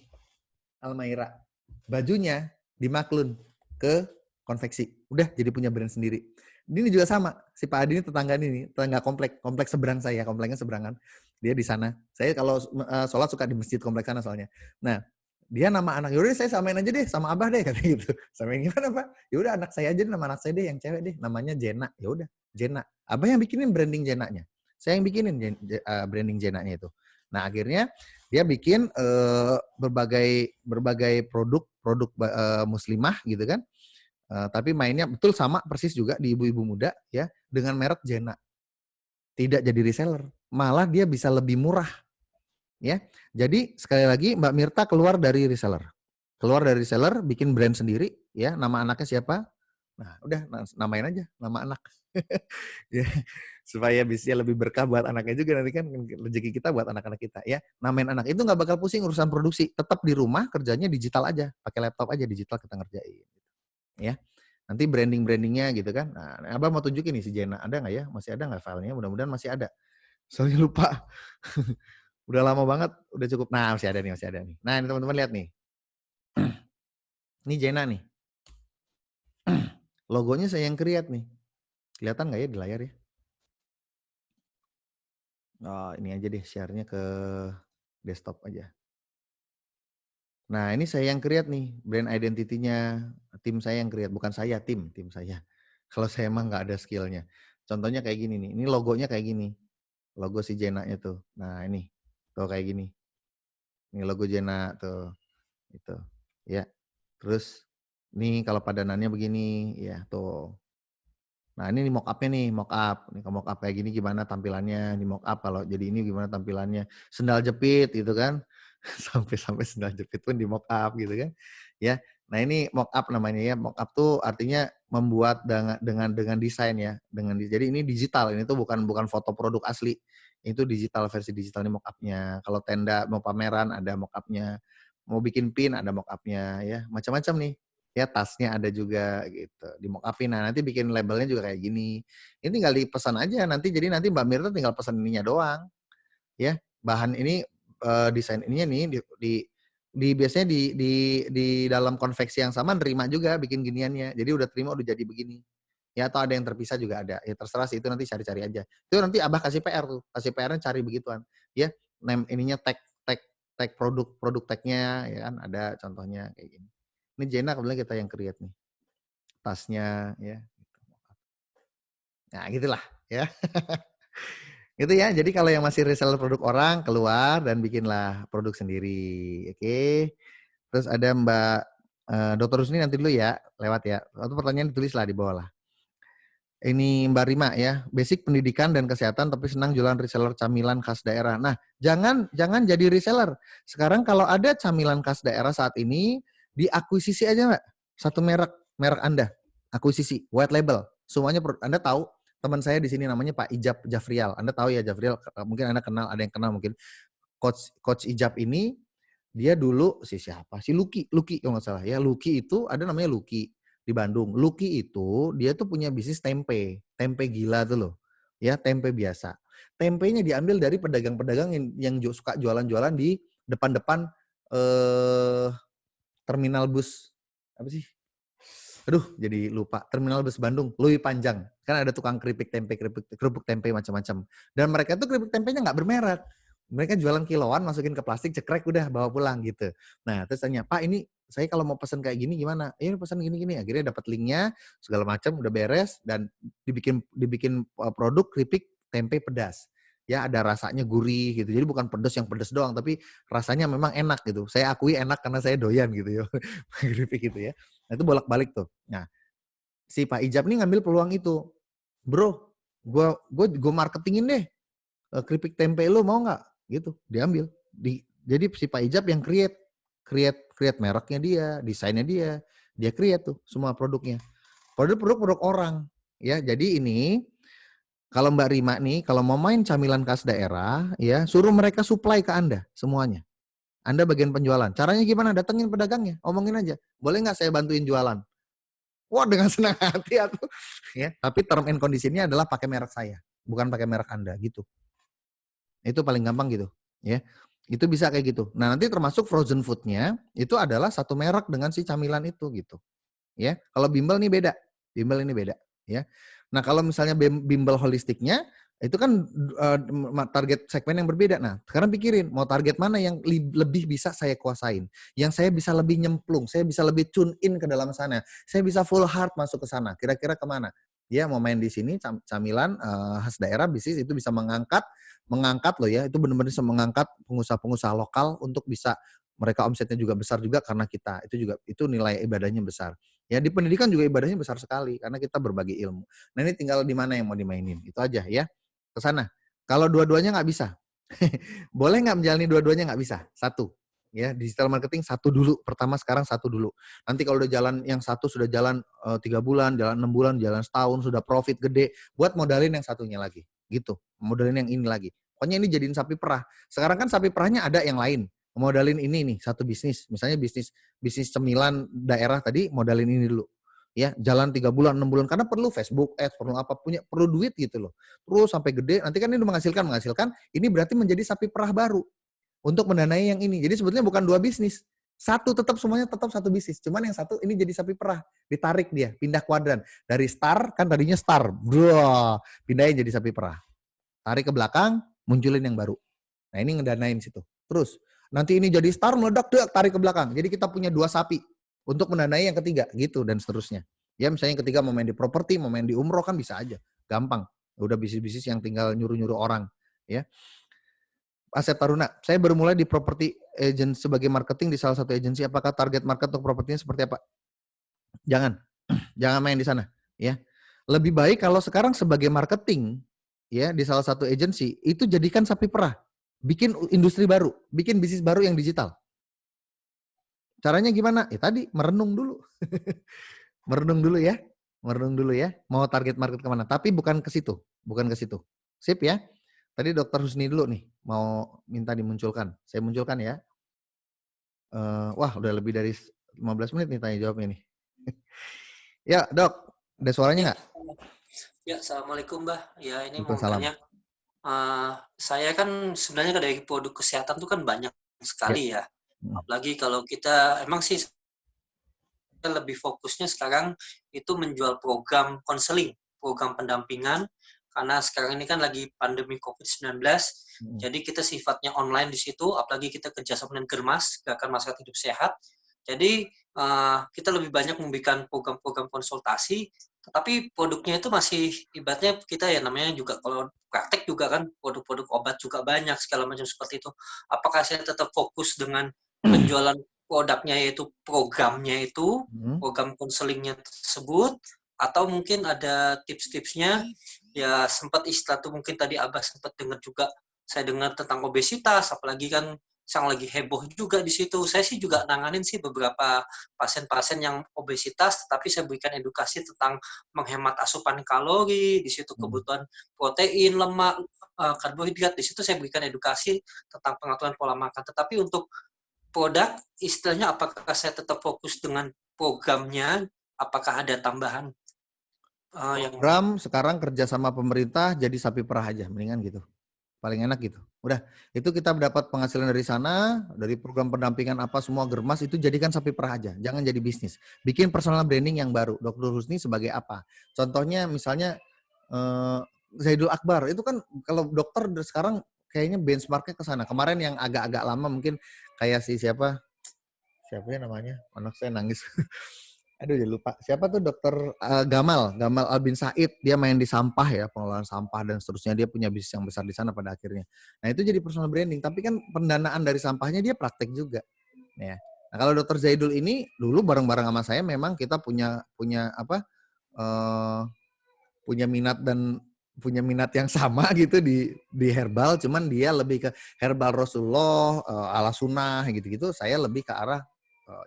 Almaira. Bajunya dimaklun ke konveksi. Udah jadi punya brand sendiri. Ini juga sama. Si Pak Adi ini tetangga komplek seberang saya, kompleknya seberangan. Dia di sana. Saya kalau sholat suka di masjid komplek sana soalnya. Nah, Dia nama anak, yaudah saya samain aja deh sama abah deh kata gitu. Samain gimana Pak? Yaudah anak saya aja, nama anak saya deh yang cewek deh, namanya Jena. Ya udah, Jena. Abah yang bikinin branding Jenanya. Saya yang bikinin branding Jenanya itu. Nah akhirnya dia bikin berbagai produk muslimah gitu kan. Tapi mainnya betul sama persis juga di ibu-ibu muda ya dengan merek Jena. Tidak jadi reseller, malah dia bisa lebih murah ya. Jadi sekali lagi Mbak Mirta keluar dari reseller. Keluar dari reseller, bikin brand sendiri ya, nama anaknya siapa? Nah, udah namain aja nama anak. Ya, supaya bisa lebih berkah buat anaknya juga nanti kan rezeki kita buat anak-anak kita ya. Namain anak itu nggak bakal pusing urusan produksi, tetap di rumah kerjanya digital aja, pakai laptop aja digital kita ngerjain ya. Nanti brandingnya gitu kan. Nah, Abang mau tunjukin nih si Jena, ada nggak ya? Masih ada nggak filenya? Mudah-mudahan masih ada. Soalnya lupa. Udah lama banget, udah cukup. Nah, masih ada nih. Nah, ini teman-teman lihat nih. Ini Jena nih. Logonya saya yang create nih. Kelihatan nggak ya di layar ya? Oh, ini aja deh, share-nya ke desktop aja. Nah, ini saya yang create nih, brand identity-nya. Tim saya yang create, bukan saya, tim saya. Kalau saya emang nggak ada skill-nya. Contohnya kayak gini nih, ini logonya kayak gini. Logo si Jena-nya tuh. Nah, ini. Tuh kayak gini. Ini logo Jena tuh. Itu. Ya. Terus, ini kalau padanannya begini. Ya, tuh. Nah ini mock up-nya nih, mock up. Ini mock up kayak gini gimana tampilannya, di mock up kalau jadi ini gimana tampilannya. Sendal jepit gitu kan. Sampai sendal jepit pun di mock up gitu kan. Ya. Nah ini mock up namanya ya. Mock up tuh artinya membuat dengan desain ya. Jadi ini digital, ini tuh bukan foto produk asli. Itu digital, versi digital ini mock up-nya. Kalau tenda mau pameran ada mock up-nya. Mau bikin pin ada mock up-nya ya. Macam-macam nih. Ya tasnya ada juga gitu, di mock up-in. Nah nanti bikin labelnya juga kayak gini. Ini tinggal dipesan aja nanti, jadi nanti Mbak Mirta tinggal pesan ininya doang. Ya, bahan ini desain ininya nih di biasanya di dalam konveksi yang sama nerima juga bikin giniannya. Jadi udah terima udah jadi begini. Ya atau ada yang terpisah juga ada. Ya terserah sih itu nanti cari-cari aja. Itu nanti Abah kasih PR tuh. Kasih PR-nya cari begituan. Ya, name ininya tag produk tag-nya ya kan ada contohnya kayak gini. Ini Jena kebetulan kita yang create nih. Tasnya ya. Nah, gitulah ya. Gitu ya. Jadi kalau yang masih reseller produk orang keluar dan bikinlah produk sendiri. Oke. Terus ada Mbak Dr. Rusni nanti dulu ya, lewat ya. Atau pertanyaan ditulislah di bawah lah. Ini Mbak Rima ya, basic pendidikan dan kesehatan tapi senang jualan reseller camilan khas daerah. Nah, jangan jadi reseller. Sekarang kalau ada camilan khas daerah saat ini diakuisisi aja Mbak. Satu merek Anda, akuisisi, white label. Semuanya Anda tahu, teman saya di sini namanya Pak Ijab Jafrial. Anda tahu ya Jafrial, mungkin Anda kenal, ada yang kenal mungkin. Coach Ijab ini dia dulu siapa? Si Lucky kalau nggak salah ya. Lucky itu ada namanya Lucky di Bandung. Lucky itu dia tuh punya bisnis tempe gila tuh loh. Ya, tempe biasa. Tempenya diambil dari pedagang-pedagang yang suka jualan-jualan di depan-depan terminal bus. Apa sih? Aduh, jadi lupa. Terminal bus Bandung, Lui Panjang. Kan ada tukang keripik tempe, kerupuk tempe macam-macam. Dan mereka tuh keripik tempenya nggak bermerek. Mereka jualan kiloan, masukin ke plastik, cekrek, udah bawa pulang gitu. Nah, terus tanya, Pak ini saya kalau mau pesan kayak gini gimana? Ini pesan gini-gini. Akhirnya dapat linknya, segala macam, udah beres. Dan dibikin produk keripik tempe pedas. Ya ada rasanya gurih gitu. Jadi bukan pedas yang pedas doang, tapi rasanya memang enak gitu. Saya akui enak karena saya doyan gitu ya. Keripik gitu ya. Nah itu bolak-balik tuh. Nah si Pak Ijab nih ngambil peluang itu. Bro, gue marketingin deh keripik tempe lo mau nggak? Gitu, diambil. Jadi si Pak Ijab yang create mereknya dia, desainnya dia create tuh semua produknya. Produk orang. Ya, jadi ini kalau Mbak Rima nih, kalau mau main camilan khas daerah, ya suruh mereka supply ke Anda semuanya. Anda bagian penjualan. Caranya gimana? Datengin pedagangnya, omongin aja. Boleh nggak saya bantuin jualan? Wah dengan senang hati aku. Ya, tapi term and condition-nya adalah pakai merek saya, bukan pakai merek Anda gitu. Itu paling gampang gitu, ya. Itu bisa kayak gitu. Nah, nanti termasuk frozen food-nya itu adalah satu merek dengan si camilan itu gitu. Ya. Kalau bimbel nih beda. Bimbel ini beda, ya. Nah, kalau misalnya bimbel holistiknya Itu kan target segmen yang berbeda. Nah, sekarang pikirin mau target mana yang lebih bisa saya kuasain, yang saya bisa lebih nyemplung, saya bisa lebih tune in ke dalam sana, saya bisa full heart masuk ke sana. Kira-kira kemana? Dia mau main di sini camilan khas daerah bisnis itu bisa mengangkat loh ya, itu benar-benar bisa mengangkat pengusaha-pengusaha lokal untuk bisa mereka omsetnya juga besar juga karena kita. Itu nilai ibadahnya besar. Ya di pendidikan juga ibadahnya besar sekali karena kita berbagi ilmu. Nah ini tinggal di mana yang mau dimainin. Itu aja ya. Ke sana. Kalau dua-duanya nggak bisa, boleh nggak menjalani dua-duanya? Nggak bisa. Satu. Ya, digital marketing satu dulu. Pertama sekarang satu dulu. Nanti kalau udah jalan yang satu sudah jalan 3 bulan, jalan 6 bulan, jalan setahun, sudah profit gede, buat modalin yang satunya lagi. Gitu. Modalin yang ini lagi. Pokoknya ini jadiin sapi perah. Sekarang kan sapi perahnya ada yang lain. Modalin ini nih, satu bisnis. Misalnya bisnis cemilan daerah tadi, modalin ini dulu. Ya, jalan 3 bulan, 6 bulan karena perlu Facebook Ads, perlu duit gitu loh. Terus sampai gede, nanti kan ini udah menghasilkan, ini berarti menjadi sapi perah baru untuk mendanai yang ini. Jadi sebetulnya bukan 2 bisnis. Semuanya tetap satu bisnis. Cuman yang satu ini jadi sapi perah, ditarik dia, pindah kuadran. Dari star, kan tadinya star. Wah, pindahin jadi sapi perah. Tarik ke belakang, munculin yang baru. Nah, ini ngedanain situ. Terus, nanti ini jadi star, meledak, tarik ke belakang. Jadi kita punya 2 sapi untuk mendanai yang ketiga, gitu, dan seterusnya. Ya, misalnya yang ketiga mau main di properti, mau main di umroh kan bisa aja. Gampang. Udah bisnis-bisnis yang tinggal nyuruh-nyuruh orang. Ya. Asep Taruna, saya baru mulai di properti agent sebagai marketing di salah satu agensi. Apakah target market untuk propertinya seperti apa? Jangan. Jangan main di sana. Ya. Lebih baik kalau sekarang sebagai marketing, ya, di salah satu agensi, itu jadikan sapi perah. Bikin industri baru, bikin bisnis baru yang digital. Caranya gimana? Ya tadi, merenung dulu. Merenung dulu ya. Merenung dulu ya. Mau target market kemana. Tapi bukan ke situ. Bukan ke situ. Sip ya. Tadi Dokter Husni dulu nih. Mau minta dimunculkan. Saya munculkan ya. Wah udah lebih dari 15 menit nih tanya jawabnya nih. Ya dok. Ada suaranya nggak? Ya, Assalamualaikum Mbah. Ya ini mau Waalaikumsalam. tanya. Saya kan sebenarnya dari produk kesehatan itu kan banyak sekali ya. Apalagi kalau kita emang sih lebih fokusnya sekarang itu menjual program konseling, program pendampingan, karena sekarang ini kan lagi pandemi COVID-19, jadi kita sifatnya online di situ, apalagi kita kerjasama dengan Germas, Gerakan Masyarakat Hidup Sehat, jadi kita lebih banyak memberikan program-program konsultasi, tetapi produknya itu masih ibaratnya kita ya namanya juga kalau praktek juga kan produk-produk obat juga banyak segala macam seperti itu. Apakah saya tetap fokus dengan penjualan produknya yaitu programnya itu, program konselingnya tersebut, atau mungkin ada tips-tipsnya, ya sempat istilah tuh mungkin tadi Abah sempat dengar juga, saya dengar tentang obesitas, apalagi kan sang lagi heboh juga di situ. Saya sih juga nanganin sih beberapa pasien-pasien yang obesitas, tapi saya berikan edukasi tentang menghemat asupan kalori, di situ kebutuhan protein, lemak, karbohidrat, di situ saya berikan edukasi tentang pengaturan pola makan. Tetapi untuk produk, istilahnya apakah saya tetap fokus dengan programnya, apakah ada tambahan program sekarang kerja sama pemerintah jadi sapi perah aja, mendingan gitu. Paling enak gitu. Udah, itu kita dapat penghasilan dari sana, dari program pendampingan apa semua Germas itu jadikan sapi perah aja, jangan jadi bisnis. Bikin personal branding yang baru. Dr. Husni sebagai apa? Contohnya misalnya Zaidul Akbar, itu kan kalau dokter sekarang kayaknya benchmarknya ke sana. Kemarin yang agak-agak lama mungkin kayak siapa ya namanya? Anak saya nangis. Aduh ya lupa. Siapa tuh dokter Gamal Albin Said, dia main di sampah ya, pengelolaan sampah dan seterusnya, dia punya bisnis yang besar di sana pada akhirnya. Nah, itu jadi personal branding, tapi kan pendanaan dari sampahnya dia praktek juga. Ya. Nah, kalau dokter Zaidul ini dulu bareng-bareng sama saya memang kita punya minat yang sama gitu di herbal, cuman dia lebih ke herbal Rasulullah, ala sunnah gitu-gitu, saya lebih ke arah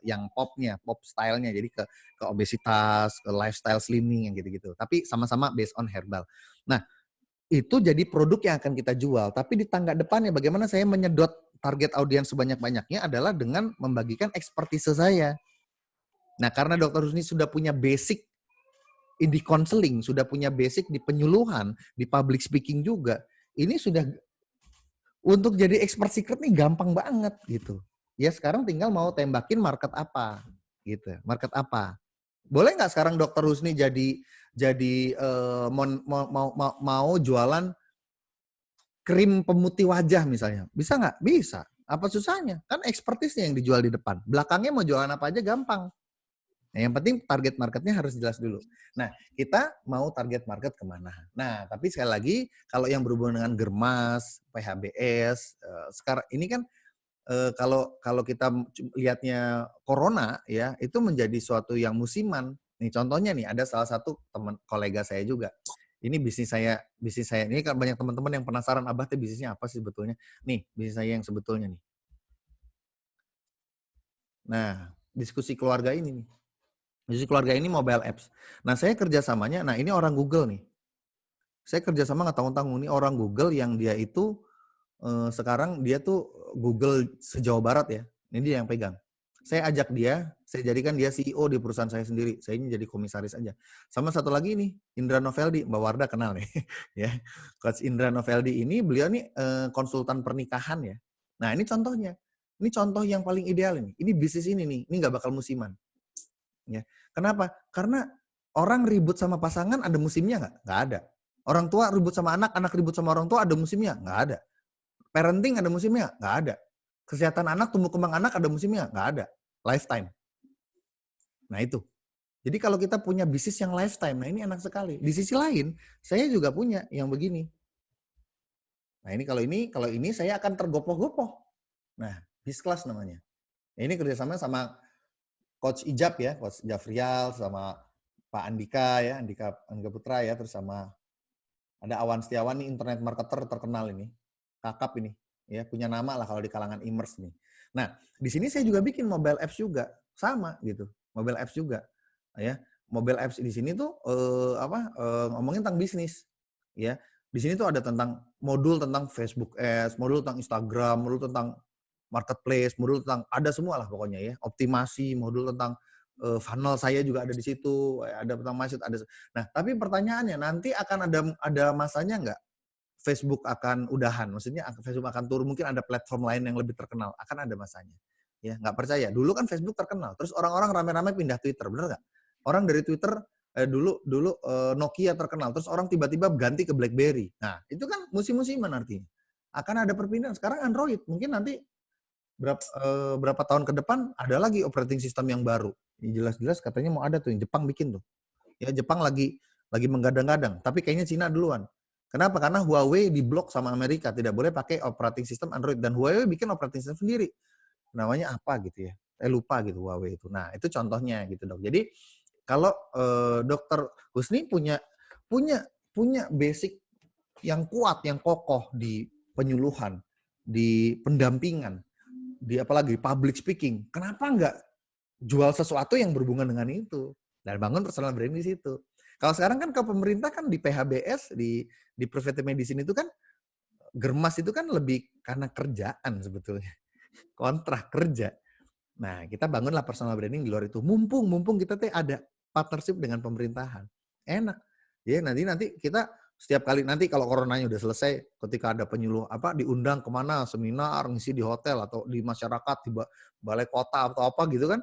yang pop stylenya, jadi ke obesitas, ke lifestyle slimming yang gitu-gitu. Tapi sama-sama based on herbal. Nah, itu jadi produk yang akan kita jual. Tapi di tangga depannya bagaimana saya menyedot target audiens sebanyak-banyaknya adalah dengan membagikan ekspertise saya. Nah, karena Dr. Husni sudah punya basic di counseling, sudah punya basic di penyuluhan, di public speaking juga. Ini sudah untuk jadi expert secret nih gampang banget gitu. Ya sekarang tinggal mau tembakin market apa gitu. Market apa? Boleh nggak sekarang Dokter Husni jadi mau jualan krim pemutih wajah misalnya. Bisa nggak? Bisa. Apa susahnya? Kan expertise-nya yang dijual di depan. Belakangnya mau jualan apa aja gampang. Nah, yang penting target marketnya harus jelas dulu. Nah, kita mau target market kemana? Nah, tapi sekali lagi, kalau yang berhubungan dengan germas, PHBS, sekarang ini kan kalau kita lihatnya corona ya, itu menjadi suatu yang musiman. Nih contohnya nih, ada salah satu teman kolega saya juga. Ini bisnis saya ini kan banyak teman-teman yang penasaran, Abah teh bisnisnya apa sih sebetulnya? Nih, bisnis saya yang sebetulnya nih. Nah, diskusi keluarga ini nih. Diskusi keluarga ini mobile apps. Nah, saya kerjasamanya, nah ini orang Google nih. Saya kerjasama nggak tanggung-tanggung, ini orang Google yang dia itu sekarang dia tuh Google se-Jawa Barat ya. Ini dia yang pegang. Saya ajak dia, saya jadikan dia CEO di perusahaan saya sendiri. Saya ini jadi komisaris aja. Sama satu lagi nih, Indra Noveldi, Mbak Warda kenal nih. Ya, Coach Indra Noveldi ini beliau nih konsultan pernikahan ya. Nah, ini contohnya. Ini contoh yang paling ideal ini. Ini bisnis ini nih, ini nggak bakal musiman. Ya. Kenapa? Karena orang ribut sama pasangan ada musimnya nggak? Nggak ada. Orang tua ribut sama anak, anak ribut sama orang tua ada musimnya? Nggak ada. Parenting ada musimnya? Nggak ada. Kesehatan anak, tumbuh kembang anak ada musimnya? Nggak ada. Lifetime. Nah itu. Jadi kalau kita punya bisnis yang lifetime, nah ini enak sekali. Di sisi lain, saya juga punya yang begini. Nah ini kalau ini saya akan tergopoh-gopoh. Nah, Bizclass namanya. Nah, ini kerjasama sama Coach Ijab ya, Coach Jafrial sama Pak Andika ya, Andika Putra ya, terus sama ada Awan Setiawan nih, internet marketer terkenal ini. Kakap ini, ya punya nama lah kalau di kalangan e-commerce nih. Nah, di sini saya juga bikin mobile apps juga, sama gitu. Mobile apps juga, ya. Mobile apps di sini tuh ngomongin tentang bisnis, ya. Di sini tuh ada tentang modul tentang Facebook Ads, modul tentang Instagram, modul tentang marketplace, modul tentang ada semua lah pokoknya ya. Optimasi, modul tentang funnel saya juga ada di situ, ada tentang market, ada. Nah, tapi pertanyaannya nanti akan ada masanya nggak? Facebook akan udahan, maksudnya Facebook akan turun, mungkin ada platform lain yang lebih terkenal, akan ada masanya. Ya, nggak percaya. Dulu kan Facebook terkenal, terus orang-orang rame-rame pindah Twitter, bener nggak? Orang dari Twitter dulu Nokia terkenal, terus orang tiba-tiba ganti ke BlackBerry. Nah, itu kan musim-musiman artinya. Akan ada perpindahan. Sekarang Android, mungkin nanti berapa tahun ke depan ada lagi operating system yang baru. Jelas-jelas katanya mau ada tuh yang Jepang bikin tuh. Ya, Jepang lagi menggadang-gadang, tapi kayaknya Cina duluan. Kenapa? Karena Huawei diblok sama Amerika, tidak boleh pakai operating system Android, dan Huawei bikin operating system sendiri. Namanya apa gitu ya? Lupa gitu Huawei itu. Nah, itu contohnya gitu, Dok. Jadi kalau Dokter Husni punya basic yang kuat, yang kokoh di penyuluhan, di pendampingan, di apalagi public speaking. Kenapa enggak jual sesuatu yang berhubungan dengan itu? Dan bangun personal branding di situ. Kalau sekarang kan ke pemerintah kan di PHBS, di preventive medicine itu kan, germas itu kan lebih karena kerjaan sebetulnya. Kontrak kerja. Nah, kita bangunlah personal branding di luar itu. Mumpung kita teh ada partnership dengan pemerintahan. Enak. Ya, nanti kita setiap kali nanti kalau coronanya udah selesai, ketika ada penyuluh diundang kemana, seminar, ngisi di hotel atau di masyarakat, di balai kota atau apa gitu kan,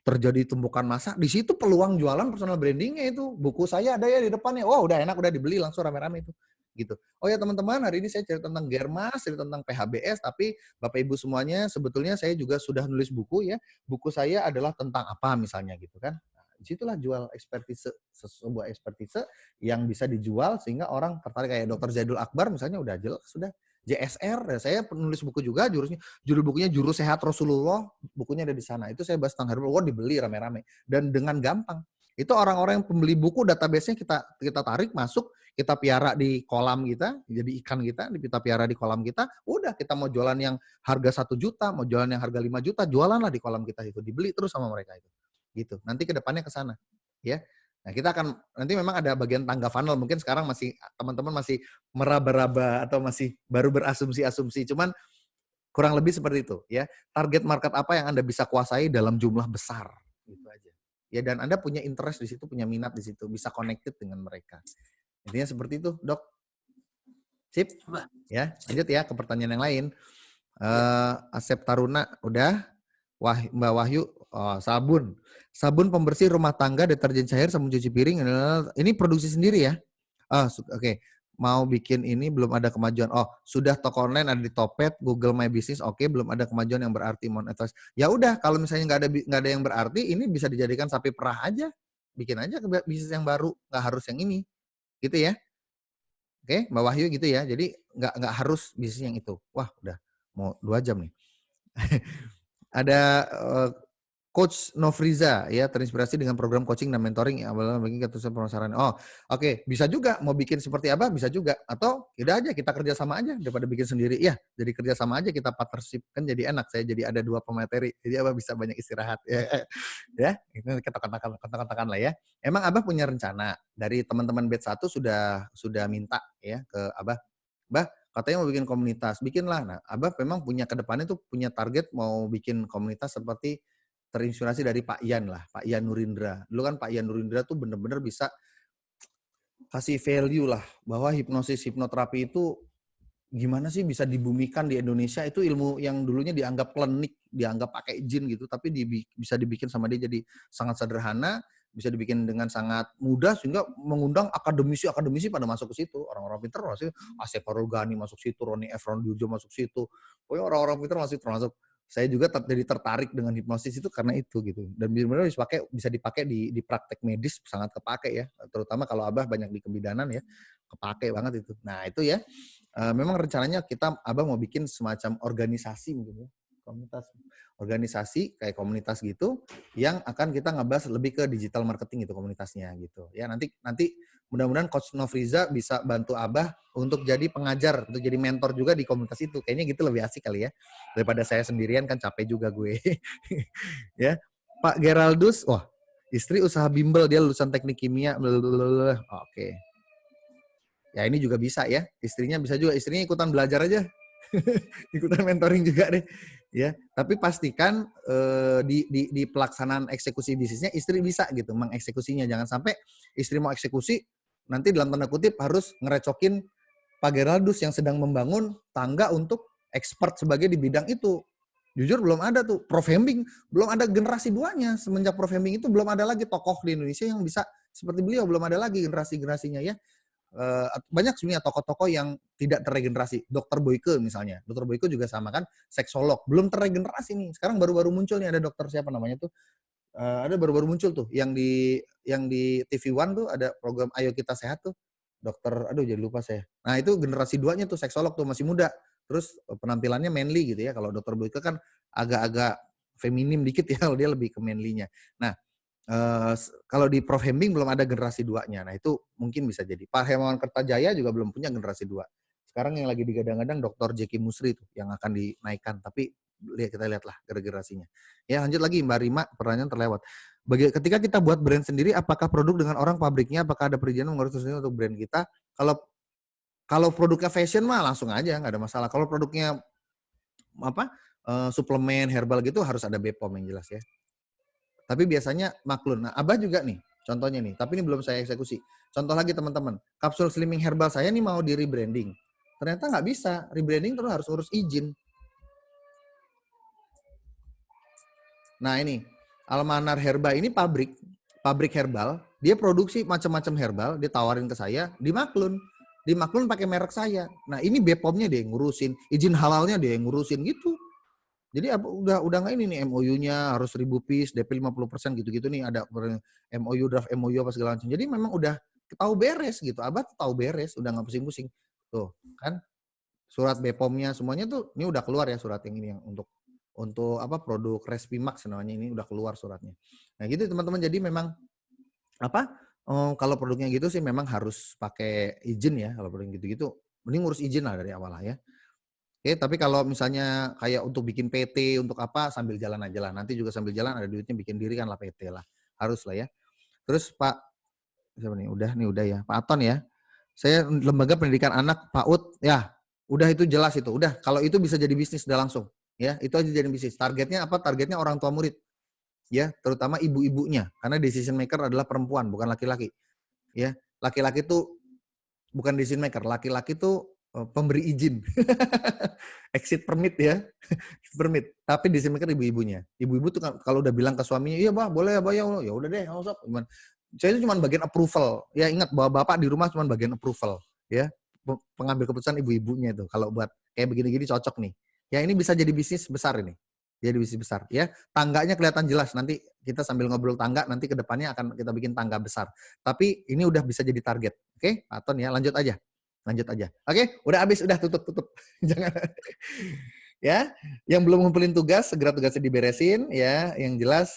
terjadi tumpukan massa, di situ peluang jualan personal brandingnya itu. Buku saya ada ya di depannya, wow udah enak, udah dibeli langsung rame-rame itu. Gitu. Oh ya teman-teman, hari ini saya cerita tentang germas, cerita tentang PHBS, tapi Bapak Ibu semuanya sebetulnya saya juga sudah nulis buku ya. Buku saya adalah tentang apa misalnya gitu kan. Nah, disitulah jual expertise, sebuah expertise yang bisa dijual sehingga orang tertarik. Kayak Dr. Zaidul Akbar misalnya udah jelas, sudah JSR, saya penulis buku juga, judul bukunya Juru Sehat Rasulullah, bukunya ada di sana. Itu saya bahas tentang herbal, dibeli rame-rame. Dan dengan gampang. Itu orang-orang yang pembeli buku, database-nya kita tarik, masuk, kita piara di kolam kita, jadi ikan kita piara di kolam kita, udah kita mau jualan yang harga 1 juta, mau jualan yang harga 5 juta, jualanlah di kolam kita itu, dibeli terus sama mereka itu. Gitu. Nanti ke depannya ke sana. Ya. Nah, kita akan nanti memang ada bagian tangga funnel, mungkin sekarang masih teman-teman masih meraba-raba atau masih baru berasumsi-asumsi, cuman kurang lebih seperti itu ya. Target market apa yang Anda bisa kuasai dalam jumlah besar, gitu aja. Ya, dan Anda punya interest di situ, punya minat di situ, bisa connected dengan mereka. Intinya seperti itu, Dok. Sip? Ya, lanjut ya ke pertanyaan yang lain. Asep Taruna udah. Mbak Wahyu, sabun pembersih rumah tangga, deterjen cair, sabun cuci piring, ini produksi sendiri ya? Oke. mau bikin ini belum ada kemajuan. Oh, sudah toko online ada di Topet, Google My Business, oke, belum ada kemajuan yang berarti monetize. Ya udah, kalau misalnya nggak ada yang berarti, ini bisa dijadikan sapi perah aja, bikin aja bisnis yang baru, nggak harus yang ini, gitu ya. Oke, Mbak Wahyu gitu ya. Jadi nggak harus bisnis yang itu. Wah, udah mau 2 jam nih. Ada Coach Nofriza ya, terinspirasi dengan program coaching dan mentoring yang awalnya bagi ketusan pemasaran. Oh, oke, bisa juga mau bikin seperti apa bisa juga, atau udah aja kita kerja sama aja daripada bikin sendiri. Ya, jadi kerja sama aja, kita partnership kan jadi enak. Saya jadi ada 2 pemateri. Jadi Abah bisa banyak istirahat ya. Ya, itu kita kontak-kontakan lah ya. Emang Abah punya rencana dari teman-teman batch 1 sudah minta ya ke Abah. Bah, katanya mau bikin komunitas, bikinlah. Nah, Abah memang punya ke depannya tuh punya target mau bikin komunitas seperti terinspirasi dari Pak Ian lah, Pak Ian Nurindra. Dulu kan Pak Ian Nurindra tuh bener-bener bisa kasih value lah, bahwa hipnoterapi itu gimana sih bisa dibumikan di Indonesia. Itu ilmu yang dulunya dianggap klinik, dianggap pakai jin gitu, tapi bisa dibikin sama dia jadi sangat sederhana, bisa dibikin dengan sangat mudah sehingga mengundang akademisi pada masuk ke situ. Orang-orang pintar masuk, Asep Parulgani masuk situ, Roni Efron Durjo masuk situ. Pokoknya orang-orang pintar masuk termasuk. Saya juga jadi tertarik dengan hipnosis itu karena itu gitu. Dan benar-benar bisa dipakai di praktek medis, sangat kepake ya. Terutama kalau Abah banyak di kebidanan ya, kepake banget itu. Nah, itu ya. Memang rencananya Abah mau bikin semacam organisasi mungkin ya. Organisasi kayak komunitas gitu yang akan kita ngebahas lebih ke digital marketing gitu komunitasnya gitu. Ya, nanti mudah-mudahan Coach Nofriza bisa bantu Abah untuk jadi pengajar, untuk jadi mentor juga di komunitas itu. Kayaknya gitu lebih asik kali ya. Daripada saya sendirian kan capek juga gue. Ya. Pak Geraldus, wah, istri usaha bimbel, dia lulusan teknik kimia. Oke. Ya ini juga bisa ya, istrinya bisa juga, istrinya ikutan belajar aja, ikutan mentoring juga deh, ya. Tapi pastikan di pelaksanaan eksekusi bisnisnya istri bisa gitu mengeksekusinya, jangan sampai istri mau eksekusi nanti dalam tanda kutip harus ngerecokin Pak Geraldus yang sedang membangun tangga untuk expert sebagai di bidang itu. Jujur belum ada tuh, Prof. Hembing belum ada generasi 2-nya, semenjak Prof. Hembing itu belum ada lagi tokoh di Indonesia yang bisa seperti beliau, belum ada lagi generasinya ya. Banyak sebenarnya tokoh-tokoh yang tidak terregenerasi. Dr. Boyke misalnya. Dr. Boyke juga sama kan, seksolog. Belum terregenerasi nih. Sekarang baru-baru muncul nih ada dokter siapa namanya tuh. Ada baru-baru muncul tuh. Yang di TV One tuh ada program Ayo Kita Sehat tuh. Dokter, aduh jadi lupa saya. Nah itu generasi 2-nya tuh seksolog tuh masih muda. Terus penampilannya manly gitu ya. Kalau Dr. Boyke kan agak-agak feminim dikit ya. Kalau dia lebih ke manly-nya. Nah, kalau di Prof. Hembing belum ada generasi 2-nya. Nah, itu mungkin bisa jadi. Pak Hermawan Kertajaya juga belum punya generasi 2. Sekarang yang lagi digadang-gadang Dr. Jeki Musri tuh yang akan dinaikkan, tapi kita lihatlah generasinya. Ya, lanjut lagi Mbak Rima, pertanyaan terlewat. Ketika kita buat brand sendiri, apakah produk dengan orang pabriknya, apakah ada perizinan mengurus sendiri untuk brand kita? Kalau produknya fashion mah langsung aja, nggak ada masalah. Kalau produknya suplemen herbal gitu harus ada BPOM yang jelas ya. Tapi biasanya maklun. Nah, Abah juga nih, contohnya nih. Tapi ini belum saya eksekusi. Contoh lagi teman-teman. Kapsul slimming herbal saya nih mau di rebranding. Ternyata nggak bisa. Rebranding terus harus urus izin. Nah ini, Almanar Herba ini pabrik herbal. Dia produksi macam-macam herbal. Dia tawarin ke saya, di Maklun pakai merek saya. Nah ini BPOM-nya dia yang ngurusin. Izin halalnya dia yang ngurusin gitu. Jadi udah nggak ini nih MOU-nya harus 1000 piece, DP 50% gitu-gitu nih ada MOU, draft MOU apa segala macam. Jadi memang udah tahu beres gitu. Abah tahu beres, udah nggak pusing-pusing. Tuh, kan surat BPOM-nya semuanya tuh ini udah keluar ya surat yang ini yang untuk produk Respimax namanya ini udah keluar suratnya. Nah, gitu teman-teman. Jadi memang kalau produknya gitu sih memang harus pakai izin ya. Kalau produk gitu-gitu mending ngurus izin lah dari awal lah ya. Oke, tapi kalau misalnya kayak untuk bikin PT, untuk apa, sambil jalan aja lah. Nanti juga sambil jalan ada duitnya bikin diri kan lah PT lah. Harus lah ya. Terus Pak, siapa nih? Udah ya. Pak Aton ya. Saya lembaga pendidikan anak, PAUD, ya. Udah itu jelas itu. Udah, kalau itu bisa jadi bisnis udah langsung. Ya, itu aja jadi bisnis. Targetnya apa? Targetnya orang tua murid. Ya, terutama ibu-ibunya. Karena decision maker adalah perempuan, bukan laki-laki. Ya, laki-laki itu bukan decision maker. Laki-laki itu pemberi izin. Exit permit ya. Permit. Tapi decision maker ibu-ibunya. Ibu-ibu tuh kalau udah bilang ke suaminya, iya bah, boleh abah ya udah deh, nggak usah. Saya itu cuma bagian approval. Ya ingat bahwa bapak di rumah cuma bagian approval. Ya. pengambil keputusan ibu-ibunya itu. Kalau buat kayak begini-gini cocok nih. Ya ini bisa jadi bisnis besar ini. Jadi bisnis besar ya. Tangganya kelihatan jelas. Nanti kita sambil ngobrol tangga, nanti ke depannya akan kita bikin tangga besar. Tapi ini udah bisa jadi target. Oke, Pak Ton ya, lanjut aja. Lanjut aja. Oke, udah habis, udah tutup. Jangan ya. Yang belum ngumpulin tugas, segera tugasnya diberesin ya. Yang jelas